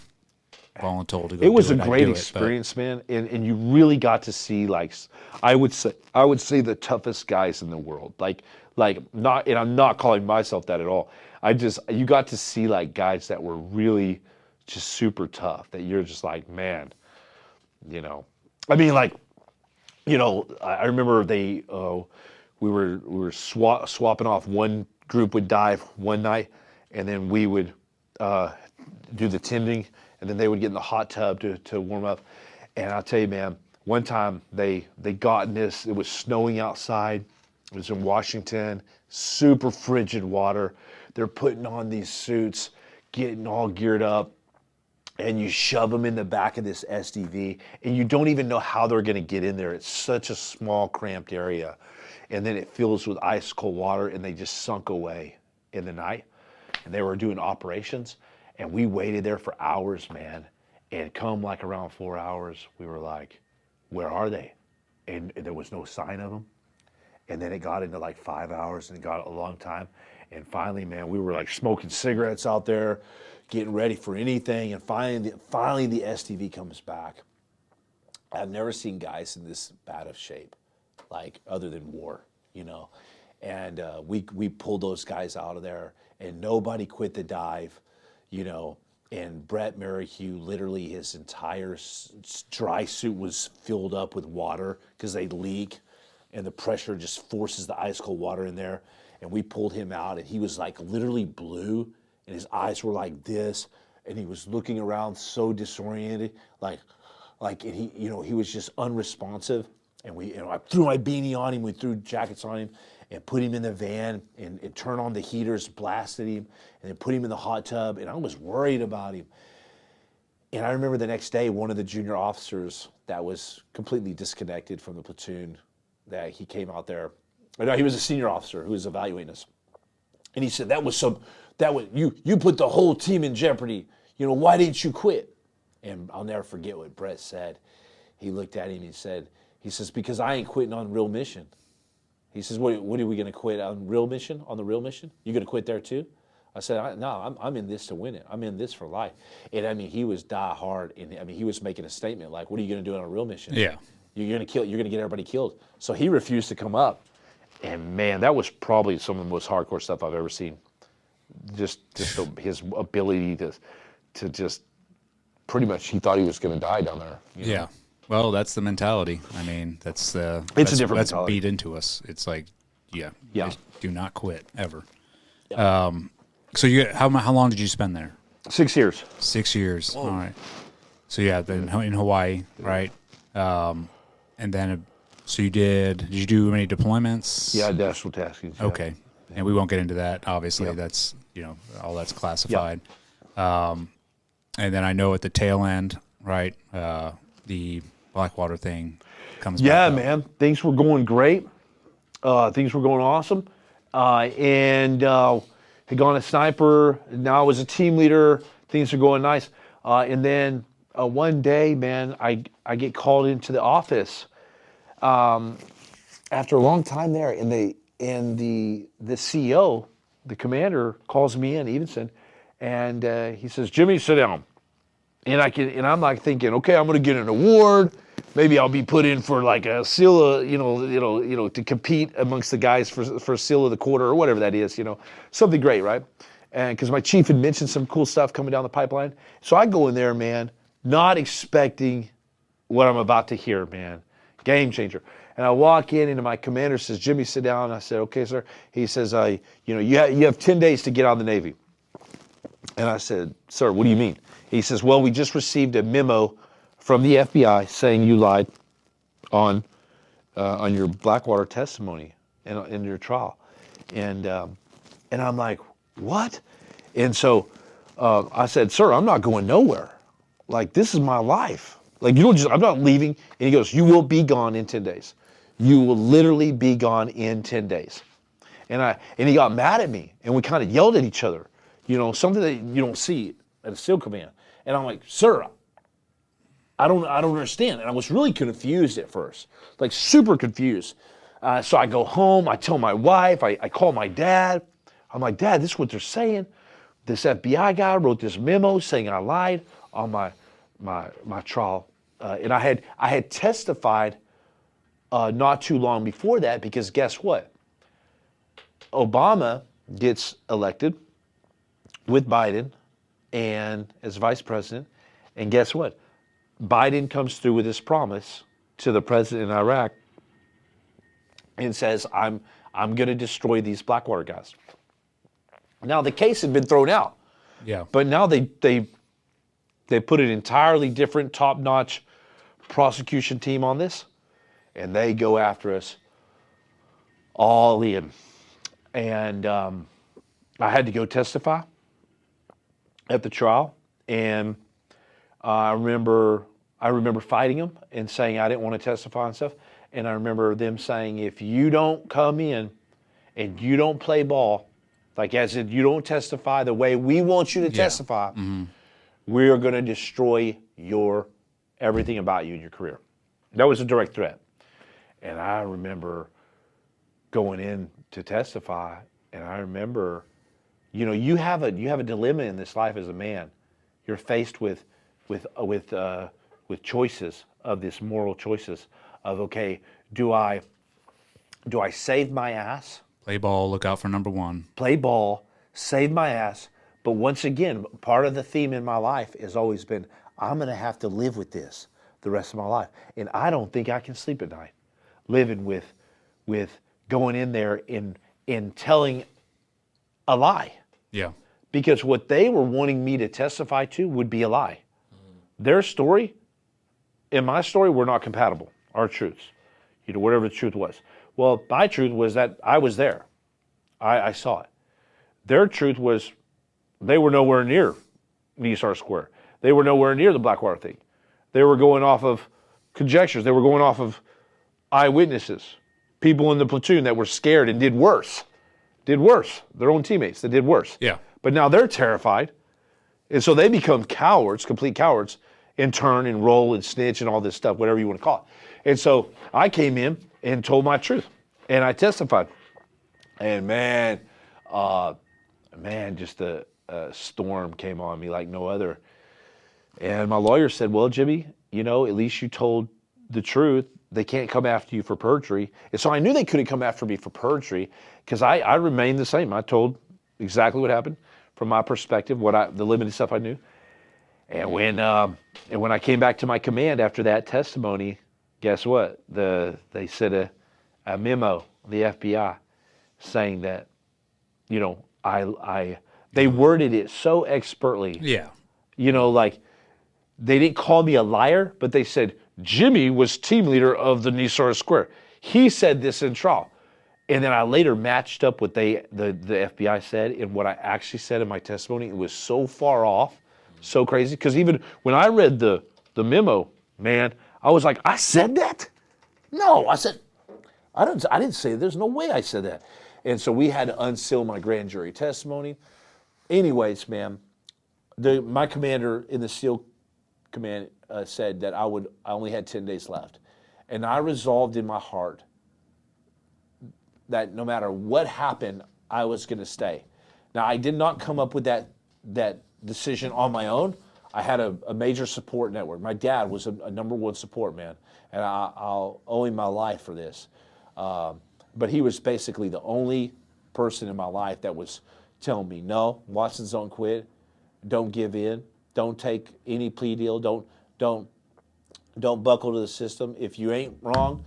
voluntold to go It was do a I'd great do it, experience, man. And you really got to see, like, I would say the toughest guys in the world. Like not, and I'm not calling myself that at all. You got to see like guys that were really just super tough, that you're just like, man, I mean, like, I remember we were swapping off. One group would dive one night, and then we would do the tending, and then they would get in the hot tub to warm up. And I'll tell you, man, one time they got in this. It was snowing outside. It was in Washington, super frigid water. They're putting on these suits, getting all geared up, and you shove them in the back of this SDV, and you don't even know how they're going to get in there. It's such a small, cramped area. And then it fills with ice cold water, and they just sunk away in the night. And they were doing operations, and we waited there for hours, man. And come like around 4 hours, we were like, where are they? And there was no sign of them. And then it got into like 5 hours, and it got a long time. And finally, man, we were like smoking cigarettes out there, getting ready for anything. And finally the STV comes back. I've never seen guys in this bad of shape, like other than war, And we pulled those guys out of there, and nobody quit the dive, And Brett Merrihew, literally his entire dry suit was filled up with water because they leak, and the pressure just forces the ice cold water in there. And we pulled him out, and he was like literally blue, and his eyes were like this, and he was looking around so disoriented, like and he was just unresponsive. And I threw my beanie on him, we threw jackets on him, and put him in the van, and turned on the heaters, blasted him, and then put him in the hot tub. And I was worried about him. And I remember the next day, one of the junior officers that was completely disconnected from the platoon, that he came out there. No, he was a senior officer who was evaluating us. And he said, you put the whole team in jeopardy. Why didn't you quit? And I'll never forget what Brett said. He looked at him and he says, because I ain't quitting on real mission. He says, what are we going to quit on real mission? On the real mission? You going to quit there too? I said, no, I'm in this to win it. I'm in this for life. And I mean, he was die hard. And I mean, he was making a statement like, what are you going to do on a real mission? Yeah. You're going to kill, you're going to get everybody killed. So he refused to come up. And man, that was probably some of the most hardcore stuff I've ever seen. Just his ability to just pretty much, he thought he was going to die down there. You know? Yeah. Well, that's the mentality. I mean, it's a different that's mentality. beat into us. It's like, yeah. Just do not quit ever. Yeah. So how long did you spend there? 6 years. 6 years. All right. So yeah, then in Hawaii, right? And then, so did you do any deployments? Yeah, national tasking. Yeah. Okay. And we won't get into that. Obviously, Yep. that's, all that's classified. And then I know at the tail end, right, the Blackwater thing comes back Yeah, up. man. Things were going great. Things were going awesome. And had gone a sniper. Now I was a team leader. Things are going nice. And then one day, man, I get called into the office after a long time there, and the CEO, the commander, calls me in, Evenson, and he says, "Jimmy, sit down." And I'm like thinking, okay, I'm going to get an award. Maybe I'll be put in for like a SEAL, to compete amongst the guys for SEAL of the quarter or whatever that is, something great, right? And because my chief had mentioned some cool stuff coming down the pipeline. So I go in there, man, not expecting what I'm about to hear, man. Game changer. And I walk in, and my commander says, "Jimmy, sit down." I said, "Okay, sir." He says, you have 10 days to get out of the Navy. And I said, "Sir, what do you mean?" He says, "Well, we just received a memo from the FBI saying you lied on your Blackwater testimony in your trial." And I'm like, "What?" And so I said, "Sir, I'm not going nowhere. Like, this is my life. Like, I'm not leaving." And he goes, "You will be gone in 10 days. You will literally be gone in 10 days. And he got mad at me, and we kind of yelled at each other, something that you don't see at a SEAL command. And I'm like, "Sir, I don't understand." And I was really confused at first, like super confused. So I go home, I tell my wife, I call my dad. I'm like, "Dad, this is what they're saying. This FBI guy wrote this memo saying I lied on my trial." And I had testified not too long before that, because guess what? Obama gets elected with Biden and as vice president, and guess what? Biden comes through with his promise to the president in Iraq and says, I'm going to destroy these Blackwater guys. Now, the case had been thrown out. Yeah. But now they put an entirely different top-notch prosecution team on this, and they go after us all in. And I had to go testify at the trial, and I remember fighting them and saying I didn't want to testify and stuff. And I remember them saying, "If you don't come in and you don't play ball, like as in you don't testify the way we want you to testify, we are going to destroy everything about you in your career." That was a direct threat. And I remember going in to testify, and I remember, you have a dilemma in this life as a man. You're faced with choices, of this moral choices of, okay, do I save my ass? Play ball, look out for number one. Play ball, save my ass. But once again, part of the theme in my life has always been, I'm going to have to live with this the rest of my life. And I don't think I can sleep at night living with going in there and telling a lie. Yeah. Because what they were wanting me to testify to would be a lie. Their story and my story were not compatible, our truths, whatever the truth was. Well, my truth was that I was there. I saw it. Their truth was they were nowhere near Nisar Square. They were nowhere near the Blackwater thing. They were going off of conjectures. They were going off of eyewitnesses, people in the platoon that were scared and did worse, their own teammates that did worse. Yeah. But now they're terrified. And so they become cowards, complete cowards, and turn and roll and snitch and all this stuff, whatever you want to call it. And so I came in and told my truth, and I testified. And man, man, just a storm came on me like no other. And my lawyer said, well, Jimmy, at least you told the truth. They can't come after you for perjury. And so I knew they couldn't come after me for perjury because I remained the same. I told exactly what happened from my perspective, the limited stuff I knew. And when I came back to my command after that testimony, guess what? They sent a memo, the FBI, saying that, they worded it so expertly. Yeah. Like they didn't call me a liar, but they said, Jimmy was team leader of the Nisara Square. He said this in trial. And then I later matched up what the FBI said and what I actually said in my testimony. It was so far off, so crazy. Because even when I read the memo, man, I was like, I said that? No, I didn't say that. There's no way I said that. And so we had to unseal my grand jury testimony. Anyways, man, my commander in the SEAL command said that I only had 10 days left. And I resolved in my heart that no matter what happened, I was going to stay. Now, I did not come up with that decision on my own. I had a major support network. My dad was a number one support man, and I'll owe him my life for this. But he was basically the only person in my life that was telling me, no, Watsons don't quit, don't give in, don't take any plea deal, don't buckle to the system. If you ain't wrong,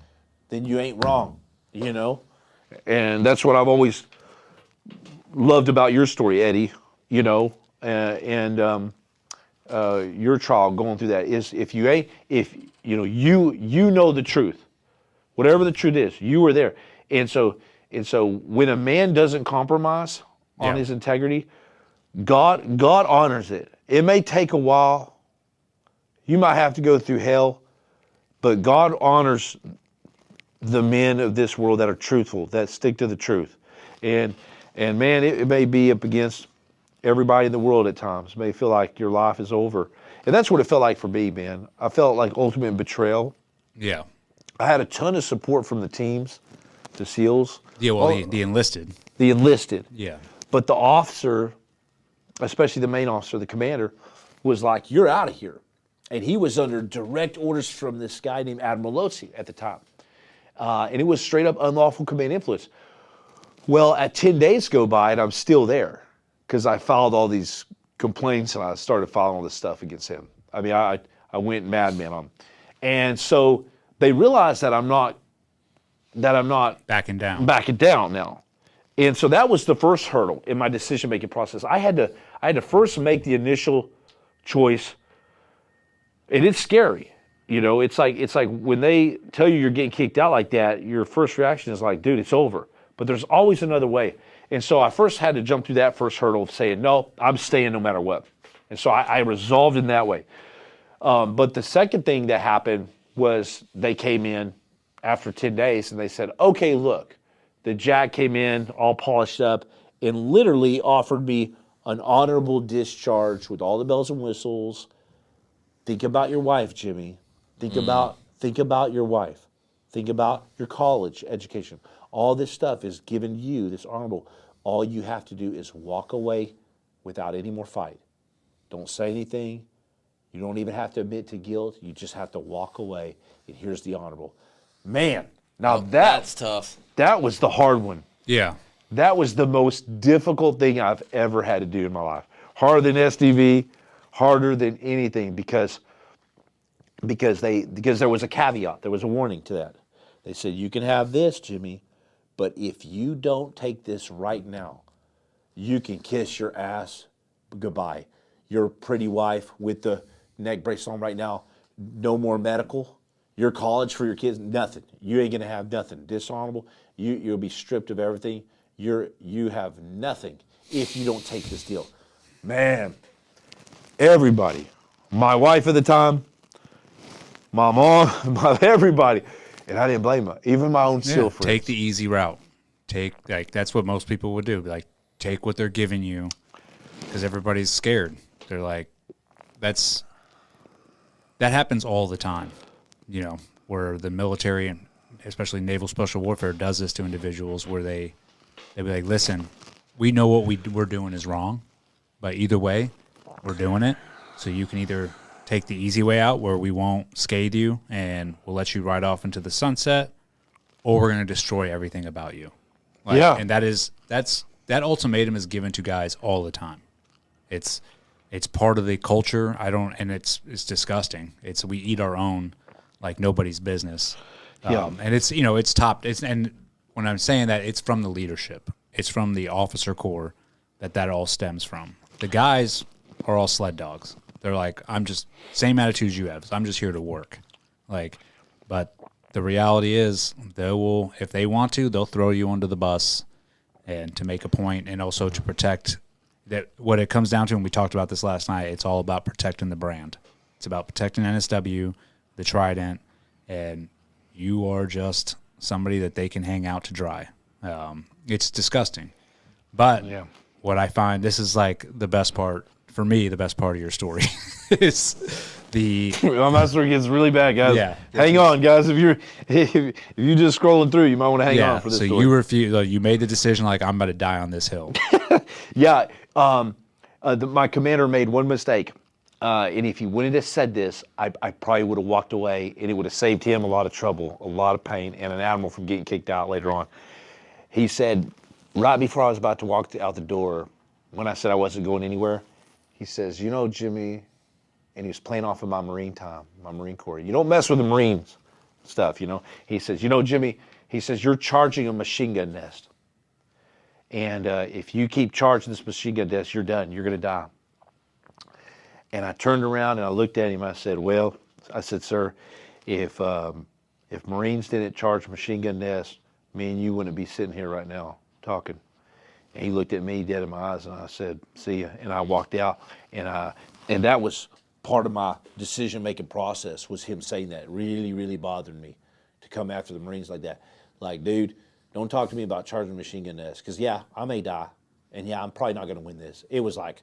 then you ain't wrong, And that's what I've always loved about your story, Eddie, your trial going through that is if you know the truth, whatever the truth is, you were there. And so when a man doesn't compromise on his integrity, God honors it. It may take a while. You might have to go through hell, but God honors the men of this world that are truthful, that stick to the truth. And man, it may be up against everybody in the world at times. It may feel like your life is over. And that's what it felt like for me, man. I felt like ultimate betrayal. Yeah. I had a ton of support from the teams, the SEALs. Yeah, well, the enlisted. The enlisted. Yeah. But the officer, especially the main officer, the commander, was like, you're out of here. And he was under direct orders from this guy named Admiral Lotzi at the time. And it was straight up unlawful command influence. Well, 10 days go by and I'm still there because I filed all these complaints and I started filing all this stuff against him. I mean, I went madman on him. And so they realized that I'm not Backing down now. And so that was the first hurdle in my decision-making process. I had to first make the initial choice. And it's scary. It's like when they tell you you're getting kicked out like that, your first reaction is like, dude, it's over. But there's always another way. And so I first had to jump through that first hurdle of saying, no, I'm staying no matter what. And so I resolved in that way. But the second thing that happened was they came in after 10 days and they said, okay, look, the JAG came in all polished up and literally offered me an honorable discharge with all the bells and whistles. Think about your wife, Jimmy. Think about your wife. Think about your college education. All this stuff is given you, this honorable. All you have to do is walk away without any more fight. Don't say anything. You don't even have to admit to guilt. You just have to walk away, and here's the honorable. Man, now that's tough. That was the hard one. Yeah. That was the most difficult thing I've ever had to do in my life. Harder than SDV, harder than anything because there was a caveat, there was a warning to that. They said, you can have this, Jimmy, but if you don't take this right now, you can kiss your ass goodbye. Your pretty wife with the neck brace on right now, no more medical. Your college for your kids, nothing. You ain't gonna have nothing. Dishonorable. You'll be stripped of everything. You have nothing if you don't take this deal. Man, everybody, my wife at the time, my mom, everybody, and I didn't blame her. Even my own SEAL friends. Take the easy route. That's what most people would do. Like, take what they're giving you, because everybody's scared. They're like, that happens all the time. Where the military and especially naval special warfare does this to individuals where they be like, listen, we know what we're doing is wrong, but either way, we're doing it. So you can either take the easy way out where we won't scathe you and we'll let you ride off into the sunset, or we're going to destroy everything about you. And that ultimatum is given to guys all the time. It's part of the culture. It's disgusting. We eat our own like nobody's business. And it's top. And when I'm saying that, it's from the leadership. It's from the officer corps that all stems from. The guys are all sled dogs. They're like, I'm just same attitudes you have. So I'm just here to work. But the reality is, if they want to, they'll throw you under the bus, and to make a point, and also to protect. That what it comes down to, and we talked about this last night. It's all about protecting the brand. It's about protecting NSW, the Trident, and you are just somebody that they can hang out to dry. It's disgusting, but what I find, this is like the best part for me. The best part of your story is the. Well, my story gets really bad, guys. Yeah. Hang on, guys. If you just scrolling through, you might want to hang on for this. So story. you refuse. You made the decision, like, I'm about to die on this hill. Yeah. My commander made one mistake, and if he wouldn't have said this, I probably would have walked away, and it would have saved him a lot of trouble, a lot of pain, and an animal from getting kicked out later on. He said, right before I was about to walk out the door, when I said I wasn't going anywhere, he says, Jimmy, and he was playing off of my Marine time, my Marine Corps. You don't mess with the Marines stuff, He says, Jimmy, he says, you're charging a machine gun nest. And if you keep charging this machine gun nest, you're done. You're going to die. And I turned around and I looked at him. I said, sir, if Marines didn't charge machine gun nests, me and you wouldn't be sitting here right now talking. And he looked at me dead in my eyes, and I said, see ya. And I walked out. And that was part of my decision-making process, was him saying that. It really, really bothered me to come after the Marines like that. Like, dude, don't talk to me about charging machine gun nests, because, I may die, and, I'm probably not going to win this. It was like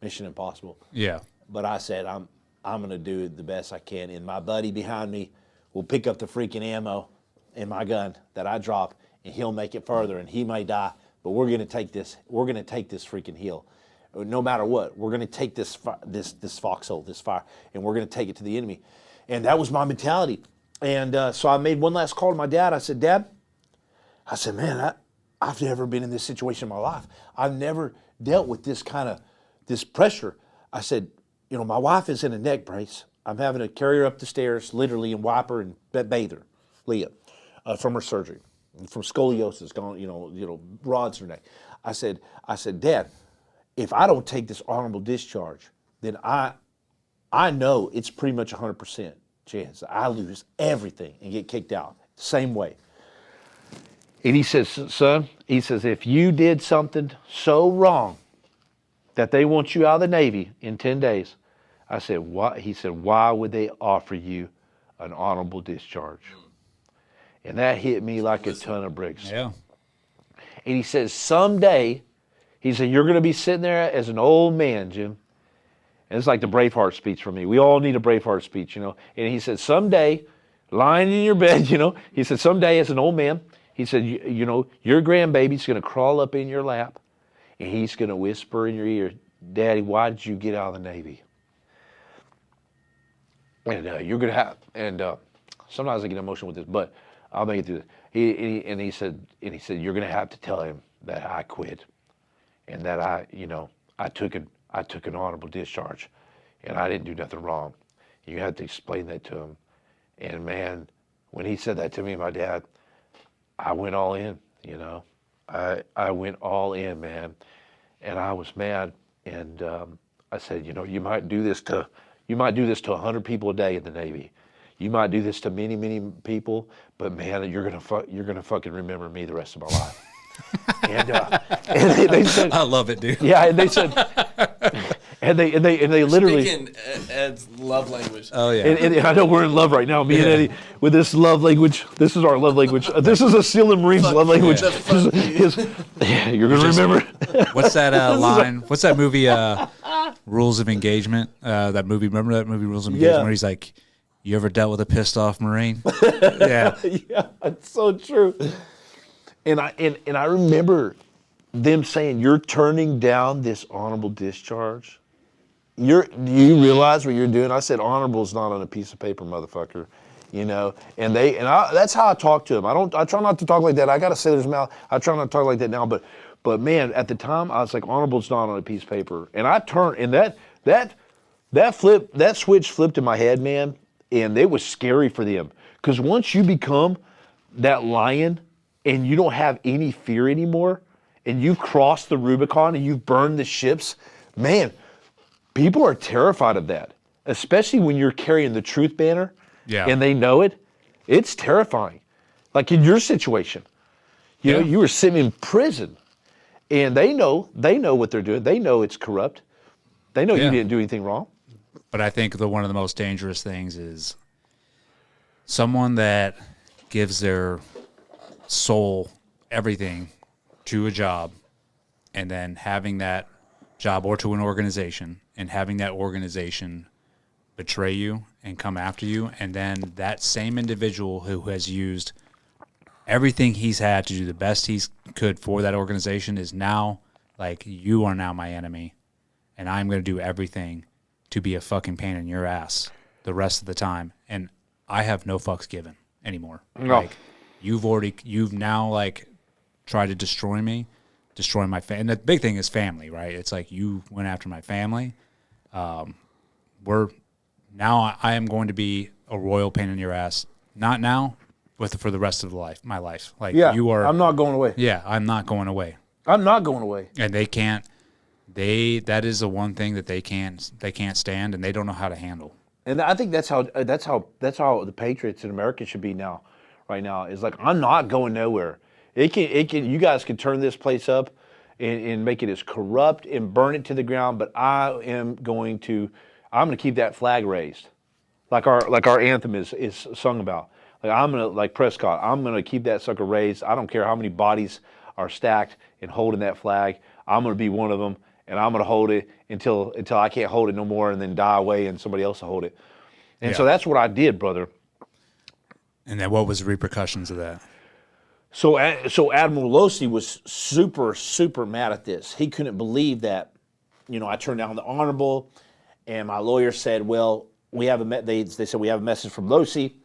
Mission Impossible. Yeah. But I said, I'm going to do the best I can, and my buddy behind me will pick up the freaking ammo in my gun that I drop, and he'll make it further, and he may die, but we're going to take this. We're going to take this freaking hill. No matter what, we're going to take this foxhole, this fire, and we're going to take it to the enemy. And that was my mentality. And so I made one last call to my dad. I said, Dad, man, I've never been in this situation in my life. I've never dealt with this pressure. I said, my wife is in a neck brace. I'm having to carry her up the stairs, literally, and wipe her and bathe her, Leah, from her surgery, from scoliosis, rods in her neck. I said, Dad, if I don't take this honorable discharge, then I know it's pretty much 100% chance I lose everything and get kicked out. Same way. And he says, son, if you did something so wrong that they want you out of the Navy in 10 days, I said, why? He said, why would they offer you an honorable discharge? And that hit me like a ton of bricks. Yeah. And he says, someday, he said, you're going to be sitting there as an old man, Jim. And it's like the Braveheart speech for me. We all need a Braveheart speech, And he said, someday, lying in your bed, he said, someday as an old man, he said, your grandbaby's going to crawl up in your lap, and he's going to whisper in your ear, Daddy, why did you get out of the Navy? And you're going to have, and sometimes I get emotional with this, but I'll make it through this. He said, you're going to have to tell him that I quit, and that I took an honorable discharge, and I didn't do nothing wrong. You had to explain that to him. And man, when he said that to me, my dad, I went all in, I went all in, man. And I was mad. And I said, you might do this to 100 people a day in the Navy. You might do this to many, many people, but man, you're gonna fucking remember me the rest of my life. And they said, I love it, dude. Yeah, and they said, and they literally. Speaking Ed's love language. Oh yeah. And I know we're in love right now, me and Eddie, with this love language. This is our love language. This is a SEAL and Marines love language. Yeah. You're gonna remember. What's that line? What's that movie? Rules of Engagement. That movie. Remember that movie, Rules of Engagement, Yeah. where he's like, "You ever dealt with a pissed off Marine?" Yeah. Yeah, it's so true. And I remember them saying, you're turning down this honorable discharge? Do you realize what you're doing? I said, honorable is not on a piece of paper, motherfucker. You know, that's how I talk to them. I try not to talk like that. I got a sailor's mouth. I try not to talk like that now, but man, at the time I was like, honorable's not on a piece of paper. And I turned, and that switch flipped in my head, man, and it was scary for them. Because once you become that lion and you don't have any fear anymore, and you've crossed the Rubicon and you've burned the ships, man, people are terrified of that, especially when you're carrying the truth banner. Yeah. And they know it. It's terrifying. Like in your situation, you know, you were sitting in prison, and they know what they're doing. They know it's corrupt. They know you didn't do anything wrong. But I think one of the most dangerous things is someone that gives their soul, everything, to a job, and then having that job, or to an organization, and having that organization betray you and come after you, and then that same individual who has used everything he's had to do the best he could for that organization is now like, you are now my enemy, and I'm going to do everything to be a fucking pain in your ass the rest of the time, and I have no fucks given anymore. No. Like, you've now like tried to destroy me, destroy my family. And the big thing is family, right? It's like, you went after my family. Now I am going to be a royal pain in your ass. Not now, but for the rest of my life. Like, you are. I'm not going away. Yeah, I'm not going away. I'm not going away. And they can't. That is the one thing that they can't stand, and they don't know how to handle. And I think that's how the Patriots in America should be now. Right now is like, I'm not going nowhere. You guys can turn this place up and make it as corrupt and burn it to the ground, but I'm going to keep that flag raised, like our anthem is sung about. Like Prescott, I'm gonna keep that sucker raised. I don't care how many bodies are stacked and holding that flag. I'm gonna be one of them, and I'm gonna hold it until I can't hold it no more, and then die away, and somebody else will hold it. And so that's what I did, brother. And then what was the repercussions of that? So Admiral Losey was super, super mad at this. He couldn't believe that, I turned down the honorable, and my lawyer said, well, they said, we have a message from Losey.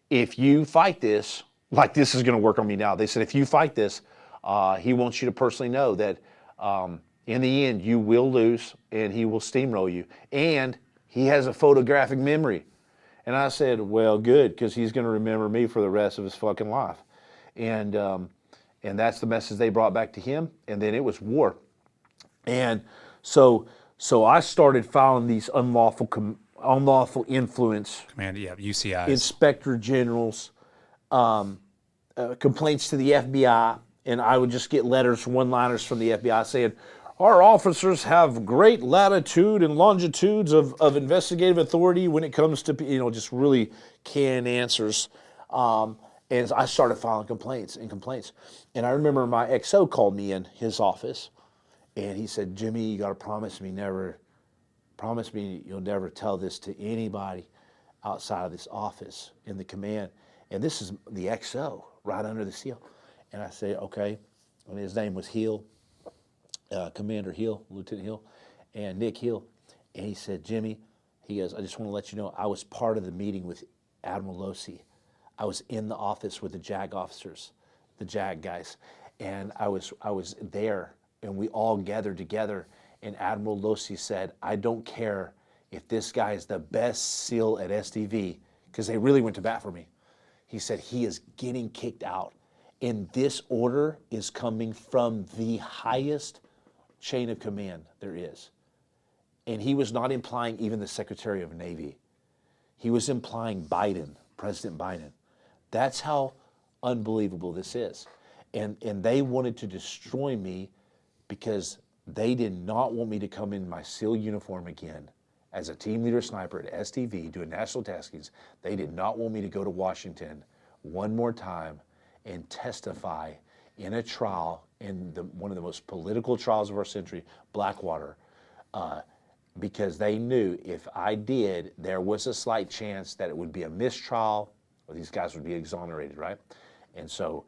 If you fight this, like, this is going to work on me now. They said, if you fight this, he wants you to personally know that in the end, you will lose, and he will steamroll you. And he has a photographic memory. And I said, well, good, because he's going to remember me for the rest of his fucking life. And that's the message they brought back to him. And then it was war. And so I started filing these unlawful influence, UCIs, inspector generals, complaints to the FBI. And I would just get letters, one-liners from the FBI saying, our officers have great latitude and longitudes of investigative authority when it comes to, just really canned answers. And I started filing complaints. And I remember my XO called me in his office, and he said, Jimmy, you got to promise me you'll never tell this to anybody outside of this office in the command. And this is the XO right under the seal. And I said, okay. And his name was Hill. Commander Hill, Lieutenant Hill, and Nick Hill. And he said, Jimmy, he goes, I just want to let you know, I was part of the meeting with Admiral Losey. I was in the office with the JAG officers, the JAG guys. And I was there, and we all gathered together. And Admiral Losey said, I don't care if this guy is the best SEAL at SDV, because they really went to bat for me. He said, he is getting kicked out. And this order is coming from the highest chain of command there is. And he was not implying even the Secretary of Navy. He was implying Biden, President Biden. That's how unbelievable this is. And they wanted to destroy me because they did not want me to come in my SEAL uniform again as a team leader sniper at SDV doing national taskings. They did not want me to go to Washington one more time and testify in a trial in one of the most political trials of our century, Blackwater, because they knew if I did, there was a slight chance that it would be a mistrial or these guys would be exonerated, right? And so,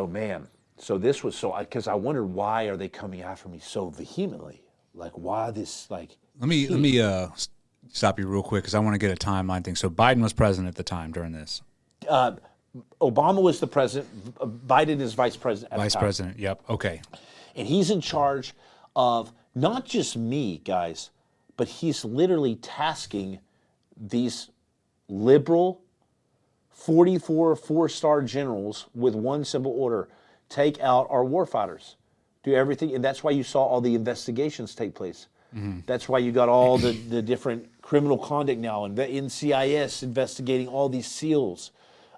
man, So this was because I wondered, why are they coming after me so vehemently? Like, why this, like. Let me stop you real quick because I want to get a timeline thing. So Biden was president at the time during this. Obama was the president. Biden is vice president at the Vice time. president. Yep. Okay. And he's in charge of not just me, guys, but he's literally tasking these liberal 44 four-star generals with one simple order: take out our warfighters, do everything. And that's why you saw all the investigations take place. That's why you got all the different criminal conduct now, and the NCIS investigating all these SEALs.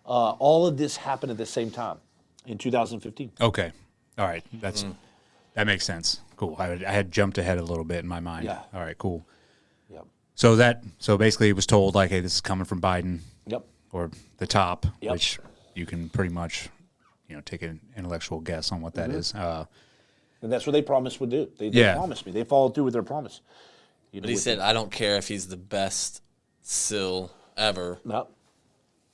All of this happened at the same time in 2015. Okay. All right. That makes sense. Cool. I had jumped ahead a little bit in my mind. Yeah. All right. Cool. Yep. So basically, it was told like, hey, this is coming from Biden. Yep. Or the top, Yep. which you can pretty much, take an intellectual guess on what that is. And that's what they promised would do. They Yeah. promised me. They followed through with their promise. But he said, I don't care if he's the best SEAL ever. No.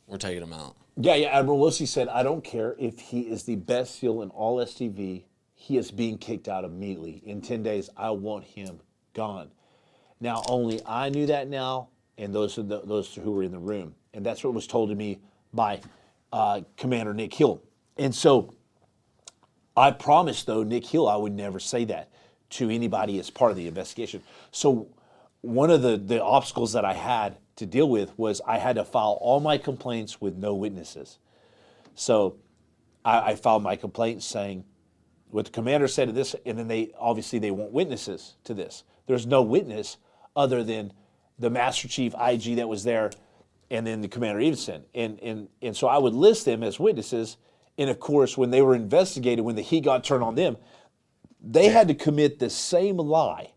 We're taking him out. Yeah, Admiral Wilson said, I don't care if he is the best SEAL in all STV. He is being kicked out immediately. In 10 days, I want him gone. Now, only I knew that now, and those who were in the room. And that's what was told to me by Commander Nick Hill. And so I promised, though, Nick Hill, I would never say that to anybody as part of the investigation. So one of the obstacles that I had to deal with was I had to file all my complaints with no witnesses. So I filed my complaint saying what the commander said to this, and then they want witnesses to this. There's no witness other than the Master Chief IG that was there, and then the Commander Evenson. And so I would list them as witnesses. And of course, when they were investigated, when the heat got turned on them, they had to commit the same lie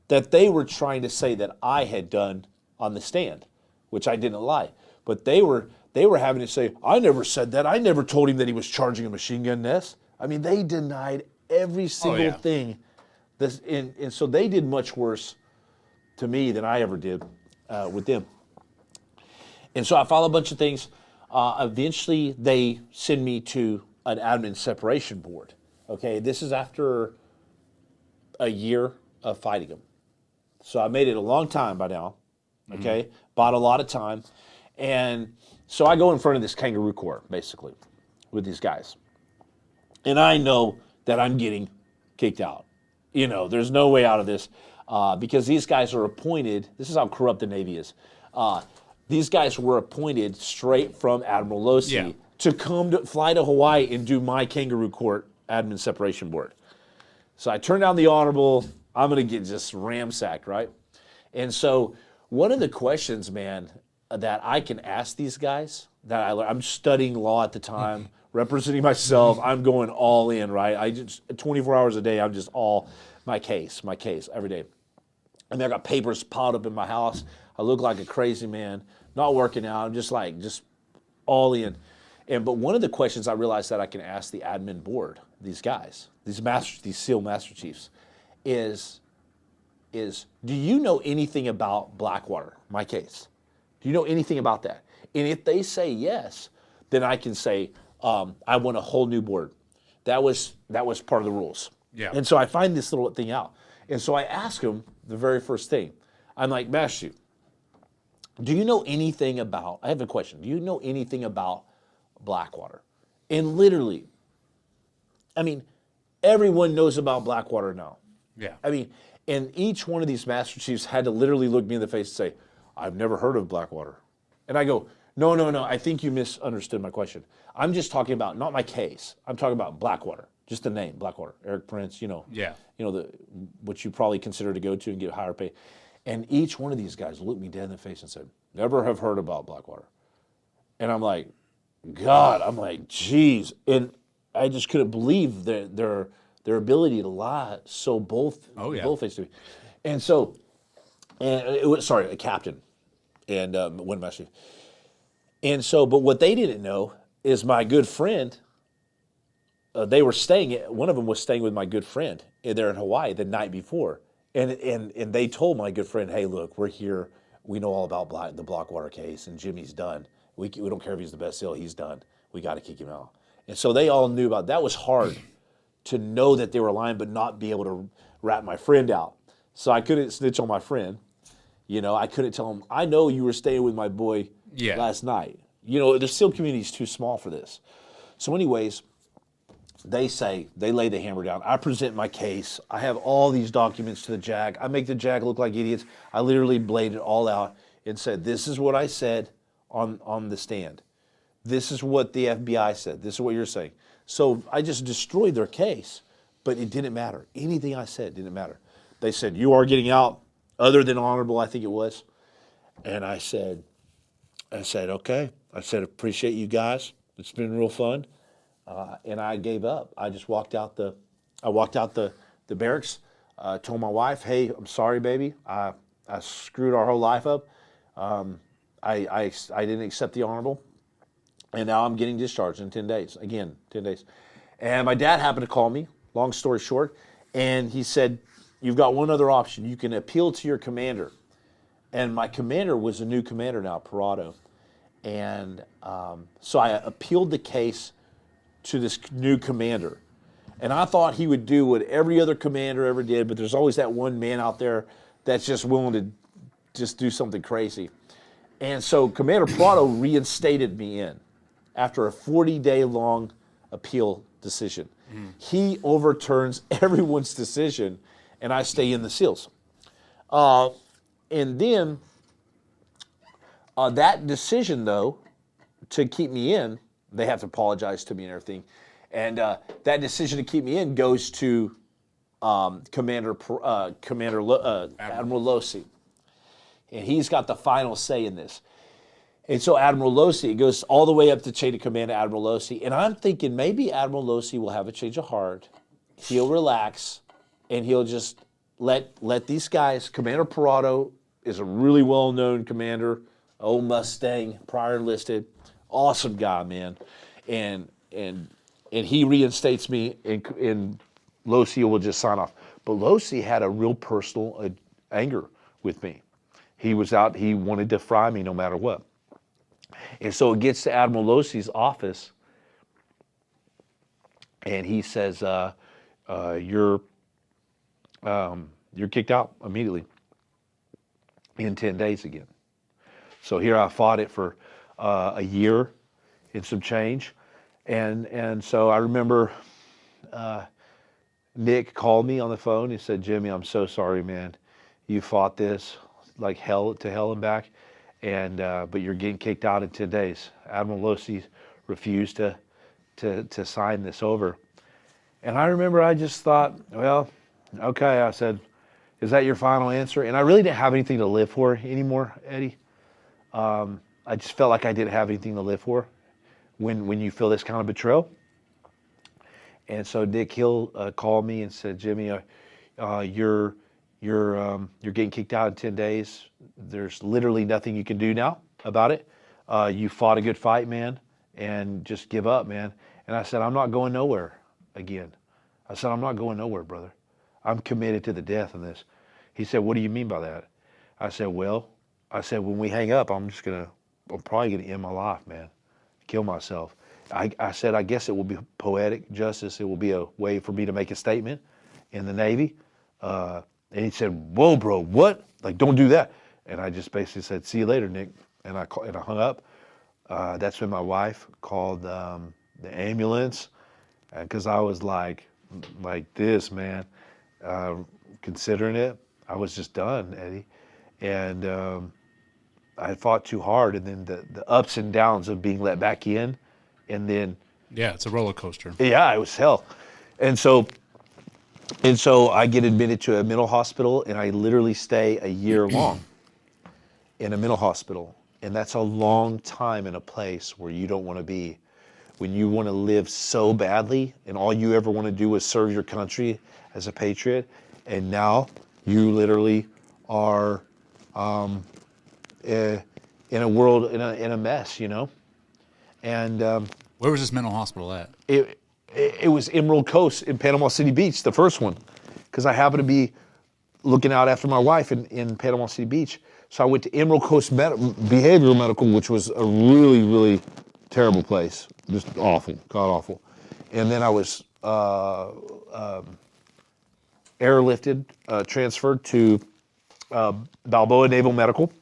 that they were trying to say that I had done on the stand, which I didn't lie. But they were having to say, I never said that. I never told him that he was charging a machine gun nest. I mean, they denied every single thing. And so they did much worse to me than I ever did with them. And so I filed a bunch of things. Eventually, they send me to an admin separation board. Okay, this is after a year of fighting them. So I made it a long time by now. Okay, bought a lot of time. And so I go in front of this kangaroo court, basically, with these guys. And I know that I'm getting kicked out. There's no way out of this because these guys are appointed. This is how corrupt the Navy is. These guys were appointed straight from Admiral Losey to fly to Hawaii and do my kangaroo court admin separation board. So I turned down the honorable. I'm going to get just ramsacked, right? And so one of the questions, man, that I can ask these guys, I'm studying law at the time, representing myself. I'm going all in, right? I just 24 hours a day. I'm just all my case every day. And I got papers piled up in my house. I look like a crazy man, not working out. I'm just all in. But one of the questions I realized that I can ask the admin board, these guys, these SEAL Master Chiefs, is do you know anything about Blackwater, my case? Do you know anything about that? And if they say yes, then I can say, I want a whole new board. That was part of the rules. Yeah. And so I find this little thing out. And so I ask them the very first thing. I'm like, Master Chief, do you know anything about, I have a question. Do you know anything about Blackwater? And literally, everyone knows about Blackwater now. Yeah. And each one of these Master Chiefs had to literally look me in the face and say, I've never heard of Blackwater. And I go, no, I think you misunderstood my question. I'm just talking about, not my case. I'm talking about Blackwater, just the name, Blackwater. Eric Prince, Yeah. What you probably consider to go to and get higher pay. And each one of these guys looked me dead in the face and said, never have heard about Blackwater. And I'm like, geez. And I just couldn't believe their ability to lie so bold-faced to me. And so, it was, a captain and one Master Chief. And so, but what they didn't know is my good friend, one of them was staying with my good friend there in Hawaii the night before. And they told my good friend, hey, look, we're here. We know all about the Blackwater case, and Jimmy's done. We don't care if he's the best SEAL, he's done. We got to kick him out. And so they all knew about it. That was hard to know that they were lying, but not be able to rat my friend out. So I couldn't snitch on my friend. You know, I couldn't tell him, I know you were staying with my boy last night. You know, the SEAL community is too small for this. So anyways, they lay the hammer down. I present my case. I have all these documents to the JAG. I make the JAG look like idiots. I literally laid it all out and said, this is what I said on the stand. This is what the FBI said. This is what you're saying. So I just destroyed their case, but it didn't matter. Anything I said didn't matter. They said, you are getting out, other than honorable, I think it was. And I said, okay. I said, appreciate you guys. It's been real fun. And I gave up. I just walked out the barracks, told my wife, hey, I'm sorry, baby. I screwed our whole life up. I didn't accept the honorable. And now I'm getting discharged in 10 days. Again, 10 days. And my dad happened to call me, long story short, and he said, you've got one other option. You can appeal to your commander. And my commander was a new commander now, Parado. And so I appealed the case to this new commander. And I thought he would do what every other commander ever did, but there's always that one man out there that's just willing to just do something crazy. And so Commander Parado reinstated me in after a 40-day long appeal decision. He overturns everyone's decision, and I stay in the SEALs. And then that decision, though, to keep me in, they have to apologize to me and everything. And that decision to keep me in goes to Admiral Losi. And he's got the final say in this. And so Admiral Losi, it goes all the way up the chain of command to Admiral Losi. And I'm thinking maybe Admiral Losi will have a change of heart. He'll relax, and he'll just let these guys. Commander Parado is a really well-known commander, old Mustang, prior enlisted, awesome guy, man. And he reinstates me, and Losi will just sign off. But Losi had a real personal anger with me. He was out, he wanted to fry me no matter what. And so it gets to Admiral Losi's office, and he says, you're kicked out immediately in 10 days again. So here I fought it for a year and some change. And so I remember Nick called me on the phone. He said, Jimmy, I'm so sorry, man. You fought this like hell to hell and back, and but you're getting kicked out in 10 days. Admiral Losi refused to sign this over. And I remember I just thought, well, okay. I said, is that your final answer? And I really didn't have anything to live for anymore, Eddie. I just felt like I didn't have anything to live for when you feel this kind of betrayal. And so Nick Hill called me and said, Jimmy, you're getting kicked out in 10 days. There's literally nothing you can do now about it. You fought a good fight, man, and just give up, man. And I said, I'm not going nowhere again. I said, I'm not going nowhere, brother. I'm committed to the death in this. He said, what do you mean by that? I said, well, when we hang up, I'm probably going to end my life, man. Kill myself. I said, I guess it will be poetic justice. It will be a way for me to make a statement in the Navy. And he said, whoa, bro, what? Like, don't do that. And I just basically said, see you later, Nick. And I hung up. That's when my wife called the ambulance, because I was like this, man. Considering it, I was just done, Eddie. And I fought too hard. And then the ups and downs of being let back in. And then, yeah, it's a roller coaster. Yeah, it was hell. And so I get admitted to a mental hospital, and I literally stay a year long in a mental hospital. And that's a long time in a place where you don't want to be. When you want to live so badly, and all you ever want to do is serve your country as a patriot, and now you literally are in a world, in a mess, you know? And where was this mental hospital at? It was Emerald Coast in Panama City Beach, the first one, because I happened to be looking out after my wife in Panama City Beach. So I went to Emerald Coast Behavioral Medical, which was a really, really terrible place. just awful, god awful. And then I was airlifted, transferred to Balboa Naval Medical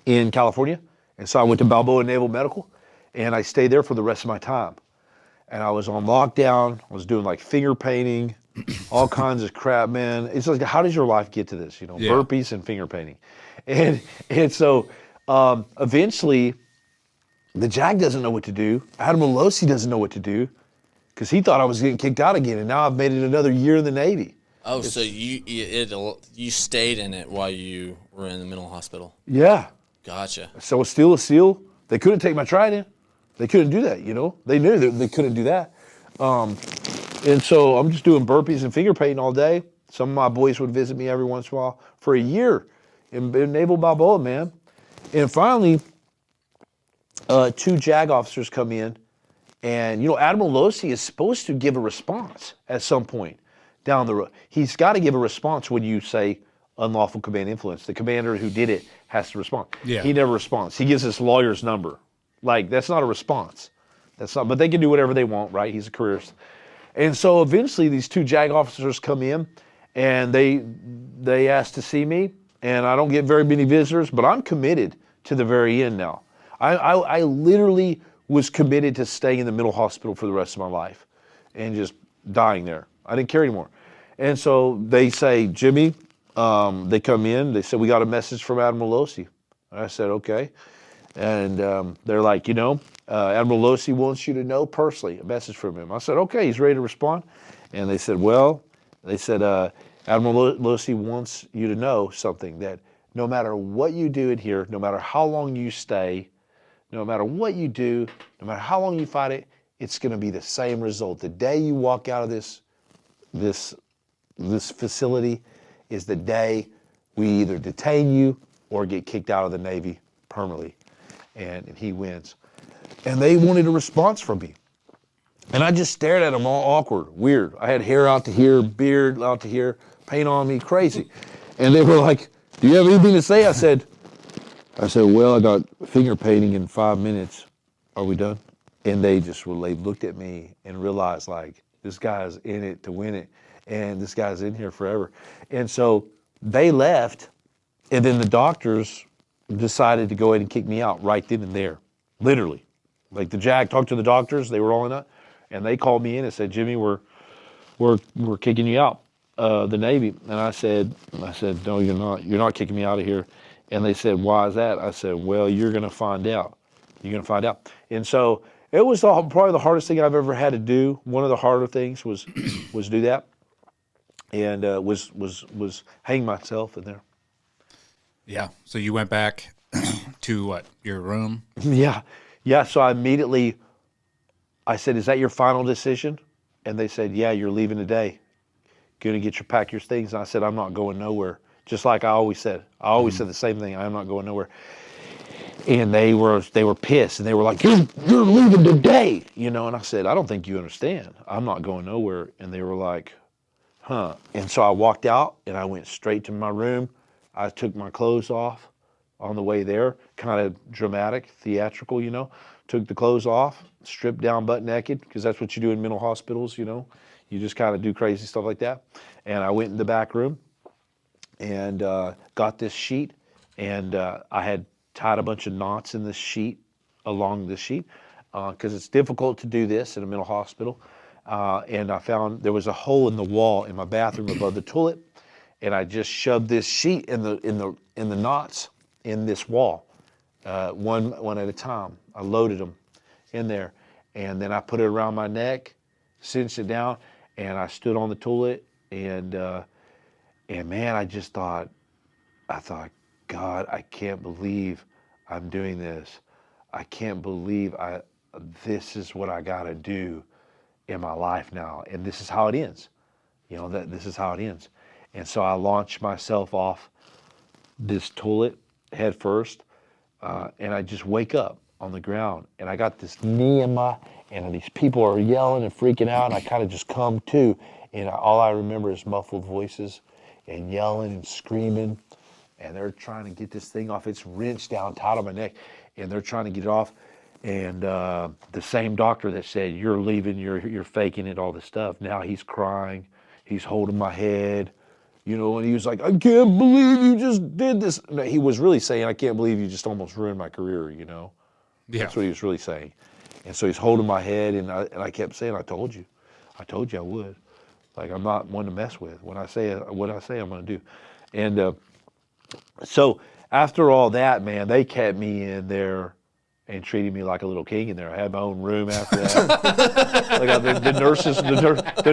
in California. And so I went to Balboa Naval Medical, and I stayed there for the rest of my time. And I was on lockdown. I was doing like finger painting, all kinds of crap, man. It's like, how does your life get to this? You know, Yeah. burpees and finger painting. And so eventually, the JAG doesn't know what to do. Admiral Losi doesn't know what to do because he thought I was getting kicked out again. And now I've made it another year in the Navy. Oh, so you stayed in it while you were in the mental hospital. Yeah. Gotcha. So it's still a SEAL. They couldn't take my trident. They couldn't do that, you know. They knew that they couldn't do that. And so I'm just doing burpees and finger painting all day. Some of my boys would visit me every once in a while for a year in Naval Balboa, man. And finally, 2 JAG officers come in, and, you know, Admiral Losi is supposed to give a response at some point down the road. He's got to give a response when you say unlawful command influence. The commander who did it has to respond. Yeah. He never responds. He gives his lawyer's number. Like, that's not a response. That's not, but they can do whatever they want, right? He's a careerist. And so eventually these 2 JAG officers come in, and they ask to see me, and I don't get very many visitors, but I'm committed to the very end now. I literally was committed to staying in the mental hospital for the rest of my life and just dying there. I didn't care anymore. And so they say, Jimmy, they come in, they said, we got a message from Admiral Losi. I said, okay. And they're like, you know, Admiral Losi wants you to know personally, a message from him. I said, okay, he's ready to respond. And they said, well, Admiral Losi wants you to know something, that no matter what you do in here, no matter how long you stay, no matter what you do, no matter how long you fight it, it's going to be the same result. The day you walk out of this facility is the day we either detain you or get kicked out of the Navy permanently. And he wins. And they wanted a response from me. And I just stared at them, all awkward, weird. I had hair out to here, beard out to here, paint on me, crazy. And they were like, do you have anything to say? I said, well, I got finger painting in 5 minutes. Are we done? And they looked at me and realized, like, this guy's in it to win it. And this guy's in here forever. And so they left. And then the doctors decided to go ahead and kick me out right then and there, literally. Like, the JAG talked to the doctors, they were all in it, and they called me in and said, Jimmy, we're kicking you out, the Navy. And I said, no, you're not. You're not kicking me out of here. And they said, why is that? I said, well, you're going to find out. You're going to find out. And so it was probably the hardest thing I've ever had to do. One of the harder things was do that, and was hang myself in there. Yeah. So you went back to what, your room? Yeah. So I said, is that your final decision? And they said, yeah, you're leaving today. Going to pack your things. And I said, I'm not going nowhere. Just like I always said. I always said the same thing. I'm not going nowhere. And they were pissed, and they were like, you're leaving today, you know. And I said, I don't think you understand. I'm not going nowhere. And they were like, huh. And so I walked out, and I went straight to my room. I took my clothes off on the way there, kind of dramatic, theatrical, you know. Took the clothes off, stripped down butt naked, because that's what you do in mental hospitals, you know. You just kind of do crazy stuff like that. And I went in the back room and got this sheet, and I had tied a bunch of knots in this sheet, along this sheet, because it's difficult to do this in a mental hospital. And I found there was a hole in the wall in my bathroom above the toilet, and I just shoved this sheet in the knots in this wall, one at a time. I loaded them in there, and then I put it around my neck, cinched it down, and I stood on the toilet, and man, I thought, God, I can't believe I'm doing this. I can't believe this is what I gotta do in my life now, and this is how it ends. You know, this is how it ends. And so I launched myself off this toilet head first, and I just wake up on the ground, and I got this knee in and these people are yelling and freaking out, and I kind of just come to, and all I remember is muffled voices and yelling and screaming, and they're trying to get this thing off. It's wrenched down tight on my neck, and they're trying to get it off, And the same doctor that said, you're leaving, you're faking it, all this stuff, now he's crying, he's holding my head, you know, and he was like, I can't believe you just did this. No, he was really saying, I can't believe you just almost ruined my career, you know. Yeah. That's what he was really saying. And so he's holding my head, and I kept saying, I told you I would. Like, I'm not one to mess with. When I say what I say, I'm going to do. And so after all that, man, they kept me in there and treated me like a little king in there. I had my own room after that. Like the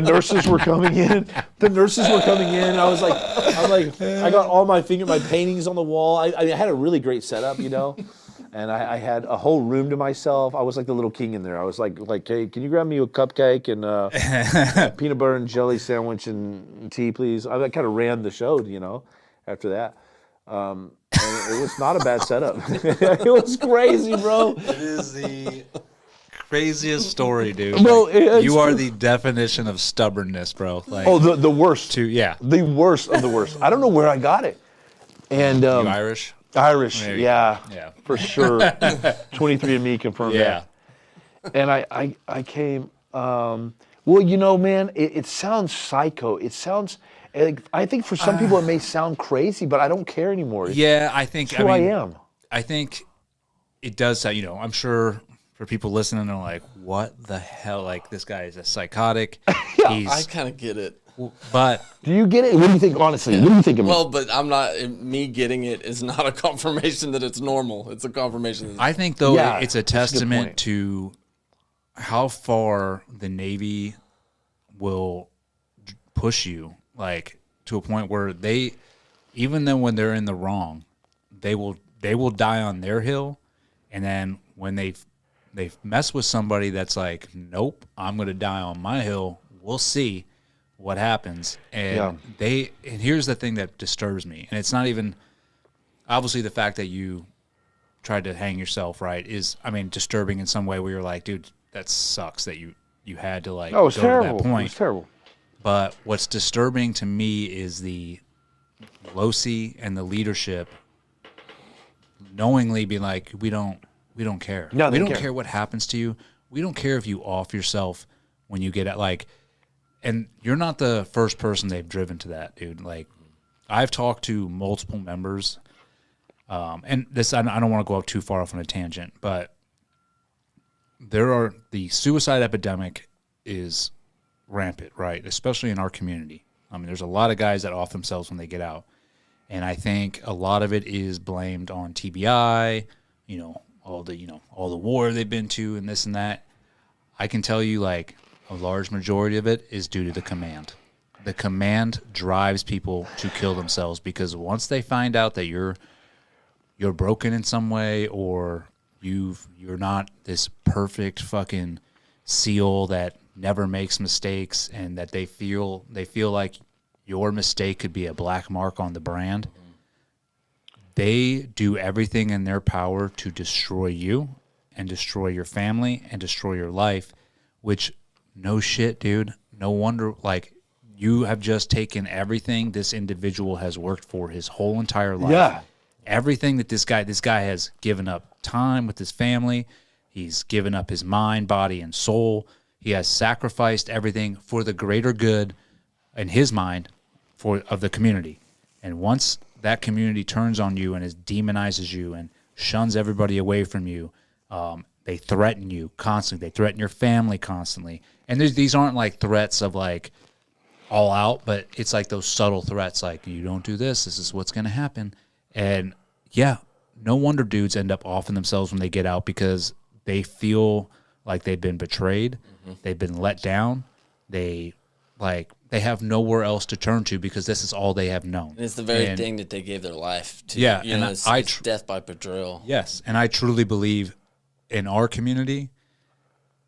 nurses were coming in. The nurses were coming in. I was like, I got all my paintings on the wall. I had a really great setup, you know. And I had a whole room to myself. I was like the little king in there. I was like, hey, can you grab me a cupcake and peanut butter and jelly sandwich and tea, please? I kind of ran the show, you know, after that. And it was not a bad setup. It was crazy, bro. It is the craziest story, dude. Bro, like, you are the definition of stubbornness, bro. Like, the worst. Yeah. The worst of the worst. I don't know where I got it. And you Irish? Irish, Yeah, for sure. 23andMe confirmed yeah. that. And I came, well, you know, man, it sounds psycho. It sounds, I think for some people it may sound crazy, but I don't care anymore. Yeah, I think, It's who I am. I think it does sound, you know, I'm sure for people listening, they're like, what the hell? Like, this guy is a psychotic. I kind of get it. But do you get it? What do you think, honestly? What do you think of me? Well, but I'm not, me getting it is not a confirmation that it's normal. It's a confirmation that I think, though, Yeah, it's a that's a good testament point. to how far the Navy will push you, like, to a point where they, even then when they're in the wrong, they will die on their hill, and then when they mess with somebody that's like, nope, I'm going to die on my hill, we'll see what happens. And and here's the thing that disturbs me, and it's not even obviously the fact that you tried to hang yourself, right, is, I mean, disturbing in some way where you're like, dude, that sucks that you had to, like, Oh, it was go terrible. to that point. It was terrible. But what's disturbing to me is the LOSI and the leadership knowingly be like, we don't care. No, we they don't care. care what happens to you. We don't care if you off yourself when you get at, like, and you're not the first person they've driven to that, dude. Like, I've talked to multiple members, and this, I don't want to go up too far off on a tangent, but the suicide epidemic is rampant, right? Especially in our community. I mean, there's a lot of guys that off themselves when they get out. And I think a lot of it is blamed on TBI, all the war they've been to and this and that. I can tell you, like, a large majority of it is due to the command. The command drives people to kill themselves because once they find out that you're broken in some way, or you're not this perfect fucking SEAL that never makes mistakes, and that they feel like your mistake could be a black mark on the brand, they do everything in their power to destroy you and destroy your family and destroy your life, which, no shit, dude. No wonder, like, you have just taken everything this individual has worked for his whole entire life. Yeah. Everything that this guy has given up time with his family. He's given up his mind, body, and soul. He has sacrificed everything for the greater good, in his mind, of the community. And once that community turns on you and demonizes you and shuns everybody away from you, they threaten you constantly. They threaten your family constantly. And these aren't like threats of like all out, but it's like those subtle threats, like, you don't do this is what's going to happen. And yeah, no wonder dudes end up offing themselves when they get out, because they feel like they've been betrayed. Mm-hmm. They've been let down. They have nowhere else to turn to because this is all they have known. And it's the very thing that they gave their life to. Yeah, it's death by betrayal. Yes, and I truly believe in our community,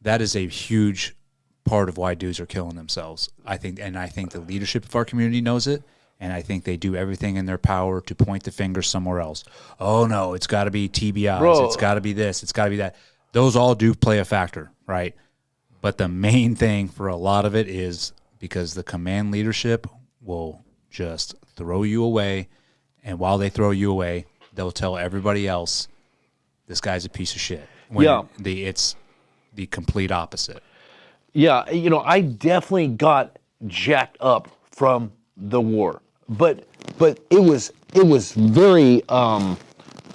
that is a huge part of why dudes are killing themselves. I think the leadership of our community knows it, and I think they do everything in their power to point the finger somewhere else. Oh no, it's got to be TBIs. Bro. It's got to be this. It's got to be that. Those all do play a factor, right? But the main thing for a lot of it is because the command leadership will just throw you away, and while they throw you away, they'll tell everybody else, this guy's a piece of shit. when Yeah. it's the complete opposite. Yeah, I definitely got jacked up from the war, but it was very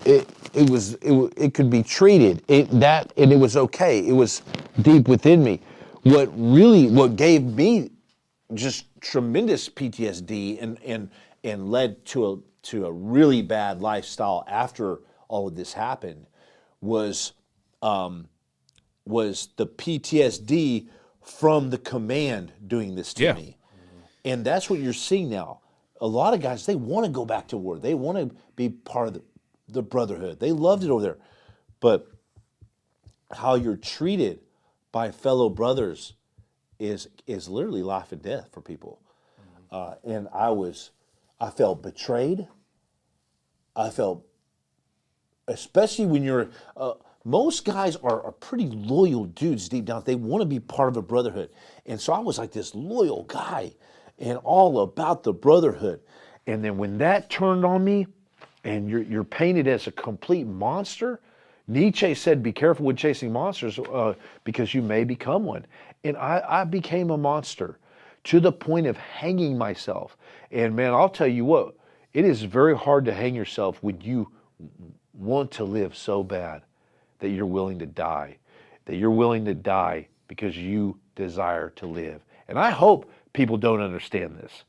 it could be treated and it was okay. It was deep within me. What gave me just tremendous PTSD and led to a really bad lifestyle after all of this happened was the PTSD from the command doing this to me. And that's what you're seeing now. A lot of guys, they want to go back to war. They want to be part of the brotherhood. They loved it over there. But how you're treated by fellow brothers is literally life and death for people. And I felt betrayed. I felt, especially when you're, most guys are pretty loyal dudes deep down. They want to be part of a brotherhood. And so I was like this loyal guy and all about the brotherhood. And then when that turned on me and you're painted as a complete monster, Nietzsche said, be careful with chasing monsters because you may become one. And I became a monster to the point of hanging myself. And man, I'll tell you what, it is very hard to hang yourself when you want to live so bad that you're willing to die, because you desire to live. And I hope people don't understand this,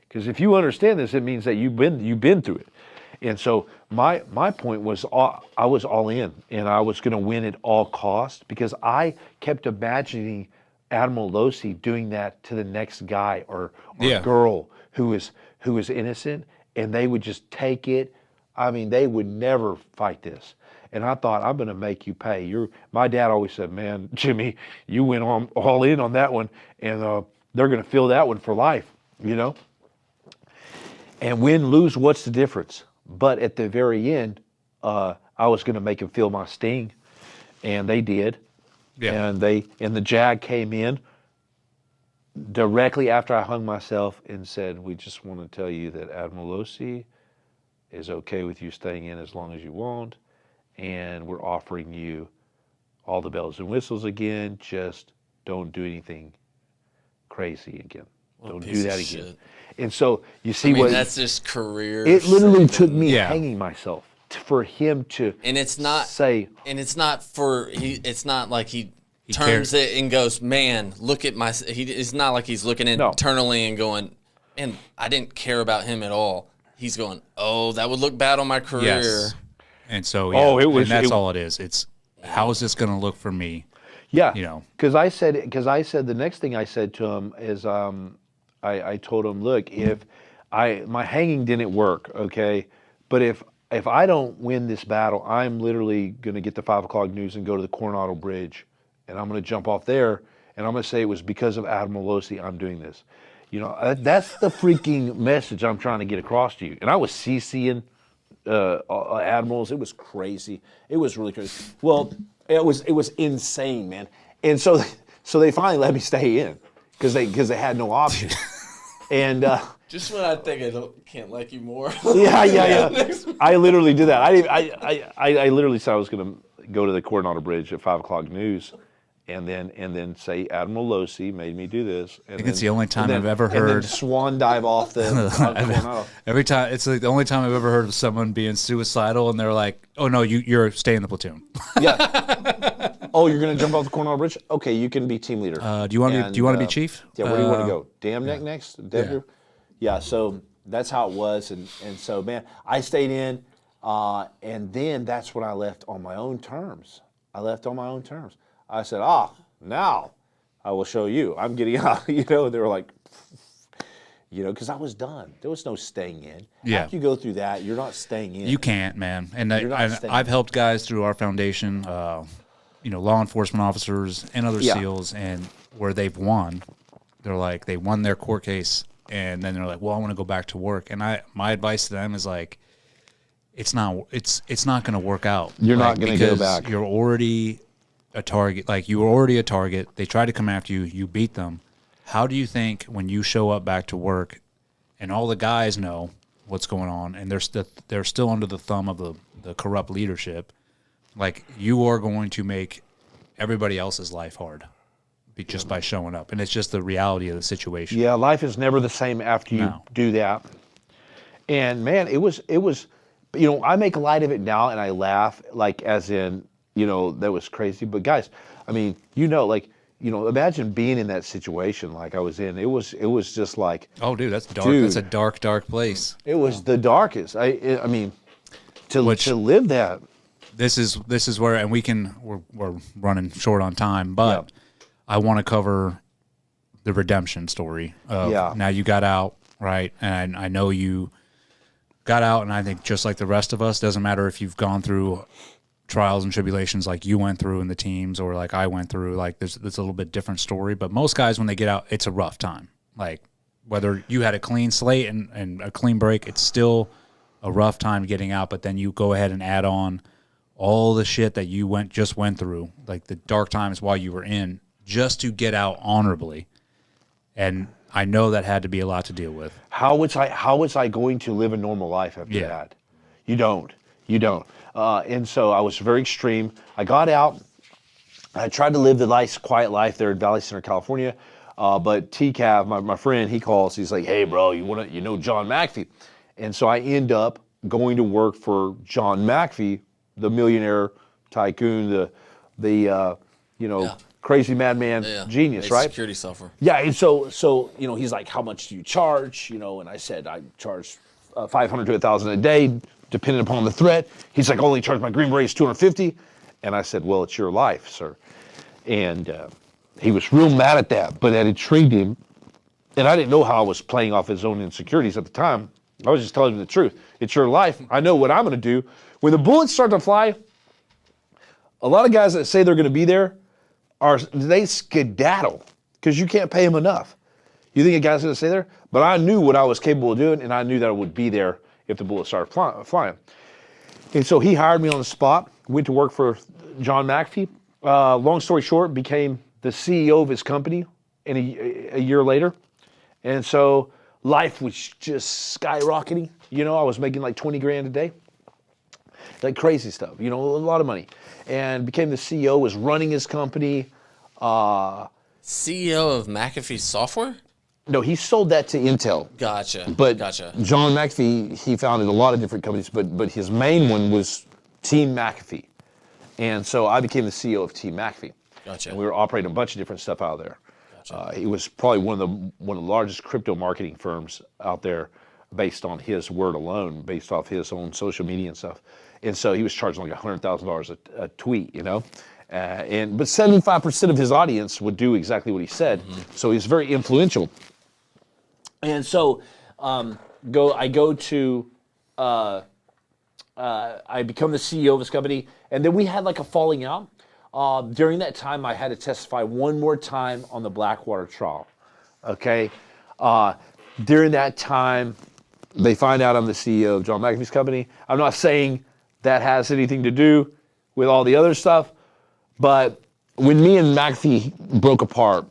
because if you understand this, it means that you've been through it. And so my point was, I was all in, and I was going to win at all costs, because I kept imagining Admiral Losi doing that to the next guy or girl who is innocent, and they would just take it. I mean, they would never fight this. And I thought, I'm going to make you pay. My dad always said, man, Jimmy, you went all in on that one, and they're going to feel that one for life, And win, lose, what's the difference? But at the very end, I was going to make them feel my sting, and they did. Yeah. And the JAG came in directly after I hung myself and said, we just want to tell you that Admiral Losi is okay with you staying in as long as you want, and we're offering you all the bells and whistles again. Just don't do anything crazy again. Don't do that again. Shit. And so you see, that's just career. It literally took me hanging myself for him to. And it's not say. And it's not it's not like he turns it and goes, man, look at my. It's not like he's looking internally and going, and I didn't care about him at all. He's going, oh, that would look bad on my career. Yes. And so, that's all it is. It's how is this going to look for me? Yeah, because I said the next thing I said to him is, I told him, look, if my hanging didn't work, okay, but if I don't win this battle, I'm literally going to get the 5 o'clock news and go to the Coronado Bridge, and I'm going to jump off there, and I'm going to say it was because of Admiral Losi I'm doing this. That's the freaking message I'm trying to get across to you. And I was CCing admirals. It was crazy. It was really crazy. Well, it was insane, man. And so they finally let me stay in because they had no option. And just when I think I can't like you more. Yeah. I literally did that. I literally said I was going to go to the Coronado Bridge at 5 o'clock news. And then say Admiral Losi made me do this. And I think it's the only time I've ever heard. And then swan dive off the Coronado. Every time, it's like the only time I've ever heard of someone being suicidal, and they're like, "Oh no, you're staying in the platoon." Yeah. Oh, you're gonna jump off the Coronado Bridge? Okay, you can be team leader. Do you want to be chief? Yeah. Where do you want to go? Dam neck next? Yeah. So that's how it was, and so man, I stayed in, and then that's when I left on my own terms. I said, now I will show you. I'm getting out. They were like, because I was done. There was no staying in. Yeah. After you go through that, you're not staying in. You can't, man. And I've helped guys through our foundation, law enforcement officers and other SEALs, and where they've won, they're like, they won their court case, and then they're like, well, I want to go back to work. And my advice to them is like, it's not going to work out. You're not going to go back. You're already a target. Like, you were already a target. They tried to come after you. You beat them. How do you think when you show up back to work and all the guys know what's going on and they're still under the thumb of the corrupt leadership, like you are going to make everybody else's life hard just by showing up. And it's just the reality of the situation. Yeah, life is never the same after you No. do that. And man, it was, I make light of it now and I laugh, like as in, that was crazy. But guys, I mean, imagine being in that situation like I was in. It was just like, Oh, dude, that's dark. Dude. That's a dark, dark place. it was the darkest. I mean, to live that. This is where, and we're running short on time, but I want to cover the redemption story. Now you got out, right? And I know you got out, and I think just like the rest of us, doesn't matter if you've gone through trials and tribulations like you went through in the teams or like I went through, like there's a little bit different story. But most guys, when they get out, it's a rough time. Like whether you had a clean slate and a clean break, it's still a rough time getting out. But then you go ahead and add on all the shit that you just went through, like the dark times while you were in, just to get out honorably. And I know that had to be a lot to deal with. How was I going to live a normal life after that? You don't. And so I was very extreme. I got out. I tried to live the nice, quiet life there in Valley Center, California. But TCAV, my friend, he calls. He's like, "Hey, bro, you know John McAfee?" And so I end up going to work for John McAfee, the millionaire tycoon, the crazy madman genius, right? Security software. Yeah, and so he's like, "How much do you charge?" And I said, "I charge $500 to $1,000 a day, depending upon the threat." He's like, "Only charge my Green Berets $250." And I said, "Well, it's your life, sir." And he was real mad at that, but that intrigued him. And I didn't know how I was playing off his own insecurities at the time. I was just telling him the truth. It's your life. I know what I'm going to do. When the bullets start to fly, a lot of guys that say they're going to be there, they skedaddle because you can't pay them enough. You think a guy's going to stay there? But I knew what I was capable of doing, and I knew that I would be there if the bullets started flying. And so he hired me on the spot, went to work for John McAfee. Long story short, became the CEO of his company in a year later. And so life was just skyrocketing. I was making like 20 grand a day. Like crazy stuff, a lot of money. And became the CEO, was running his company. CEO of McAfee Software? No, he sold that to Intel. Gotcha. Gotcha. John McAfee, he founded a lot of different companies, but his main one was Team McAfee. And so I became the CEO of Team McAfee. Gotcha. And we were operating a bunch of different stuff out of there. Gotcha. It was probably one of the largest crypto marketing firms out there, based on his word alone, based off his own social media and stuff. And so he was charging like $100,000 a tweet, but 75% of his audience would do exactly what he said. Mm-hmm. So he's very influential. And so I become the CEO of his company, and then we had like a falling out. During that time, I had to testify one more time on the Blackwater trial. Okay, during that time, they find out I'm the CEO of John McAfee's company. I'm not saying that has anything to do with all the other stuff, but when me and McAfee broke apart,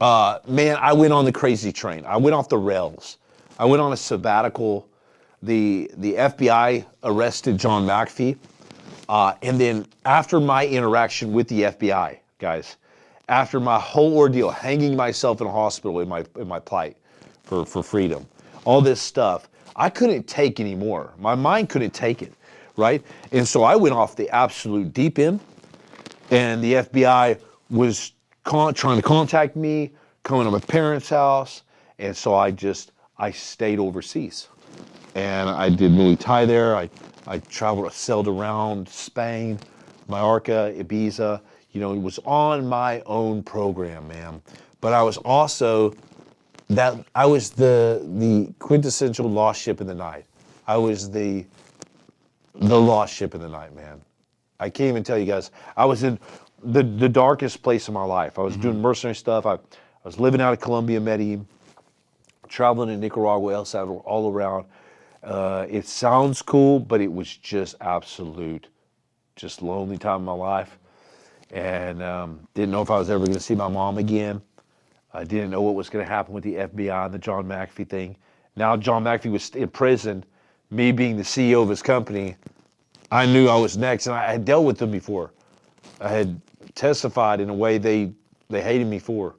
man, I went on the crazy train. I went off the rails. I went on a sabbatical. The FBI arrested John McAfee. And then after my interaction with the FBI, guys, after my whole ordeal, hanging myself in a hospital in my plight for freedom, all this stuff, I couldn't take anymore. My mind couldn't take it, right? And so I went off the absolute deep end, and the FBI was trying to contact me, coming to my parents' house, and so I stayed overseas. And I did Muay Thai there. I traveled, sailed around Spain, Mallorca, Ibiza. It was on my own program, man. But I was also the quintessential lost ship in the night. I was the lost ship in the night, man. I can't even tell you guys. I was in the darkest place of my life. I was doing mercenary stuff. I was living out of Colombia, Medellin, traveling in Nicaragua, El Salvador, all around. It sounds cool, but it was just absolute, just lonely time in my life. And didn't know if I was ever going to see my mom again. I didn't know what was going to happen with the FBI and the John McAfee thing. Now John McAfee was in prison. Me being the CEO of his company, I knew I was next, and I had dealt with them before. I had testified in a way they hated me for.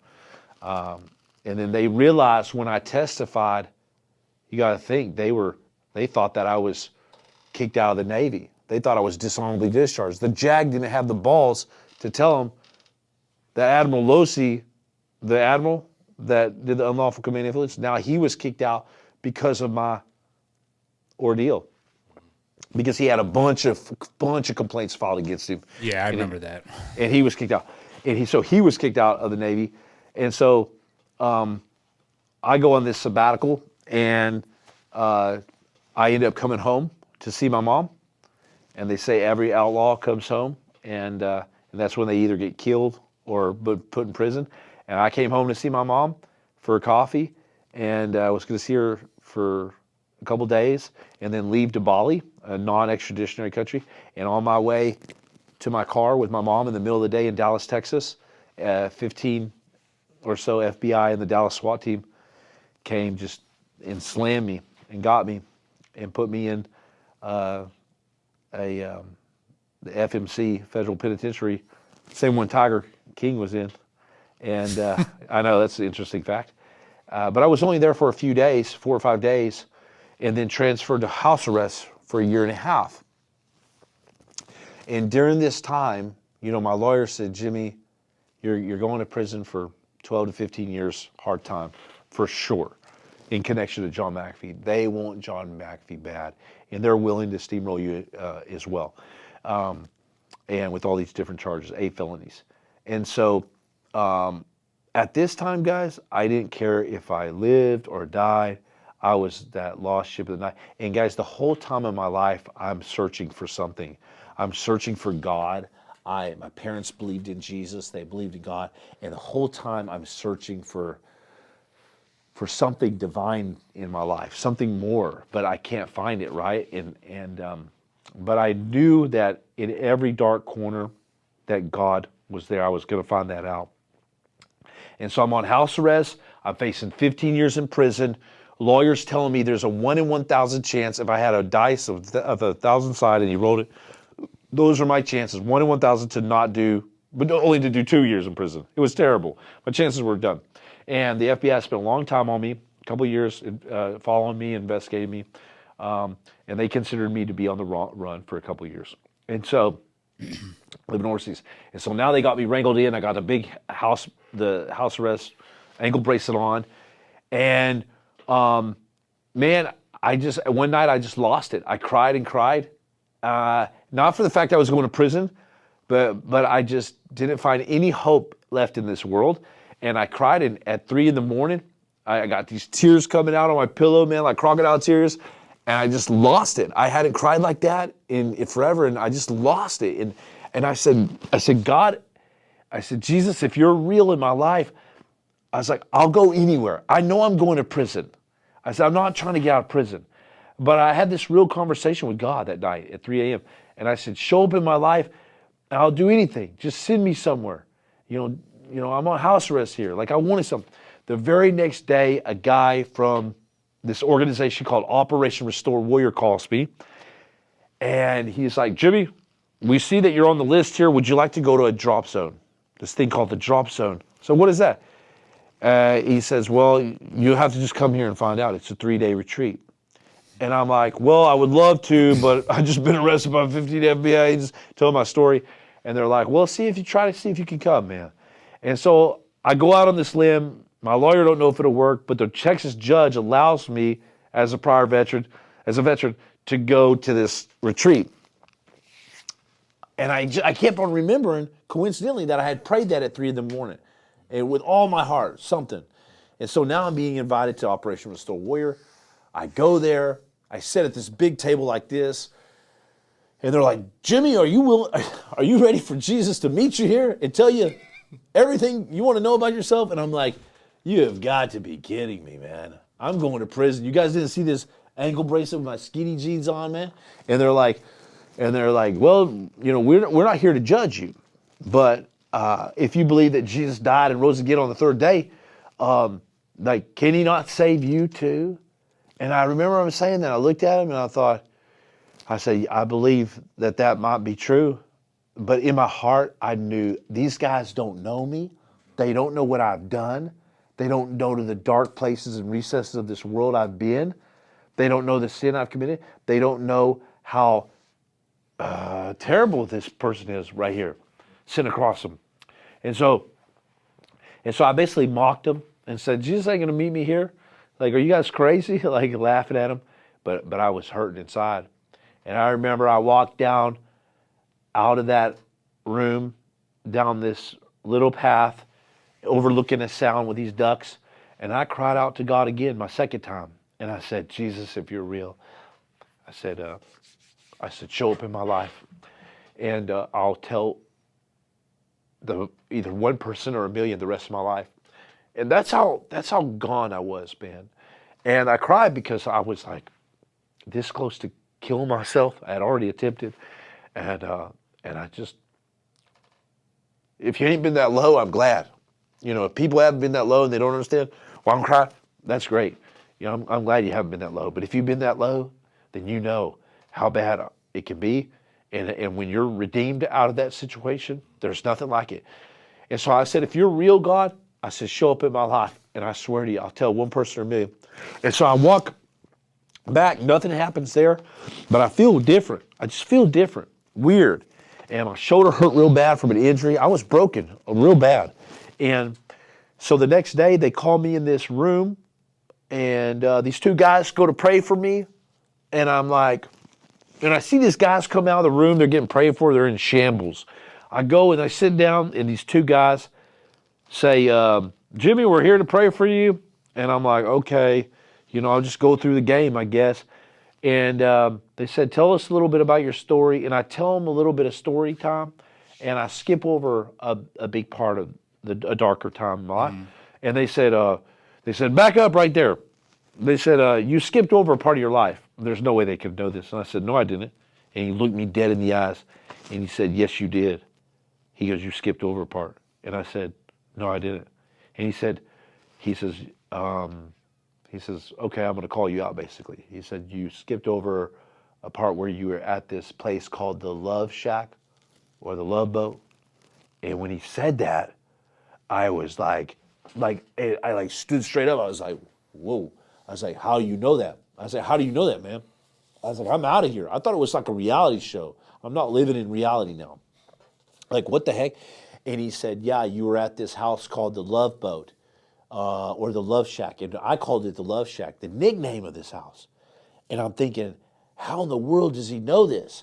And then they realized when I testified, you got to think, they thought that I was kicked out of the Navy. They thought I was dishonorably discharged. The JAG didn't have the balls to tell them that Admiral Losey, the admiral that did the unlawful command influence, now he was kicked out because of my ordeal. Because he had a bunch of complaints filed against him. Yeah, I remember that. And he was kicked out. And so he was kicked out of the Navy. And so I go on this sabbatical, and I end up coming home to see my mom. And they say every outlaw comes home, and that's when they either get killed or put in prison. And I came home to see my mom for coffee, and I was going to see her for a couple days, and then leave to Bali, a non-extraditionary country. And on my way to my car with my mom in the middle of the day in Dallas, Texas, 15 or so FBI and the Dallas SWAT team came just and slammed me and got me and put me in the FMC, Federal Penitentiary, same one Tiger King was in. And I know that's an interesting fact. But I was only there for a few days, 4 or 5 days, and then transferred to house arrest for a year and a half. And during this time, my lawyer said, Jimmy, you're going to prison for 12 to 15 years, hard time, for sure, in connection to John McAfee. They want John McAfee bad, and they're willing to steamroll you as well. And with all these different charges, 8 felonies. And so at this time, guys, I didn't care if I lived or died. I was that lost ship of the night. And guys, the whole time of my life, I'm searching for something. I'm searching for God. My parents believed in Jesus. They believed in God. And the whole time I'm searching for something divine in my life, something more, but I can't find it, right? But I knew that in every dark corner that God was there. I was going to find that out. And so I'm on house arrest. I'm facing 15 years in prison. Lawyers telling me there's a 1 in 1,000 chance if I had a dice of 1,000 side and he rolled it. Those are my chances, 1 in 1,000 to not do, but only to do 2 years in prison. It was terrible. My chances were done. And the FBI spent a long time on me, a couple of years following me, investigating me. And they considered me to be on the run for a couple of years. And so, living overseas. And so now they got me wrangled in. I got the house arrest, ankle bracelet on. And man, one night I just lost it. I cried and cried. Not for the fact I was going to prison, but I just didn't find any hope left in this world. And I cried, and at 3 a.m, I got these tears coming out on my pillow, man, like crocodile tears, and I just lost it. I hadn't cried like that in forever, and I just lost it. And I said, God, I said, Jesus, if you're real in my life, I was like, I'll go anywhere. I know I'm going to prison. I said, I'm not trying to get out of prison. But I had this real conversation with God that night at 3 a.m. And I said, show up in my life, and I'll do anything. Just send me somewhere. I'm on house arrest here. Like, I wanted something. The very next day, a guy from this organization called Operation Restore Warrior calls me. And he's like, Jimmy, we see that you're on the list here. Would you like to go to a drop zone? This thing called the drop zone. So what is that? He says, well, you have to just come here and find out. It's a 3-day retreat. And I'm like, well, I would love to, but I've just been arrested by 15 FBI agents, told my story. And they're like, well, see if you can come, man. And so I go out on this limb. My lawyer don't know if it'll work, but the Texas judge allows me as a veteran, to go to this retreat. And I kept on remembering, coincidentally, that I had prayed that at 3 a.m. and with all my heart, something. And so now I'm being invited to Operation Restore Warrior. I go there. I sit at this big table like this. And they're like, Jimmy, are you ready for Jesus to meet you here and tell you everything you want to know about yourself? And I'm like, you have got to be kidding me, man. I'm going to prison. You guys didn't see this ankle bracelet with my skinny jeans on, man? And they're like, well, we're not here to judge you. But if you believe that Jesus died and rose again on the 3rd day, can he not save you too? And I remember him saying that. I looked at him and I thought, I said, I believe that might be true. But in my heart, I knew these guys don't know me. They don't know what I've done. They don't know to the dark places and recesses of this world I've been. They don't know the sin I've committed. They don't know how terrible this person is right here, sitting across them. And so I basically mocked them and said, Jesus ain't going to meet me here. Like, are you guys crazy? Like, laughing at him. But I was hurting inside. And I remember I walked down out of that room, down this little path, overlooking a sound with these ducks. And I cried out to God again, my second time. And I said, Jesus, if you're real, I said, show up in my life. And I'll tell either one person or a million the rest of my life. And that's how gone I was, man. And I cried because I was like this close to killing myself. I had already attempted. And I just, if you ain't been that low, I'm glad. You know, if people haven't been that low and they don't understand why I'm crying, that's great. You know, I'm glad you haven't been that low. But if you've been that low, then you know how bad it can be. And when you're redeemed out of that situation, there's nothing like it. And so I said, if you're real, God, I said, show up in my life. And I swear to you, I'll tell one person or a million. And so I walk back, nothing happens there, but I feel different. I just feel different, weird. And my shoulder hurt real bad from an injury. I was broken real bad. And so the next day they call me in this room, and these two guys go to pray for me. And I'm like, and I see these guys come out of the room, they're getting prayed for, they're in shambles. I go and I sit down, and these two guys say, Jimmy, we're here to pray for you. And I'm like, okay, you know, I'll just go through the game, I guess. And they said, tell us a little bit about your story. And I tell them a little bit of story time, and I skip over a big part of a darker time in my life. And they said, back up right there. They said, you skipped over a part of your life. There's no way they could know this. And I said, no, I didn't. And he looked me dead in the eyes, and he said, yes, you did. He goes, you skipped over a part. And I said, no, I didn't. And he says, okay, I'm going to call you out, basically. He said, you skipped over a part where you were at this place called the Love Shack or the Love Boat. And when he said that, I was I stood straight up. I was like, whoa. I was like, how do you know that? I was like, how do you know that, man? I was like, I'm out of here. I thought it was like a reality show. I'm not living in reality now. Like, what the heck? And he said, yeah, you were at this house called the Love Boat. Or the Love Shack. And I called it the Love Shack, the nickname of this house. And I'm thinking, how in the world does he know this?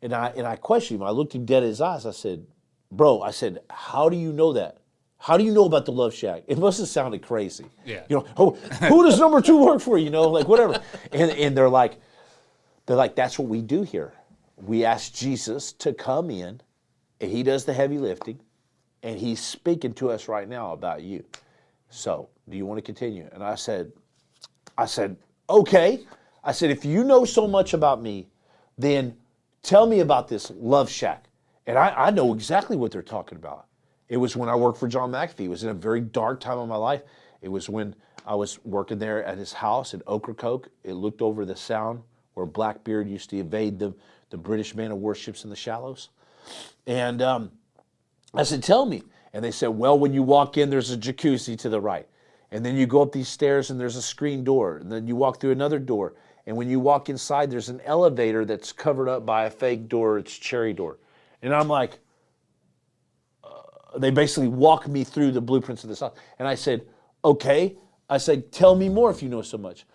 And I questioned him. I looked him dead in his eyes. I said, bro, how do you know that? How do you know about the Love Shack? It must have sounded crazy. Yeah. You know, who does number 2 work for? You know, like whatever. And they're like, that's what we do here. We ask Jesus to come in, and he does the heavy lifting, and he's speaking to us right now about you. So, do you want to continue? And I said, okay. I said, if you know so much about me, then tell me about this Love Shack. And I know exactly what they're talking about. It was when I worked for John McAfee. It was in a very dark time of my life. It was when I was working there at his house in Ocracoke. It looked over the Sound where Blackbeard used to evade the British man of warships in the shallows. And I said, tell me. And they said, well, when you walk in, there's a jacuzzi to the right. And then you go up these stairs and there's a screen door. And then you walk through another door. And when you walk inside, there's an elevator that's covered up by a fake door. It's cherry door. And I'm like, they basically walk me through the blueprints of this house. And I said, okay. I said, tell me more if you know so much.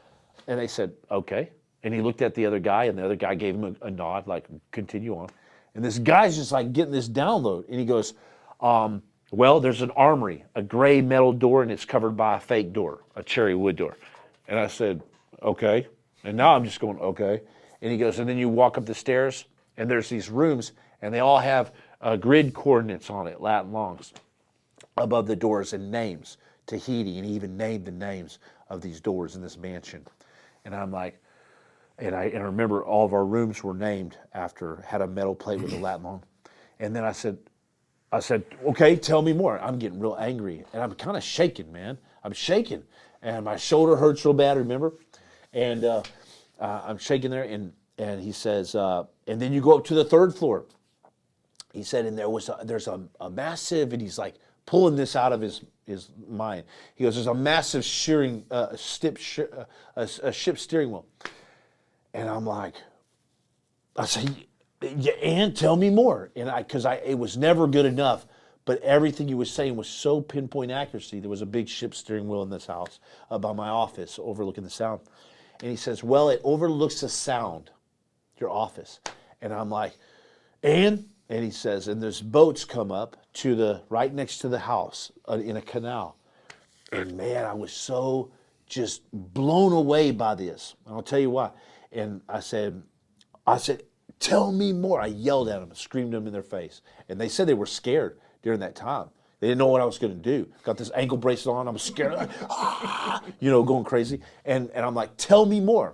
And they said, okay. And he looked at the other guy, and the other guy gave him a nod, like, continue on. And this guy's just like getting this download. And he goes, well, there's an armory, a gray metal door, and it's covered by a fake door, a cherry wood door. And I said, okay. And now I'm just going, okay. And he goes, and then you walk up the stairs, and there's these rooms, and they all have grid coordinates on it, lat longs, above the doors, and names, Tahiti, and he even named the names of these doors in this mansion. And I'm like, and I remember all of our rooms were named after, had a metal plate with a lat long. And then I said, okay, tell me more. I'm getting real angry, and I'm kind of shaking, man. I'm shaking, and my shoulder hurts real bad, remember? And I'm shaking there, and And he says, and then you go up to the third floor. He said, and there's a massive, and he's like pulling this out of his mind. He goes, there's a massive ship steering wheel. And I'm like, I say, yeah, and tell me more. And it was never good enough, but everything he was saying was so pinpoint accuracy. There was a big ship steering wheel in this house by my office overlooking the sound. And he says, well, it overlooks the sound, your office. And I'm like, and he says, and there's boats come up to right next to the house in a canal. And man, I was so just blown away by this. And I'll tell you why. And I said, tell me more. I yelled at them, screamed them in their face. And they said they were scared during that time. They didn't know what I was going to do. Got this ankle bracelet on. I'm scared, going crazy. And I'm like, tell me more.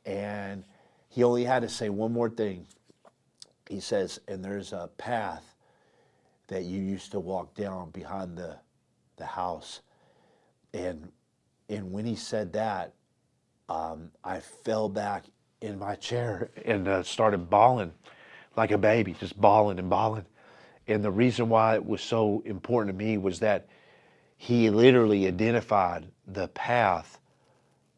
And he only had to say one more thing. He says, and there's a path that you used to walk down behind the house. And when he said that, I fell back in my chair and started bawling like a baby, just bawling and bawling. And the reason why it was so important to me was that he literally identified the path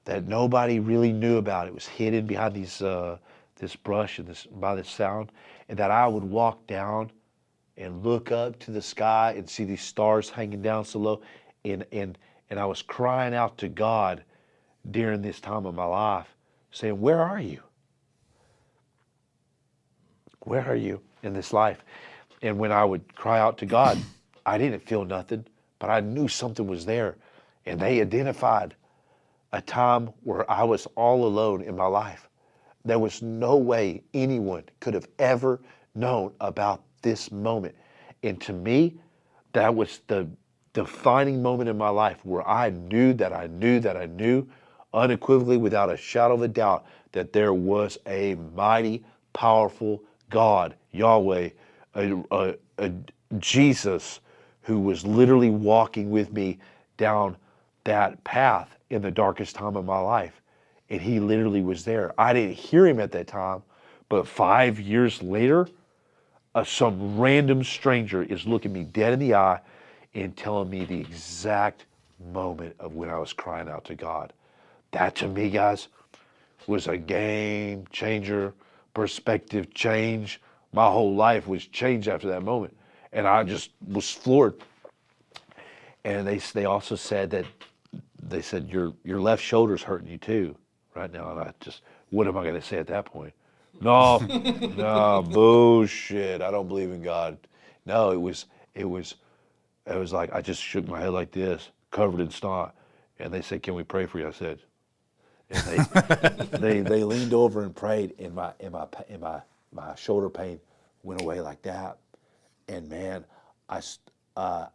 that nobody really knew about. It was hidden behind this brush and by this sound, and that I would walk down and look up to the sky and see these stars hanging down so low, and I was crying out to God during this time of my life, saying, where are you? Where are you in this life? And when I would cry out to God, I didn't feel nothing, but I knew something was there. And they identified a time where I was all alone in my life. There was no way anyone could have ever known about this moment. And to me, that was the defining moment in my life where I knew that I knew unequivocally, without a shadow of a doubt, that there was a mighty, powerful God, Yahweh, a Jesus, who was literally walking with me down that path in the darkest time of my life. And he literally was there. I didn't hear him at that time, but 5 years later, some random stranger is looking me dead in the eye and telling me the exact moment of when I was crying out to God. That, to me, guys, was a game changer, perspective change. My whole life was changed after that moment. And I just was floored. And they also said that, they said, your left shoulder's hurting you too right now. And I just, what am I going to say at that point? No, no, bullshit. I don't believe in God. No, it was like I just shook my head like this, covered in snot. And they said, can we pray for you? I said, and they leaned over and prayed, and my shoulder pain went away like that. And man, I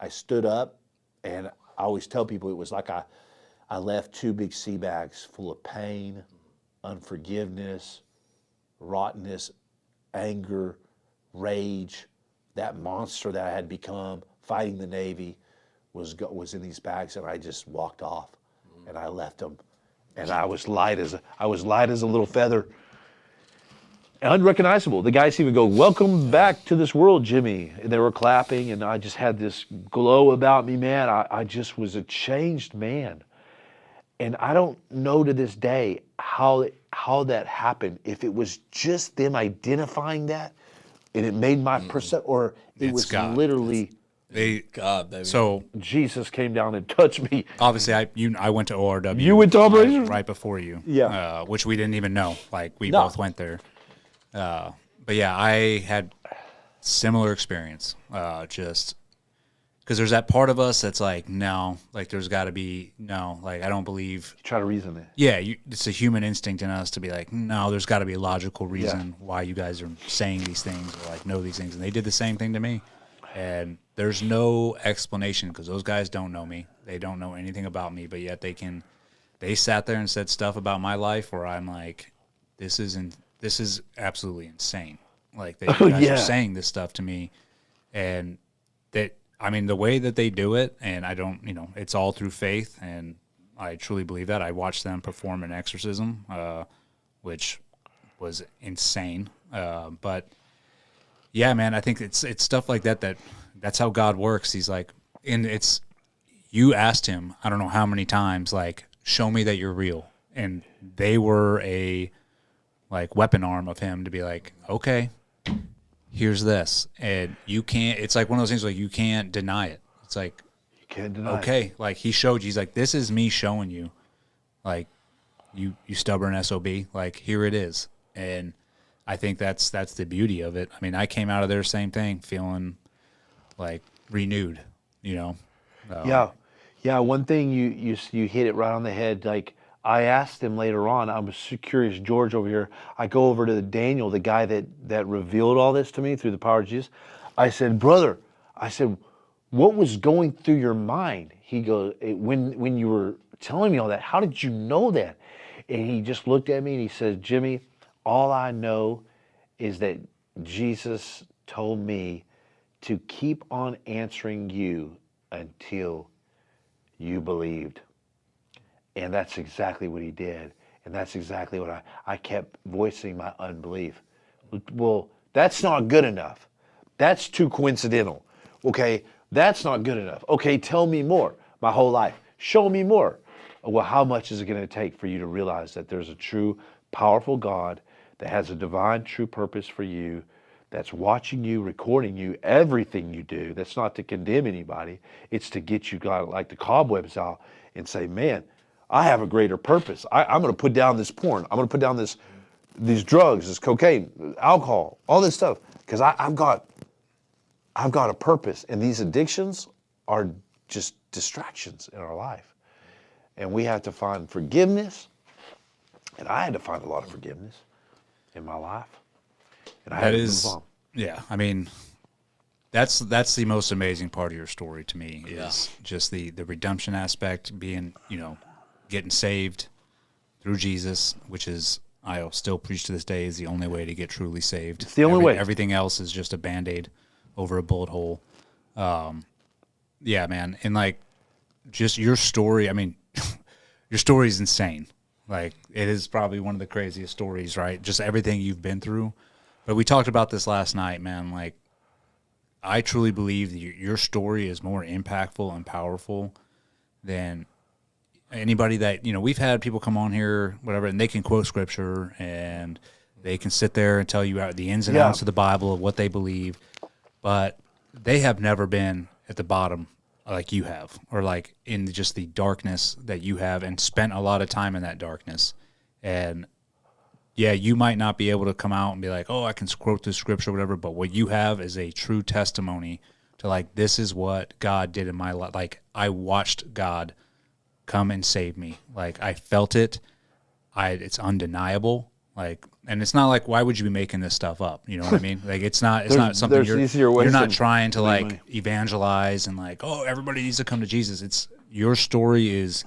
stood up, and I always tell people it was like I left 2 big sea bags full of pain, unforgiveness, rottenness, anger, rage. That monster that I had become fighting the Navy was in these bags, and I just walked off, and I left them, and I was light as a little feather, unrecognizable. The guys even go, "Welcome back to this world, Jimmy." And they were clapping, and I just had this glow about me, man. I just was a changed man, and I don't know to this day how that happened. If it was just them identifying that, and it made my perception, or it was God. Literally. God, baby. So Jesus came down and touched me. obviously, I went to ORW. You went to Operation? right before you. Yeah. Which we didn't even know. Like we No. both went there. But yeah, I had similar experience. Just because there's that part of us that's like, no, like there's got to be no, like I don't believe. Try to reason it. Yeah, it's a human instinct in us to be like, no, there's got to be a logical reason why you guys are saying these things or like know these things, and they did the same thing to me. And there's no explanation because those guys don't know me. They don't know anything about me, but yet they sat there and said stuff about my life where I'm like, this is absolutely insane. Like they guys are saying this stuff to me, and the way that they do it, and I don't, it's all through faith, and I truly believe that. I watched them perform an exorcism, which was insane. But yeah, man, I think it's stuff like that's how God works. He's like, and you asked him, I don't know how many times, like, show me that you're real. And they were a like weapon arm of him to be like, okay, here's this. And you can't, it's like one of those things like you can't deny it. It's like, You can't deny it. okay, like he showed you, he's like, this is me showing you, like, you stubborn SOB, like, here it is. And I think that's the beauty of it. I mean, I came out of there, same thing, feeling like renewed, you know? Yeah. One thing you hit it right on the head. Like I asked him later on, I was so curious, George over here. I go over to Daniel, the guy that revealed all this to me through the power of Jesus. I said, brother, what was going through your mind? He goes, when you were telling me all that, how did you know that? And he just looked at me and he said, Jimmy, all I know is that Jesus told me to keep on answering you until you believed. And that's exactly what he did. And that's exactly what I kept voicing my unbelief. Well, that's not good enough. That's too coincidental. Okay, that's not good enough. Okay, tell me more. My whole life. Show me more. Well, how much is it going to take for you to realize that there's a true, powerful God that has a divine, true purpose for you, that's watching you, recording you, everything you do. That's not to condemn anybody. It's to get you, God, like the cobwebs out and say, man, I have a greater purpose. I'm going to put down this porn. I'm going to put down these drugs, this cocaine, alcohol, all this stuff, because I've got a purpose. And these addictions are just distractions in our life. And we have to find forgiveness. And I had to find a lot of forgiveness in my life. And I had to move on. Yeah, I mean, that's the most amazing part of your story to me is just the redemption aspect, being, getting saved through Jesus, which is, I'll still preach to this day, is the only way to get truly saved. It's the only way. Everything else is just a Band-Aid over a bullet hole. Yeah, man. And like, just your story, I mean, your story is insane. Like, it is probably one of the craziest stories, right? Just everything you've been through. But we talked about this last night, man. Like, I truly believe that your story is more impactful and powerful than anybody that, we've had people come on here, whatever, and they can quote scripture and they can sit there and tell you the ins and outs of the Bible, of what they believe. But they have never been at the bottom like you have, or like in just the darkness that you have, and spent a lot of time in that darkness. And yeah, you might not be able to come out and be like, oh, I can quote this scripture or whatever, but what you have is a true testimony to like, this is what God did in my life. Like, I watched God come and save me. Like, I felt it. It's undeniable. Like, and it's not like, why would you be making this stuff up? You know what I mean? Like, it's not something you're not trying to like evangelize and like, oh, everybody needs to come to Jesus. It's, your story is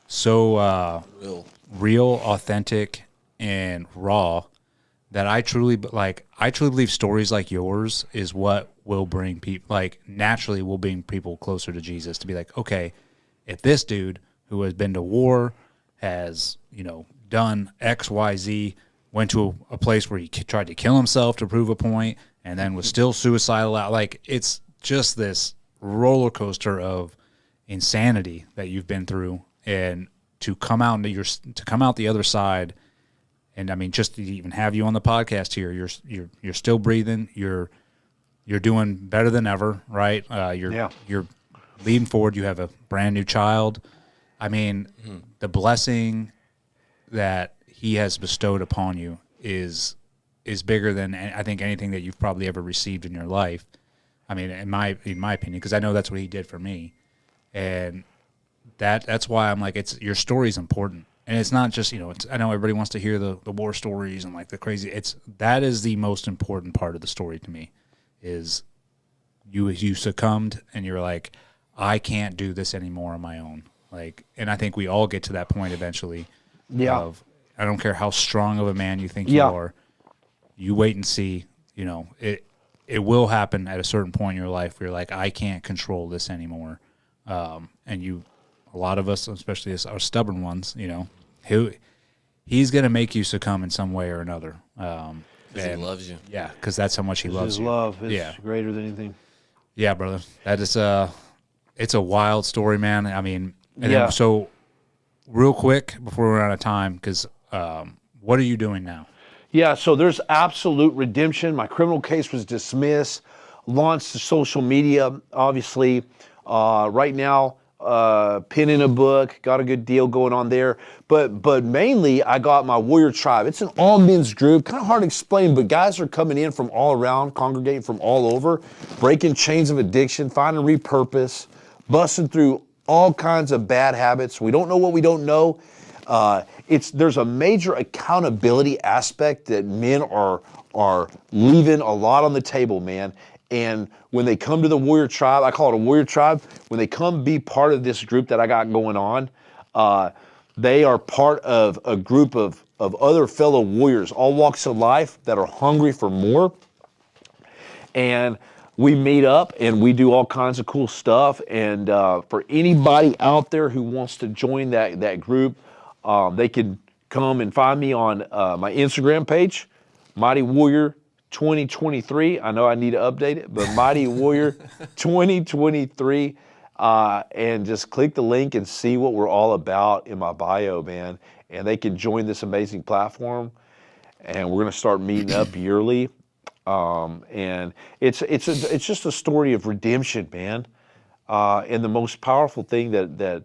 so real, authentic, and raw that I truly believe stories like yours is what will bring people, like, naturally will bring people closer to Jesus, to be like, okay, if this dude who has been to war has, done X, Y, Z, went to a place where he tried to kill himself to prove a point, and then was still suicidal. Like, it's just this roller coaster of insanity that you've been through, and to come out the other side. And I mean, just to even have you on the podcast here, you're still breathing. You're doing better than ever, right? You're leading forward. You have a brand new child. I mean, the blessing that He has bestowed upon you is bigger than, I think, anything that you've probably ever received in your life. I mean, in my opinion, because I know that's what He did for me, and that's why I'm like, your story is important. And it's not just, I know everybody wants to hear the war stories and like the crazy. That is the most important part of the story to me, is you succumbed and you're like, I can't do this anymore on my own. Like, and I think we all get to that point eventually. Yeah. Of, I don't care how strong of a man you think you are. You wait and see. It will happen at a certain point in your life where you're like, I can't control this anymore. And a lot of us, especially our stubborn ones, he's going to make you succumb in some way or another. Because he loves you. Yeah, because that's how much he loves His you. love is Yeah. greater than anything. Yeah, brother. That is it's a wild story, man. I mean, and Yeah. then, so real quick before we're out of time, because what are you doing now? Yeah, so there's absolute redemption. My criminal case was dismissed, launched to social media, obviously. Right now, pen in a book, got a good deal going on there. But mainly, I got my Warrior Tribe. It's an all men's group, kind of hard to explain, but guys are coming in from all around, congregating from all over, breaking chains of addiction, finding repurpose, busting through all kinds of bad habits. We don't know what we don't know. There's a major accountability aspect that men are leaving a lot on the table, man. And when they come to the Warrior Tribe, I call it a Warrior Tribe. When they come be part of this group that I got going on, they are part of a group of other fellow warriors, all walks of life, that are hungry for more. And we meet up and we do all kinds of cool stuff. And for anybody out there who wants to join that group, they can come and find me on my Instagram page, Mighty Warrior 2023. I know I need to update it, but Mighty Warrior 2023. And just click the link and see what we're all about in my bio, man. And they can join this amazing platform. And we're going to start meeting up yearly. And it's just a story of redemption, man. And the most powerful thing that,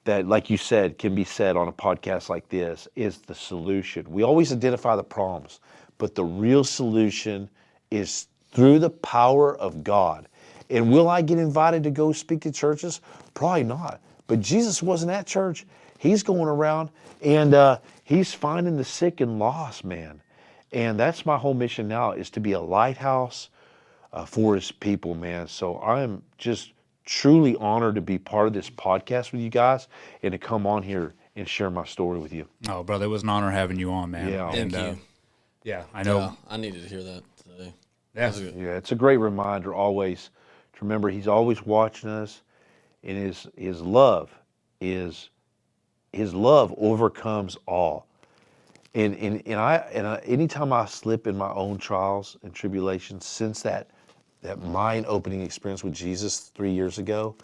like you said, can be said on a podcast like this is the solution. We always identify the problems, but the real solution is through the power of God. And will I get invited to go speak to churches? Probably not. But Jesus wasn't at church. He's going around and he's finding the sick and lost, man. And that's my whole mission now, is to be a lighthouse for his people, man. So I'm just truly honored to be part of this podcast with you guys and to come on here and share my story with you. Oh, brother, it was an honor having you on, man. Yeah. And, Thank you. Yeah, I know. Yeah, I needed to hear that today. Yeah. Yeah, it's a great reminder always to remember he's always watching us, and his love overcomes all. And anytime I slip in my own trials and tribulations since that mind-opening experience with Jesus 3 years ago,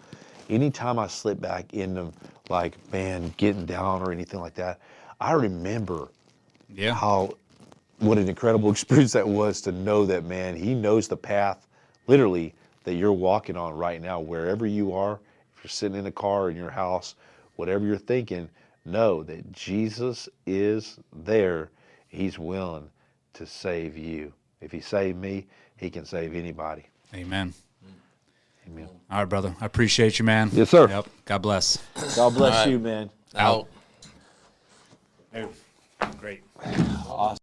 anytime I slip back into like, man, getting down or anything like that, I remember what an incredible experience that was to know that, man, he knows the path, literally, that you're walking on right now, wherever you are. If you're sitting in a car, in your house, whatever you're thinking, know that Jesus is there. He's willing to save you. If he saved me, he can save anybody. Amen. Amen. All right, brother. I appreciate you, man. Yes, sir. Yep. God bless. God bless All right. you, man. Out. Great. Awesome.